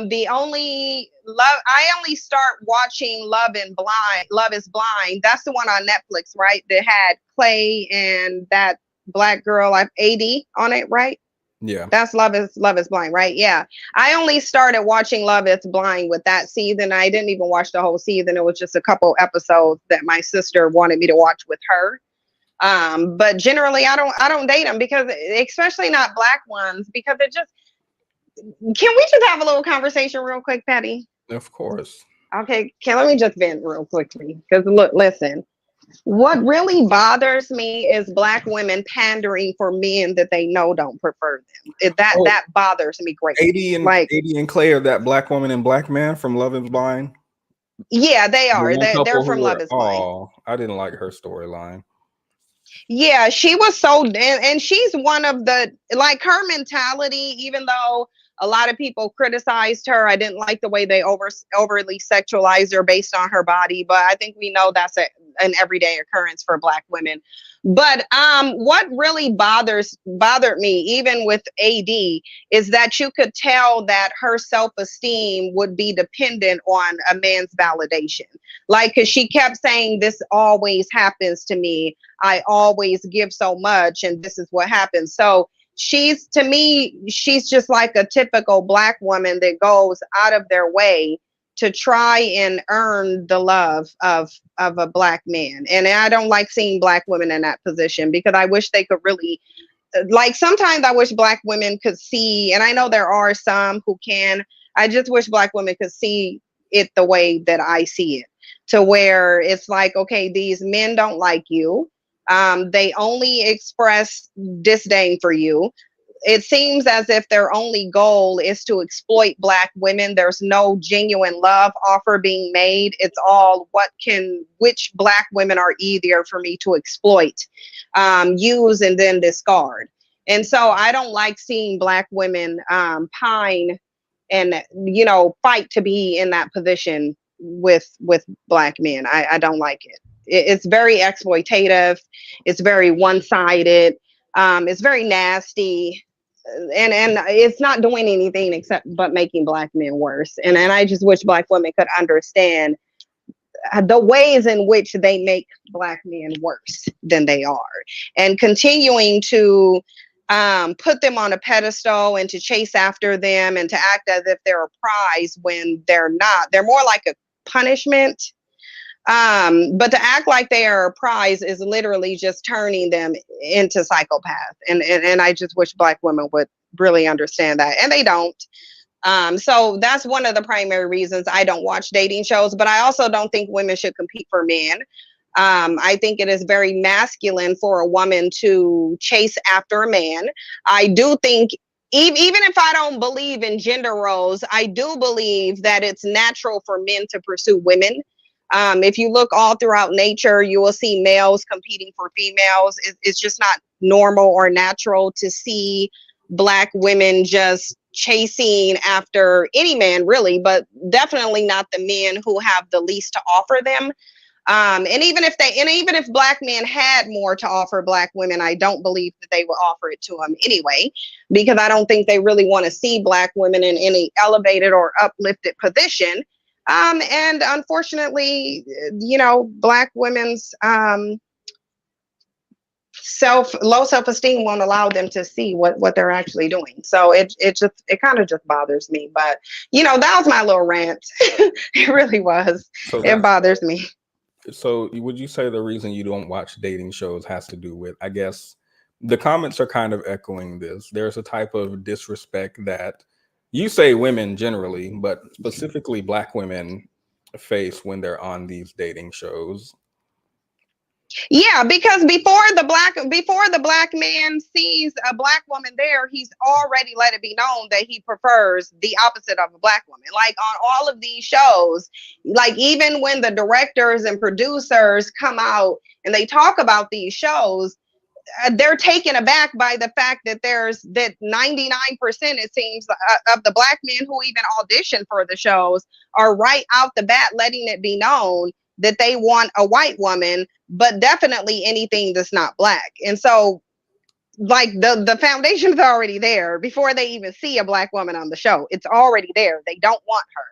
The only love I only start watching Love is Blind. That's the one on Netflix, right? That had Clay and that black girl, AD on it, right? Yeah. That's Love is Blind, right? Yeah. I only started watching Love is Blind with that season. I didn't even watch the whole season. It was just a couple episodes that my sister wanted me to watch with her. But generally I don't date them, because especially not black ones, because it just, can we just have a little conversation real quick, Petti? Of course. Okay, let me just vent real quickly, because look, listen, what really bothers me is black women pandering for men that they know don't prefer them. That bothers me greatly. AD and Clay are that black woman and black man from Love is Blind? Yeah, they are. They're from Love is Blind. Oh, I didn't like her storyline. Yeah, she was so, and she's one of the, like, her mentality, even though a lot of people criticized her, I didn't like the way they overly sexualized her based on her body, but I think we know that's an everyday occurrence for black women. But what really bothered me, even with AD, is that you could tell that her self-esteem would be dependent on a man's validation. Like, because she kept saying, this always happens to me. I always give so much, and this is what happens. So to me, she's just like a typical black woman that goes out of their way to try and earn the love of a black man. And I don't like seeing black women in that position, because I wish they could really, like, sometimes I wish black women could see, and I know there are some who can, I just wish black women could see it the way that I see it, to where it's like, okay, these men don't like you. They only express disdain for you. It seems as if their only goal is to exploit black women. There's no genuine love offer being made. It's all which black women are easier for me to exploit, use, and then discard. And so I don't like seeing black women pine and, fight to be in that position with black men. I don't like it. It's very exploitative. It's very one-sided. It's very nasty. And it's not doing anything except but making black men worse. And I just wish black women could understand the ways in which they make black men worse than they are, and continuing to put them on a pedestal and to chase after them and to act as if they're a prize when they're not. They're more like a punishment. But to act like they are a prize is literally just turning them into psychopaths. And I just wish black women would really understand that. And they don't. So that's one of the primary reasons I don't watch dating shows. But I also don't think women should compete for men. I think it is very masculine for a woman to chase after a man. I do think, even if I don't believe in gender roles, I do believe that it's natural for men to pursue women. If you look all throughout nature, you will see males competing for females. It's just not normal or natural to see black women just chasing after any man, really, but definitely not the men who have the least to offer them. And even if black men had more to offer black women, I don't believe that they would offer it to them anyway, because I don't think they really want to see black women in any elevated or uplifted position. And unfortunately, black women's low self-esteem won't allow them to see what they're actually doing. So it kind of just bothers me. But that was my little rant. It really was. So It bothers me. So would you say the reason you don't watch dating shows has to do with, I guess, the comments are kind of echoing this. There's a type of disrespect that you say women generally, but specifically Black women face when they're on these dating shows. Yeah, because before the black man sees a Black woman there, he's already let it be known that he prefers the opposite of a Black woman. Like on all of these shows, like even when the directors and producers come out and they talk about these shows, they're taken aback by the fact that 99%, it seems, of the Black men who even audition for the shows are right out the bat letting it be known that they want a white woman, but definitely anything that's not Black. And so like the foundation is already there before they even see a Black woman on the show. It's already there. They don't want her.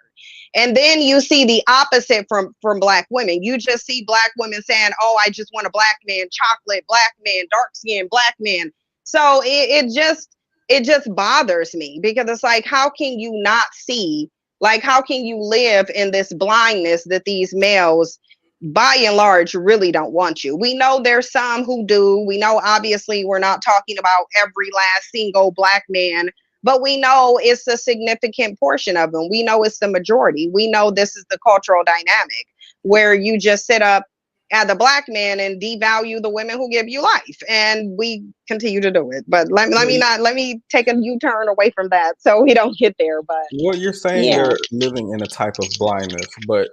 And then you see the opposite from Black women. You just see Black women saying, oh, I just want a Black man, chocolate Black man, dark skin Black man. So it just bothers me, because it's like, how can you not see? Like, how can you live in this blindness that these males, by and large, really don't want you? We know there's some who do. We know, obviously, we're not talking about every last single Black man, but we know it's a significant portion of them. We know it's the majority. We know this is the cultural dynamic where you just sit up at the Black man and devalue the women who give you life, and we continue to do it. But let me take a U-turn away from that so we don't get there. But well, you're saying they're living in a type of blindness, but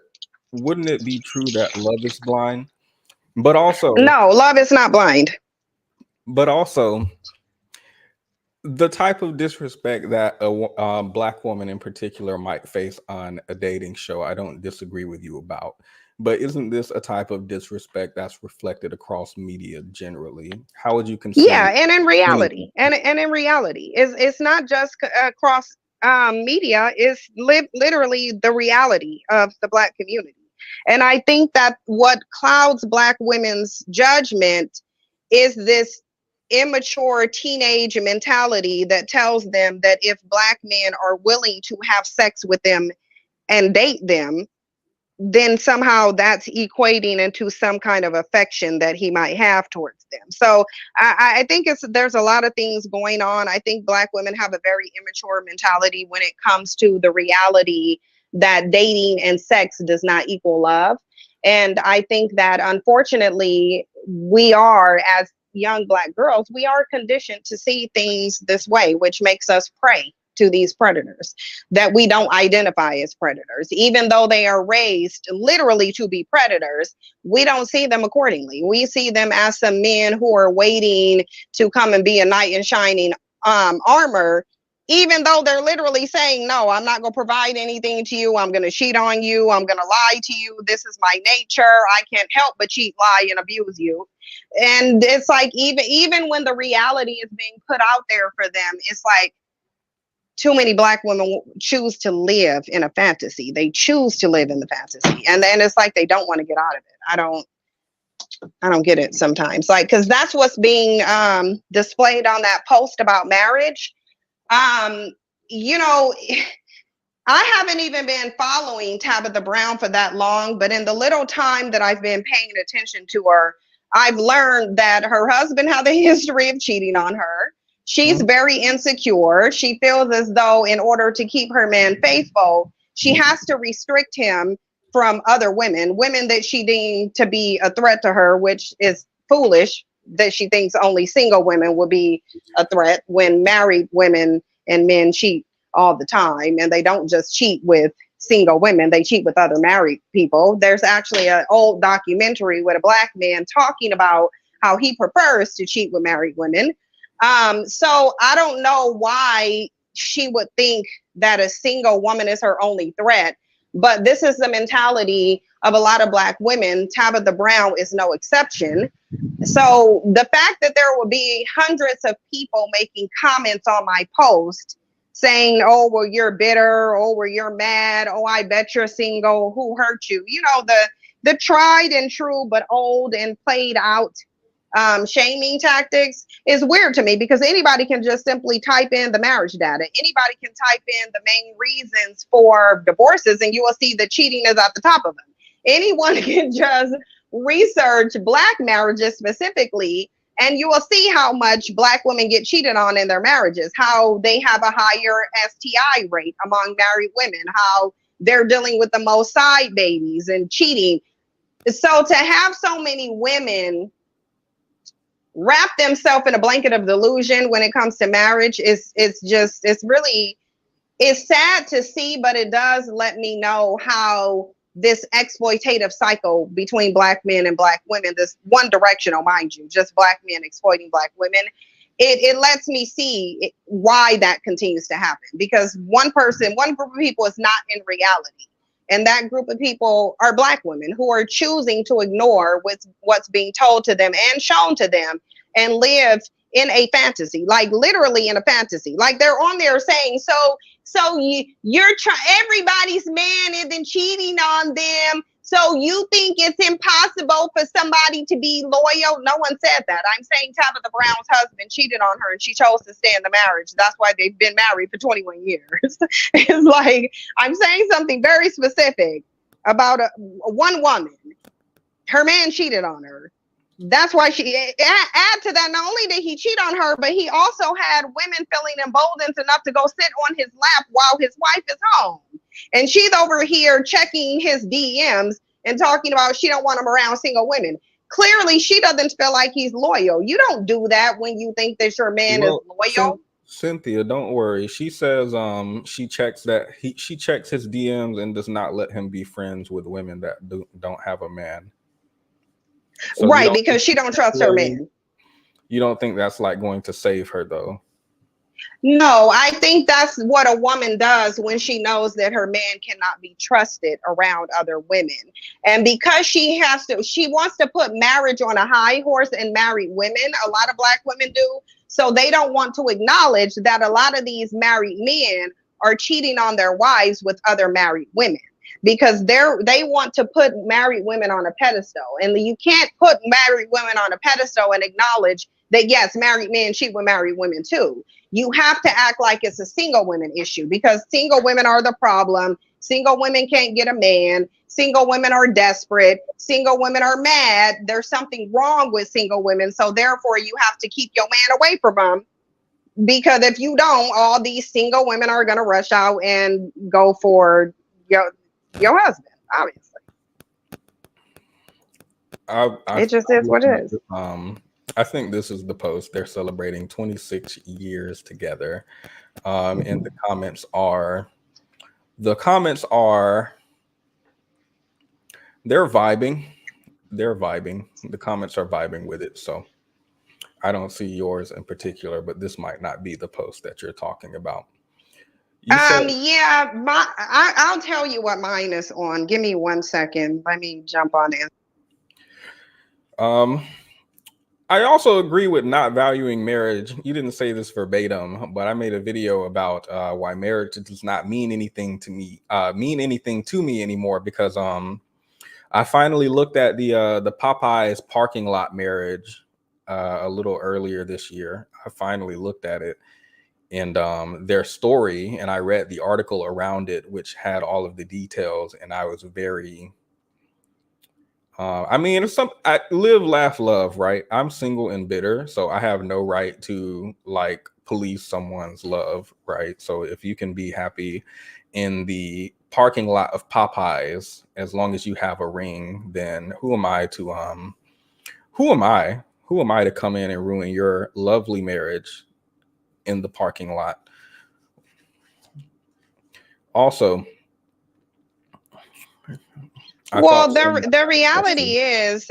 wouldn't it be true that love is blind? But also, no, love is not blind. But also, the type of disrespect that a Black woman in particular might face on a dating show, I don't disagree with you about. But isn't this a type of disrespect that's reflected across media generally? How would you consider? Yeah, and in reality, it's not just across media. It's literally the reality of the Black community. And I think that what clouds Black women's judgment is this immature teenage mentality that tells them that if Black men are willing to have sex with them and date them, then somehow that's equating into some kind of affection that he might have towards them. So I think there's a lot of things going on. I think Black women have a very immature mentality when it comes to the reality that dating and sex does not equal love. And I think that unfortunately, we are, as young Black girls, we are conditioned to see things this way, which makes us prey to these predators that we don't identify as predators. Even though they are raised literally to be predators, we don't see them accordingly. We see them as some men who are waiting to come and be a knight in shining armor, even though they're literally saying, no, I'm not going to provide anything to you. I'm going to cheat on you. I'm going to lie to you. This is my nature. I can't help but cheat, lie, and abuse you. And it's like, even when the reality is being put out there for them, it's like, too many Black women choose to live in a fantasy. They choose to live in the fantasy. And then it's like they don't want to get out of it. I don't get it sometimes. Like, because that's what's being displayed on that post about marriage. You know, I haven't even been following Tabitha Brown for that long, but in the little time that I've been paying attention to her, I've learned that her husband had a history of cheating on her. She's very insecure. She feels as though in order to keep her man faithful, she has to restrict him from other women that she deemed to be a threat to her, which is foolish that she thinks only single women will be a threat when married women and men cheat all the time. And they don't just cheat with single women, they cheat with other married people. There's actually an old documentary with a Black man talking about how he prefers to cheat with married women. So I don't know why she would think that a single woman is her only threat, but this is the mentality of a lot of Black women. Tabitha Brown is no exception. So the fact that there will be hundreds of people making comments on my post saying, oh, well, you're bitter, oh, well, you're mad, oh, I bet you're single, who hurt you? You know, the tried and true but old and played out shaming tactics is weird to me, because anybody can just simply type in the marriage data. Anybody can type in the main reasons for divorces and you will see the cheating is at the top of them. Anyone can just research Black marriages specifically, and you will see how much Black women get cheated on in their marriages, how they have a higher STI rate among married women, how they're dealing with the most side babies and cheating. So to have so many women wrap themselves in a blanket of delusion when it comes to marriage it's sad to see, but it does let me know how this exploitative cycle between Black men and Black women, this one directional, mind you, just Black men exploiting Black women, it lets me see why that continues to happen. Because one group of people is not in reality. And that group of people are Black women who are choosing to ignore what's being told to them and shown to them and live in a fantasy, like literally in a fantasy. Like they're on there saying, everybody's man isn't cheating on them. So you think it's impossible for somebody to be loyal? No one said that. I'm saying Tabitha Brown's husband cheated on her and she chose to stay in the marriage. That's why they've been married for 21 years. It's like, I'm saying something very specific about one woman. Her man cheated on her. That's why she add to that. Not only did he cheat on her, but he also had women feeling emboldened enough to go sit on his lap while his wife is home. And she's over here checking his DMs and talking about she don't want him around single women. Clearly, she doesn't feel like he's loyal. You don't do that when you think that your man is loyal. Cynthia, don't worry. She says she checks his DMs and does not let him be friends with women that don't have a man. So right, because she don't trust her man. You don't think that's like going to save her though? No, I think that's what a woman does when she knows that her man cannot be trusted around other women. And because she wants to put marriage on a high horse and married women, a lot of Black women do. So they don't want to acknowledge that a lot of these married men are cheating on their wives with other married women, because they want to put married women on a pedestal. And you can't put married women on a pedestal and acknowledge that, yes, married men cheat with married women too. You have to act like it's a single women issue, because single women are the problem. Single women can't get a man. Single women are desperate. Single women are mad. There's something wrong with single women. So therefore, you have to keep your man away from them, because if you don't, all these single women are going to rush out and go for your husband, obviously. It just is what it is. I think this is the post. They're celebrating 26 years together. And the comments are they're vibing. The comments are vibing with it. So I don't see yours in particular, but this might not be the post that you're talking about. I'll tell you what mine is on. Give me 1 second. Let me jump on in. I also agree with not valuing marriage. You didn't say this verbatim, but I made a video about why marriage does not mean anything to me anymore, because I finally looked at the Popeyes parking lot marriage a little earlier this year. I finally looked at it and their story, and I read the article around it, which had all of the details, and I was very I mean, I live, laugh, love, right? I'm single and bitter, so I have no right to like police someone's love, right? So if you can be happy in the parking lot of Popeyes as long as you have a ring, then who am I to come in and ruin your lovely marriage in the parking lot? Also, the reality is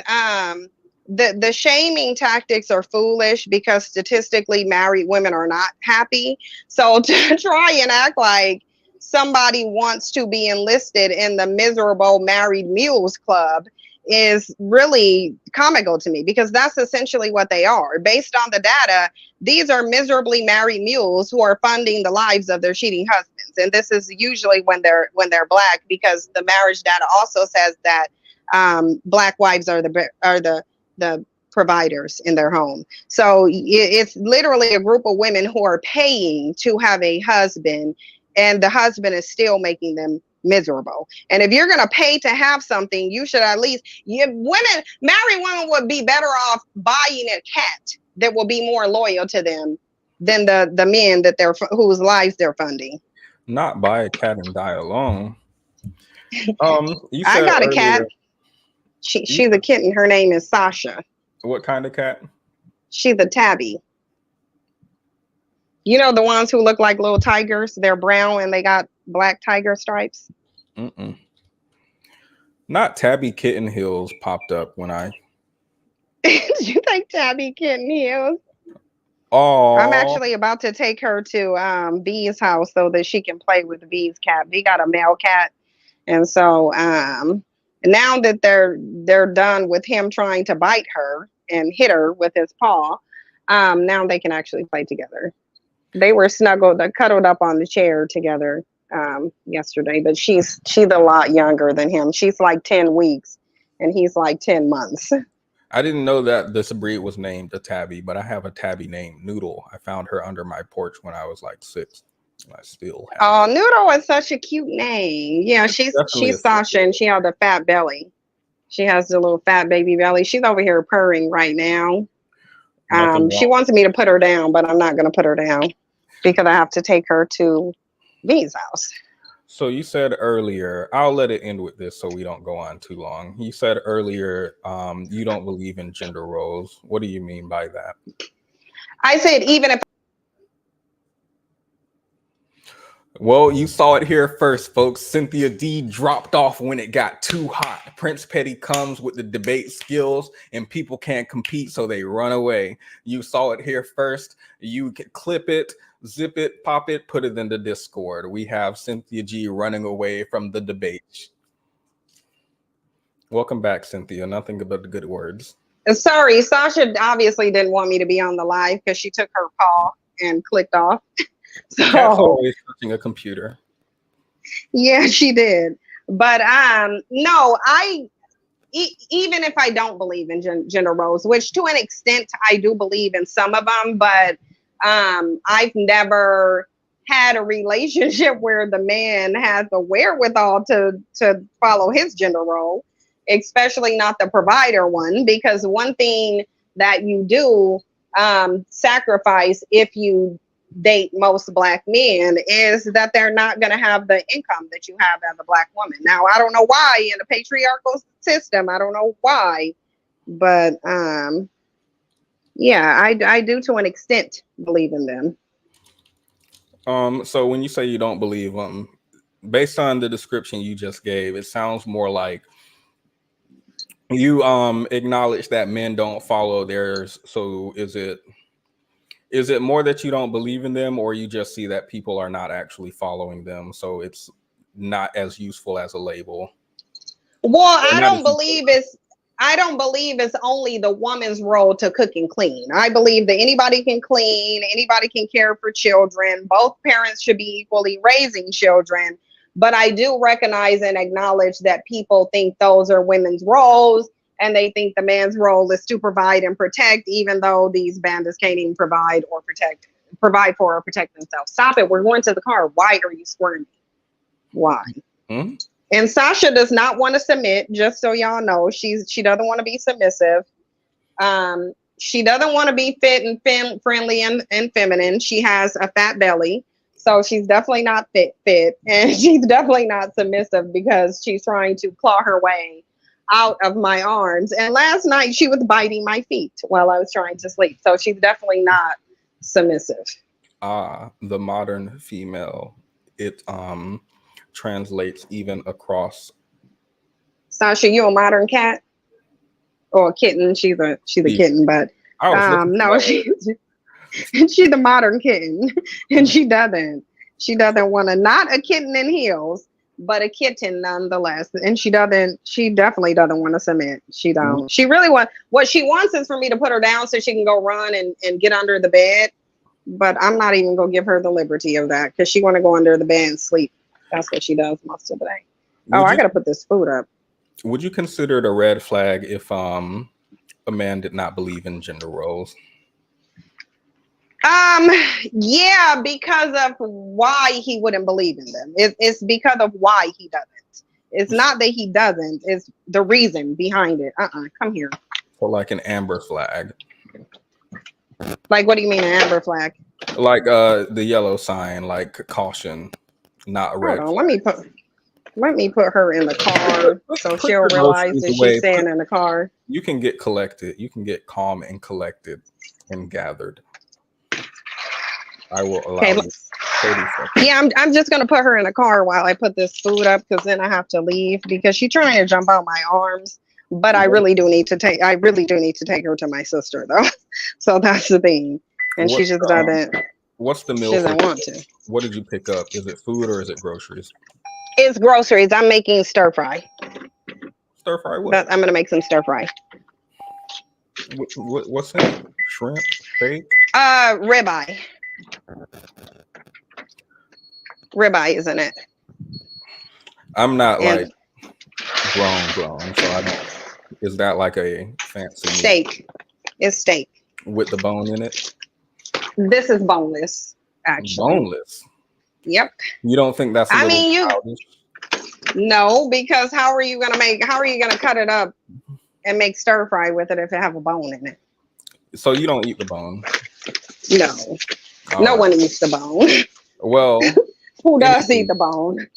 the shaming tactics are foolish, because statistically married women are not happy. So to try and act like somebody wants to be enlisted in the miserable married mules club is really comical to me, because that's essentially what they are. Based on the data, these are miserably married mules who are funding the lives of their cheating husbands. And this is usually when they're Black, because the marriage data also says that Black wives are the providers in their home. So it's literally a group of women who are paying to have a husband, and the husband is still making them miserable. And if you're going to pay to have something, you should at least, married women would be better off buying a cat that will be more loyal to them than the men that whose lives they're funding. Not buy a cat and die alone. You I said got a earlier, cat. She's a kitten. Her name is Sasha. What kind of cat? She's a tabby. You know the ones who look like little tigers? They're brown and they got black tiger stripes. Not tabby kitten heels popped up when I. Did you think tabby kitten heels? Oh, I'm actually about to take her to B's house so that she can play with B's cat. B got a male cat, and so now that they're done with him trying to bite her and hit her with his paw, now they can actually play together. They were cuddled up on the chair together yesterday, but she's a lot younger than him. She's like 10 weeks, and he's like 10 months. I didn't know that this breed was named a tabby, but I have a tabby named Noodle. I found her under my porch when I was like 6. I still have. Oh, Noodle is such a cute name. Yeah, she's Sasha, and she has a fat belly. She has the little fat baby belly. She's over here purring right now. She wants me to put her down, but I'm not going to put her down because I have to take her to V's house. So you said earlier, I'll let it end with this so we don't go on too long. You said earlier, you don't believe in gender roles. What do you mean by that? I said, even if. Well, you saw it here first, folks. Cynthia D dropped off when it got too hot. Prince Petti comes with the debate skills and people can't compete, so they run away. You saw it here first. You can clip it, zip it, pop it, put it in the Discord. We have Cynthia G running away from the debate. Welcome back, Cynthia. Nothing but the good words. Sorry, Sasha obviously didn't want me to be on the live because she took her paw and clicked off. So Cat's always touching a computer. Yeah, she did. But no, even if I don't believe in gender roles, which to an extent I do believe in some of them, but I've never had a relationship where the man has the wherewithal to follow his gender role, especially not the provider one, because one thing that you do sacrifice if you date most Black men is that they're not going to have the income that you have as a Black woman. Now, I don't know why in a patriarchal system, I don't know why, but yeah, I do to an extent believe in them. So when you say you don't believe them, based on the description you just gave, it sounds more like you acknowledge that men don't follow theirs. So is it more that you don't believe in them, or you just see that people are not actually following them, so it's not as useful as a label? Well, I don't believe it's only the woman's role to cook and clean. I believe that anybody can clean, anybody can care for children. Both parents should be equally raising children. But I do recognize and acknowledge that people think those are women's roles, and they think the man's role is to provide and protect, even though these bandits can't even provide for or protect themselves. Stop it. We're going to the car. Why are you squirming? Why? Mm-hmm. And Sasha does not want to submit, just so y'all know. She doesn't want to be submissive. She doesn't want to be fit and friendly and feminine. She has a fat belly. So she's definitely not fit. And she's definitely not submissive because she's trying to claw her way out of my arms. And last night she was biting my feet while I was trying to sleep. So she's definitely not submissive. The modern female, it translates even across. Sasha, you a modern cat or a kitten? She's a kitten, but no, she's a modern kitten, and she doesn't want to, not a kitten in heels, but a kitten nonetheless. And she definitely doesn't want to submit. She don't. Mm-hmm. She really what she wants is for me to put her down so she can go run and get under the bed. But I'm not even gonna give her the liberty of that because she want to go under the bed and sleep. That's what she does most of the day. I gotta put this food up. Would you consider it a red flag if a man did not believe in gender roles? Yeah, because of why he wouldn't believe in them. It's because of why he doesn't. It's not that he doesn't, it's the reason behind it. Come here. So like an amber flag. Like, what do you mean an amber flag? Like the yellow sign, like caution, not red. Hold on, let me put her in the car so she'll your realize groceries that away. she's staying in the car. You can get collected. You can get calm and collected and gathered. I will allow Okay, you 30 seconds. Yeah, I'm just gonna put her in the car while I put this food up, because then I have to leave because she's trying to jump out my arms. But I really do need to take her to my sister though. So that's the thing. And she just doesn't. What's the meal? She doesn't want to. What did you pick up? Is it food or is it groceries? It's groceries. I'm making stir fry. Stir fry what? I'm gonna make some stir fry. What's that? Shrimp? Steak? Ribeye. Ribeye, isn't it? I'm not like grown, so I don't. Is that like a fancy steak? Meat? It's steak with the bone in it. This is boneless, actually. Boneless. Yep. You don't think that's? No, because how are you gonna cut it up and make stir fry with it if it have a bone in it? So you don't eat the bone? No. No one eats the bone. Well, who does eat the bone?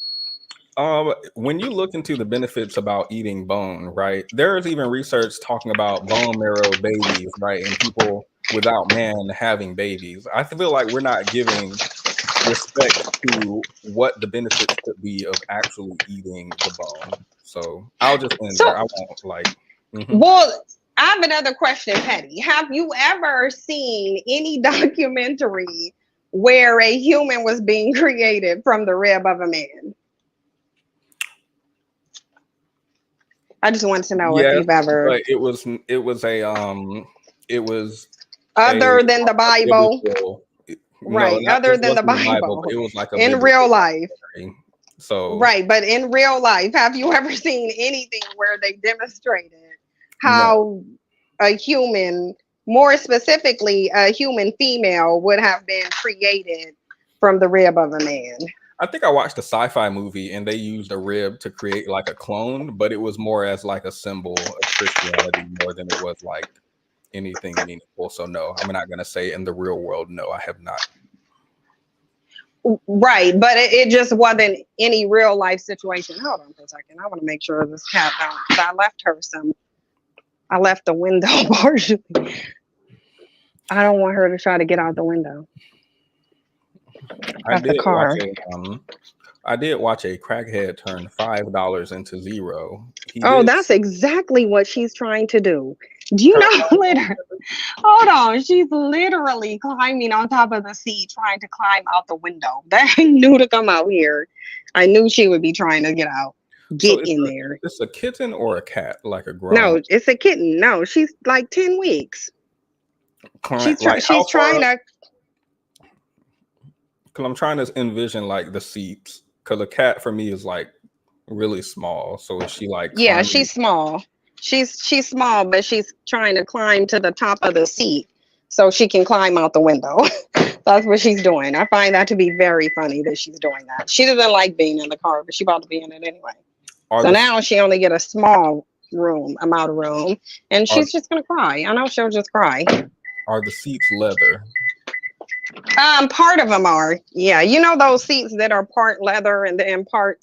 When you look into the benefits about eating bone, right? There's even research talking about bone marrow babies, right? And people without man having babies. I feel like we're not giving respect to what the benefits could be of actually eating the bone. So I'll just end there. I won't like. Well, I have another question, Petty. Have you ever seen any documentary where a human was being created from the rib of a man? I just want to know if you've ever. But it was other than the Bible. Right, no, other than the Bible. It was like in real life. So right, but in real life, have you ever seen anything where they demonstrated how a human, more specifically a human female, would have been created from the rib of a man? I think I watched a sci-fi movie and they used a rib to create like a clone, but it was more as like a symbol of Christianity more than it was like anything meaningful. So no, I'm not gonna say in the real world. No, I have not. Right, but it just wasn't any real life situation. Hold on for a second. I want to make sure this cat don't. I left the window partially. I don't want her to try to get out the window. I did watch a crackhead turn $5 into zero. That's exactly what she's trying to do. Do you know, hold on, she's literally climbing on top of the seat, trying to climb out the window. That I knew to come out here. I knew she would be trying to get out. Get in there. It's a kitten or a cat, like a grown? No, it's a kitten. No, she's like 10 weeks. She's trying to. Because I'm trying to envision like the seats. Because a cat for me is like really small. So is she like? Yeah, climbing? she's small. She's small, but she's trying to climb to the top of the seat so she can climb out the window. That's what she's doing. I find that to be very funny that she's doing that. She doesn't like being in the car, but she's about to be in it anyway. So now she only get a small amount of room, and she's just gonna cry. I know she'll just cry. Are the seats leather? Part of them are. Yeah, you know those seats that are part leather and then part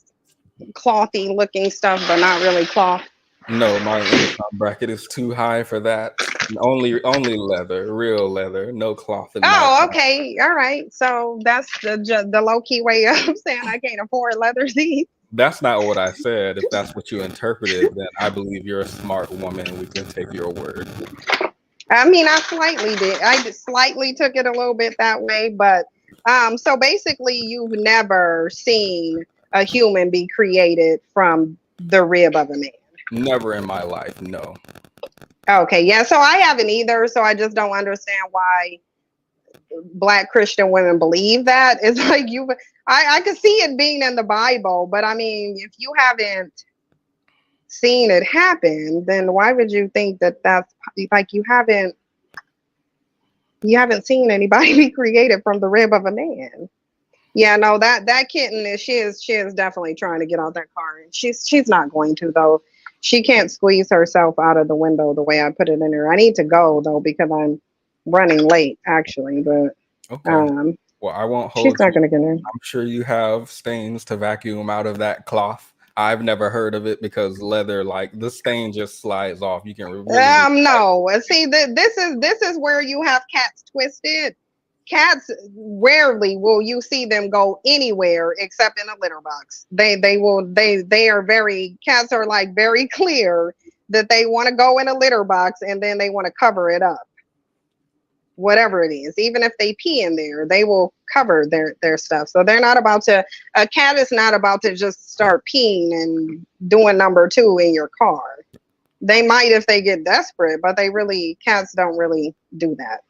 clothy looking stuff, but not really cloth. No, my income bracket is too high for that. Only leather, real leather, no cloth. Okay, all right. So that's the low key way of saying I can't afford leather seats. That's not what I said. If that's what you interpreted, then I believe you're a smart woman and we can take your word. I mean, I slightly did. I just slightly took it a little bit that way, but so basically you've never seen a human be created from the rib of a man. Never in my life, no. Okay, yeah, so I haven't either, so I just don't understand why Black Christian women believe that. It's like I could see it being in the Bible, but I mean, if you haven't seen it happen, then why would you think that that's like you haven't seen anybody be created from the rib of a man? Yeah, no, that kitten is she is definitely trying to get out that car, and she's not going to though. She can't squeeze herself out of the window the way I put it in her. I need to go though because I'm running late actually, but Okay. Well, I won't hold she's not you. gonna get in. I'm sure you have stains to vacuum out of that cloth. I've never heard of it because leather, like the stain just slides off. You can really No. See, this is where you have cats twisted. Cats rarely will you see them go anywhere except in a litter box. They are very cats are like very clear that they want to go in a litter box and then they want to cover it up. Whatever it is, even if they pee in there, they will cover their stuff. So they're not about to. A cat is not about to just start peeing and doing number 2 in your car. They might if they get desperate, but cats don't really do that.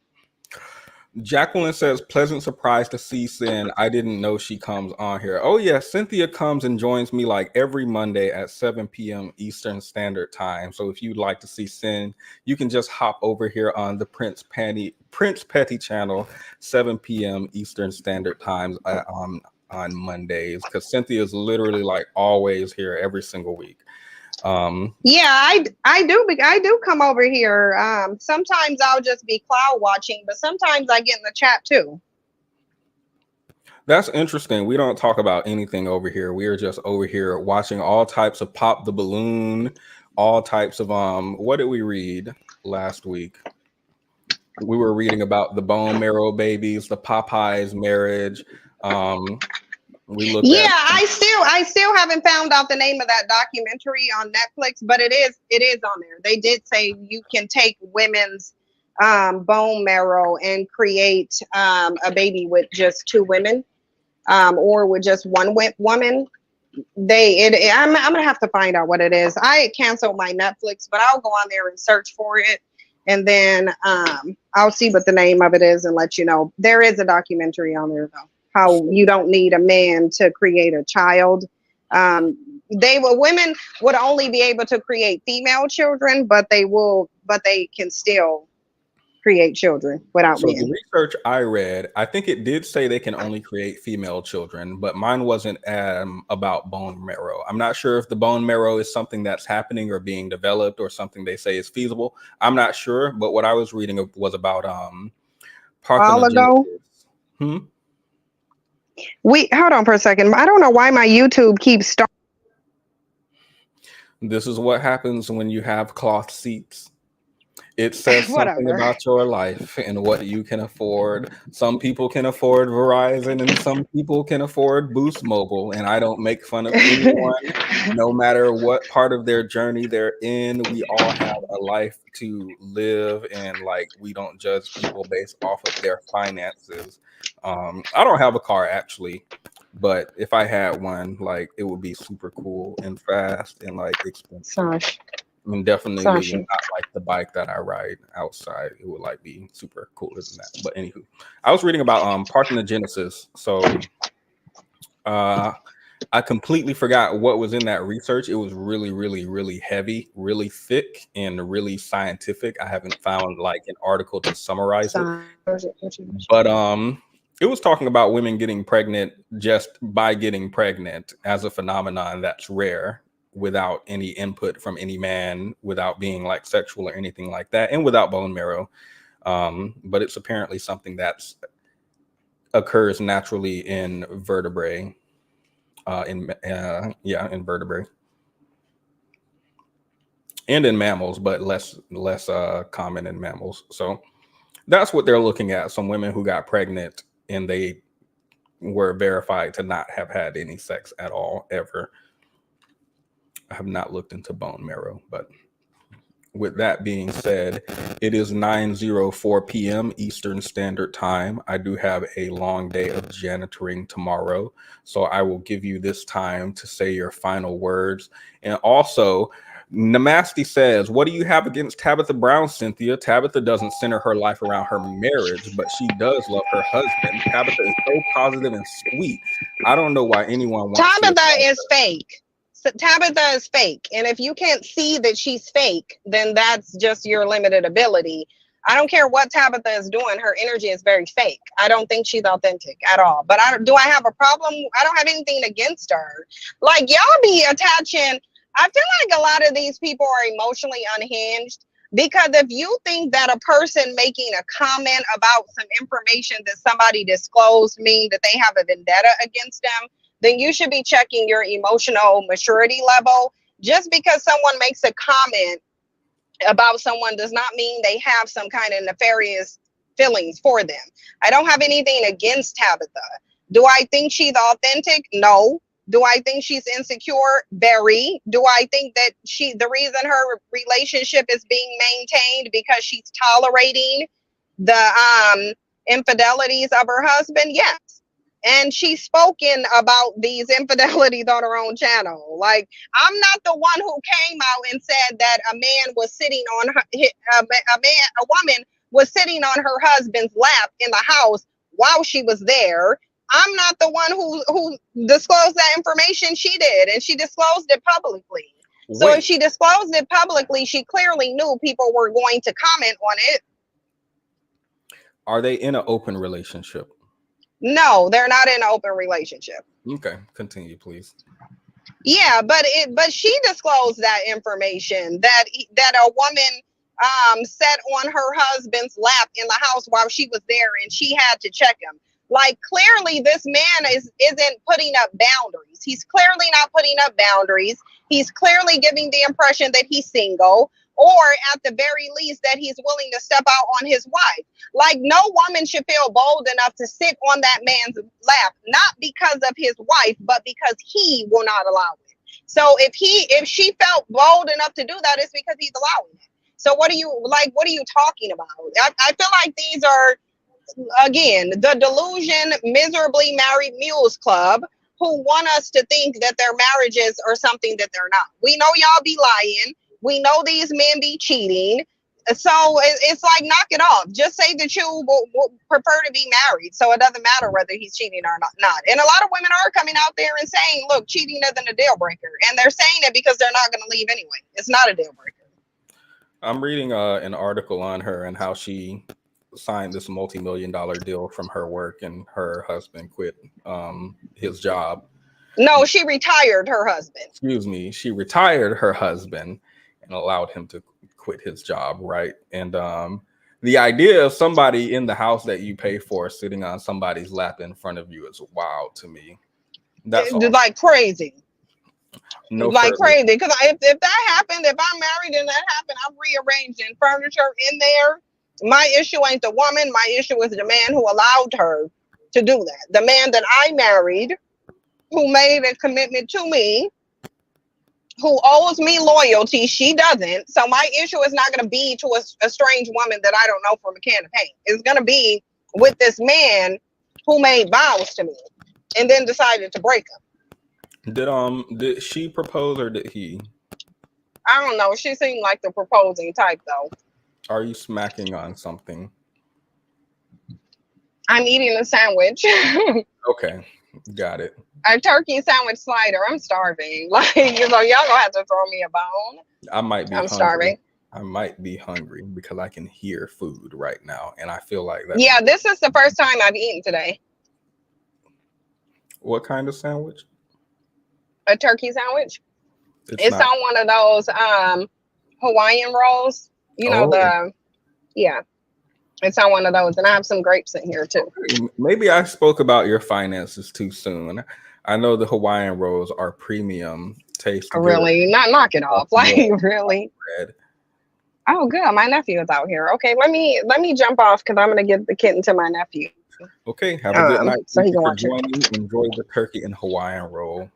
Jacqueline says, pleasant surprise to see Sin. I didn't know she comes on here. Oh yeah, Cynthia comes and joins me like every Monday at 7 p.m. Eastern Standard Time. So if you'd like to see Sin, you can just hop over here on the PrincePetti channel, 7 p.m. Eastern Standard Time on Mondays, because Cynthia is literally like always here every single week. Yeah, I do come over here. Sometimes I'll just be cloud watching, but sometimes I get in the chat too. That's interesting. We don't talk about anything over here. We are just over here watching all types of Pop the Balloon, all types of what did we read last week? We were reading about the bone marrow babies, the Popeyes marriage. We looked at. I still haven't found out the name of that documentary on Netflix, but it is on there. They did say you can take women's bone marrow and create a baby with just 2 women, or with just one woman. I'm gonna have to find out what it is. I canceled my Netflix, but I'll go on there and search for it, and then I'll see what the name of it is and let you know. There is a documentary on there though. How you don't need a man to create a child. Women would only be able to create female children, but they can still create children without men. The research I read, I think it did say they can only create female children, but mine wasn't about bone marrow. I'm not sure if the bone marrow is something that's happening or being developed or something they say is feasible. I'm not sure, but what I was reading was about parthenogenesis. Hold on for a second. I don't know why my YouTube keeps starting. This is what happens when you have cloth seats. It says something about your life and what you can afford. Some people can afford Verizon and some people can afford Boost Mobile. And I don't make fun of anyone, no matter what part of their journey they're in. We all have a life to live, and like we don't judge people based off of their finances. I don't have a car actually, but if I had one, like it would be super cool and fast and like expensive. I mean, definitely not like the bike that I ride outside. It would like be super cooler than that. But anywho, I was reading about parthenogenesis. So I completely forgot what was in that research. It was really, really, really heavy, really thick, and really scientific. I haven't found like an article to summarize it. But it was talking about women getting pregnant just by getting pregnant as a phenomenon that's rare, without any input from any man, without being like sexual or anything like that, and without bone marrow. But it's apparently something that's occurs naturally in vertebrae, in vertebrae and in mammals, but less common in mammals. So that's what they're looking at. Some women who got pregnant and they were verified to not have had any sex at all ever. I have not looked into bone marrow, but with that being said, it is 9:04 p.m. Eastern Standard Time. I do have a long day of janitoring tomorrow, so I will give you this time to say your final words. And also, Namasty says, what do you have against Tabitha Brown, Cynthia? Tabitha doesn't center her life around her marriage, but she does love her husband. Tabitha is so positive and sweet. I don't know why anyone wants Tabitha is fake. So Tabitha is fake. And if you can't see that she's fake, then that's just your limited ability. I don't care what Tabitha is doing. Her energy is very fake. I don't think she's authentic at all. But do I have a problem? I don't have anything against her. Like, y'all be attaching. I feel like a lot of these people are emotionally unhinged, because if you think that a person making a comment about some information that somebody disclosed mean that they have a vendetta against them, then you should be checking your emotional maturity level. Just because someone makes a comment about someone does not mean they have some kind of nefarious feelings for them. I don't have anything against Tabitha. Do I think she's authentic? No. Do I think she's insecure? Very. Do I think that the reason her relationship is being maintained because she's tolerating the infidelities of her husband? Yes. And she's spoken about these infidelities on her own channel. Like, I'm not the one who came out and said that a man was sitting on her, a woman was sitting on her husband's lap in the house while she was there. I'm not the one who disclosed that information. She did, and she disclosed it publicly. So if she disclosed it publicly, she clearly knew people were going to comment on it. Are they in an open relationship? No, they're not in an open relationship. Okay, continue, please. Yeah, but she disclosed that information that a woman sat on her husband's lap in the house while she was there, and she had to check him. Like, clearly this man isn't putting up boundaries. He's clearly not putting up boundaries. He's clearly giving the impression that he's single, or at the very least that he's willing to step out on his wife. Like, no woman should feel bold enough to sit on that man's lap, not because of his wife, but because he will not allow it. So if she felt bold enough to do that, it's because he's allowing it. So what are you talking about? I feel like these are, again, the delusion miserably married mules club, who want us to think that their marriages are something that they're not. We know y'all be lying. We know these men be cheating. So it's like, knock it off. Just say that you will prefer to be married, so it doesn't matter whether he's cheating or not. And a lot of women are coming out there and saying, look, cheating isn't a deal breaker. And they're saying it because they're not going to leave anyway. It's not a deal breaker. I'm reading an article on her and how she signed this multi-million-dollar deal from her work, and her husband quit his job. No, she retired her husband. Excuse me. She retired her husband and allowed him to quit his job, right? And the idea of somebody in the house that you pay for sitting on somebody's lap in front of you is wild to me. That's all. Like crazy. No, like further. Crazy. Because if that happened, if I'm married and that happened, I'm rearranging furniture in there. My issue ain't the woman. My issue is the man who allowed her to do that. The man that I married, who made a commitment to me, who owes me loyalty. She doesn't. So my issue is not going to be to a strange woman that I don't know from a can of paint. It's going to be with this man who made vows to me and then decided to break them. Did she propose or did he? I don't know. She seemed like the proposing type, though. Are you smacking on something? I'm eating a sandwich. Okay, got it. A turkey sandwich slider. I'm starving. Like, so y'all gonna have to throw me a bone. I might be. I'm hungry. starving. I might be hungry because I can hear food right now, and I feel like that. Yeah, this is the first time I've eaten today. What kind of sandwich? A turkey sandwich. It's on one of those Hawaiian rolls. You know, it's on one of those, and I have some grapes in here too. Maybe I spoke about your finances too soon. I know the Hawaiian rolls are premium taste. Really? Not knock it off. Like, really? Bread. Oh, good. My nephew is out here. Okay, let me jump off because I'm gonna give the kitten to my nephew. Okay, have a good night. So he can watch it. Enjoy the turkey and Hawaiian roll.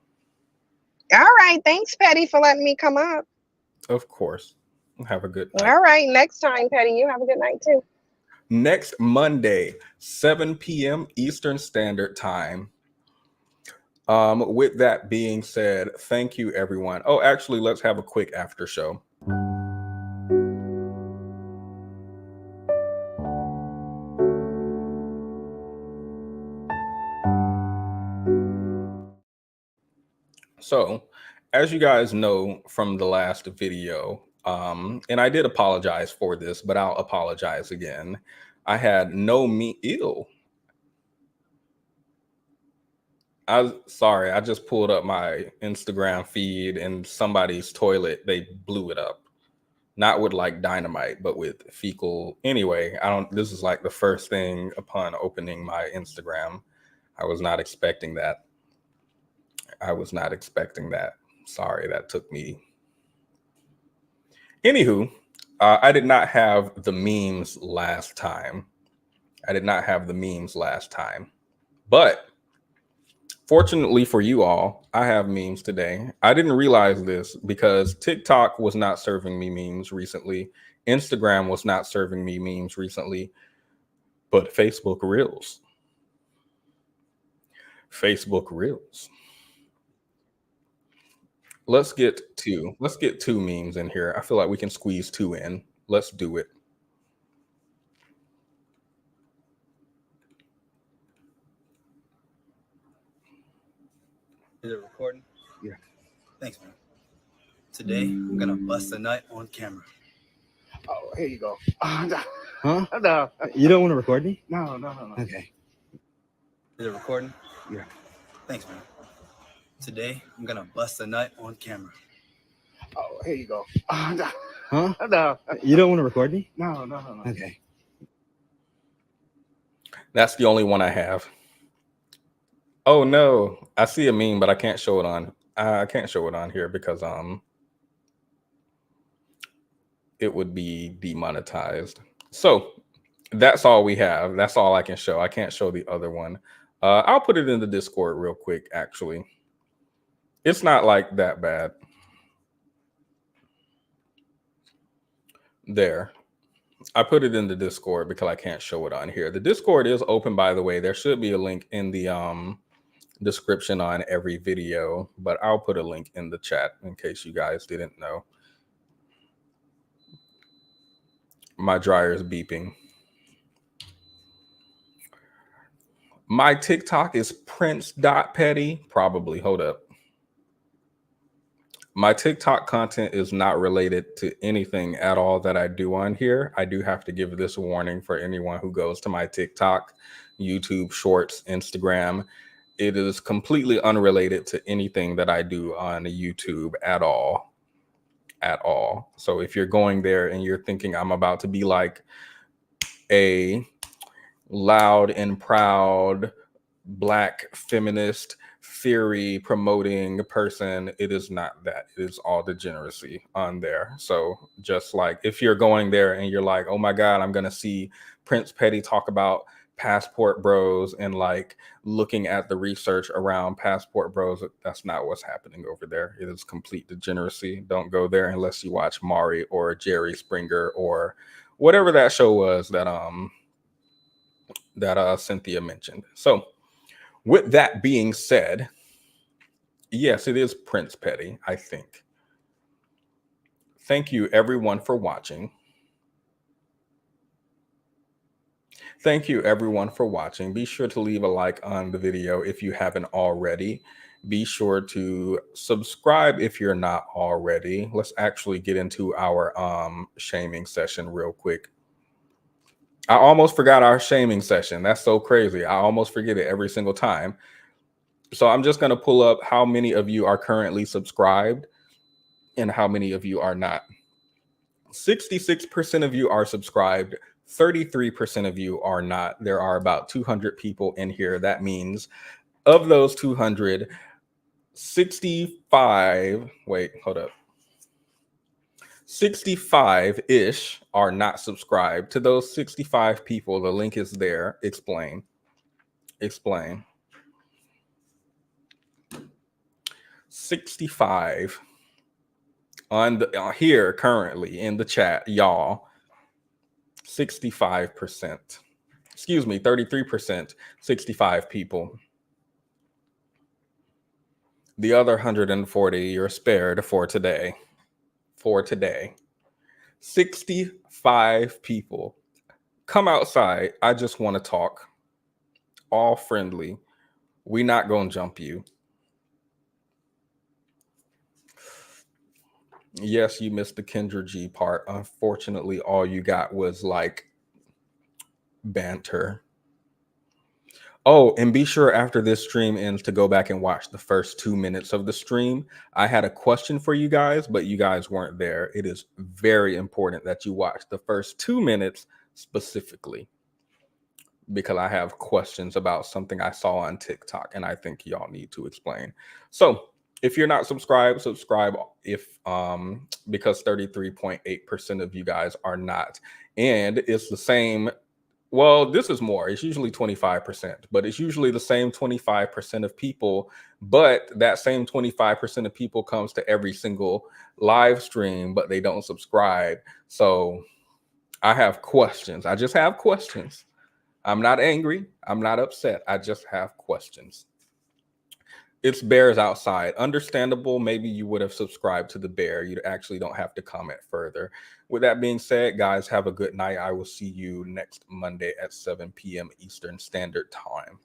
All right, thanks, Petty, for letting me come up. Of course. Have a good night. All right, next time, Petty, you have a good night too. Next Monday, 7 p.m. Eastern Standard Time. With that being said, thank you, everyone. Oh, actually, let's have a quick after show. So, as you guys know from the last video, and I did apologize for this, but I'll apologize again. I had no ew. Sorry, I just pulled up my Instagram feed and somebody's toilet, they blew it up. Not with like dynamite, but with fecal. Anyway, this is like the first thing upon opening my Instagram. I was not expecting that. Sorry, that took me. Anywho, I did not have the memes last time. But fortunately for you all, I have memes today. I didn't realize this because TikTok was not serving me memes recently. Instagram was not serving me memes recently, but Facebook Reels. Let's get two memes in here. I feel like we can squeeze two in. Let's do it. Is it recording? Yeah. Thanks, man. Today, I'm gonna bust a nut on camera. Oh, here you go. Huh? No. You don't want to record me? No. Okay. Is it recording? Yeah. Thanks, man. Today, I'm gonna bust a nut on camera. Oh, here you go. Huh? No. You don't want to record me? No. Okay. That's the only one I have. Oh no, I see a meme, but I can't show it on. I can't show it on here because it would be demonetized. So that's all we have. That's all I can show. I can't show the other one. I'll put it in the Discord real quick. Actually, it's not like that bad. There. I put it in the Discord because I can't show it on here. The Discord is open, by the way. There should be a link in the description on every video, but I'll put a link in the chat in case you guys didn't know. My dryer is beeping. My TikTok is prince.petti. Probably. Hold up. My TikTok content is not related to anything at all that I do on here. I do have to give this warning for anyone who goes to my TikTok, YouTube Shorts, Instagram. It is completely unrelated to anything that I do on YouTube at all. So if you're going there and you're thinking I'm about to be like a loud and proud Black feminist theory promoting person, it is not that. It is all degeneracy on there. So just like if you're going there and you're like, oh my God, I'm gonna see Prince Petty talk about passport bros and like looking at the research around passport bros, that's not what's happening over there. It is complete degeneracy. Don't go there unless you watch Maury or Jerry Springer or whatever that show was that Cynthia mentioned. So with that being said, yes, it is Prince Petty, I think. Thank you everyone for watching. Be sure to leave a like on the video if you haven't already. Be sure to subscribe if you're not already. Let's actually get into our shaming session real quick. I almost forgot our shaming session. That's so crazy. I almost forget it every single time. So I'm just going to pull up how many of you are currently subscribed and how many of you are not. 66% of you are subscribed. 33% of you are not. There are about 200 people in here. That means of those 200, 65-ish are not subscribed. To those 65 people, the link is there. Explain. 65 on the here currently in the chat, y'all. 65%. Excuse me, 33%, 65 people. The other 140 you're spared for today. 65 people. Come outside. I just want to talk. All friendly. We not gonna jump you. Yes, you missed the Kendra G part. Unfortunately, all you got was like banter. Oh, and be sure after this stream ends to go back and watch the first 2 minutes of the stream. I had a question for you guys, but you guys weren't there. It is very important that you watch the first 2 minutes specifically, because I have questions about something I saw on TikTok and I think y'all need to explain. So if you're not subscribed, subscribe if because 33.8% of you guys are not. And it's the same. Well, this is more. It's usually 25%, but it's usually the same 25% of people. But that same 25% of people comes to every single live stream, but they don't subscribe. So I have questions. I just have questions. I'm not angry. I'm not upset. I just have questions. It's bears outside. Understandable. Maybe you would have subscribed to the bear. You actually don't have to comment further. With that being said, guys, have a good night. I will see you next Monday at 7 p.m. Eastern Standard Time.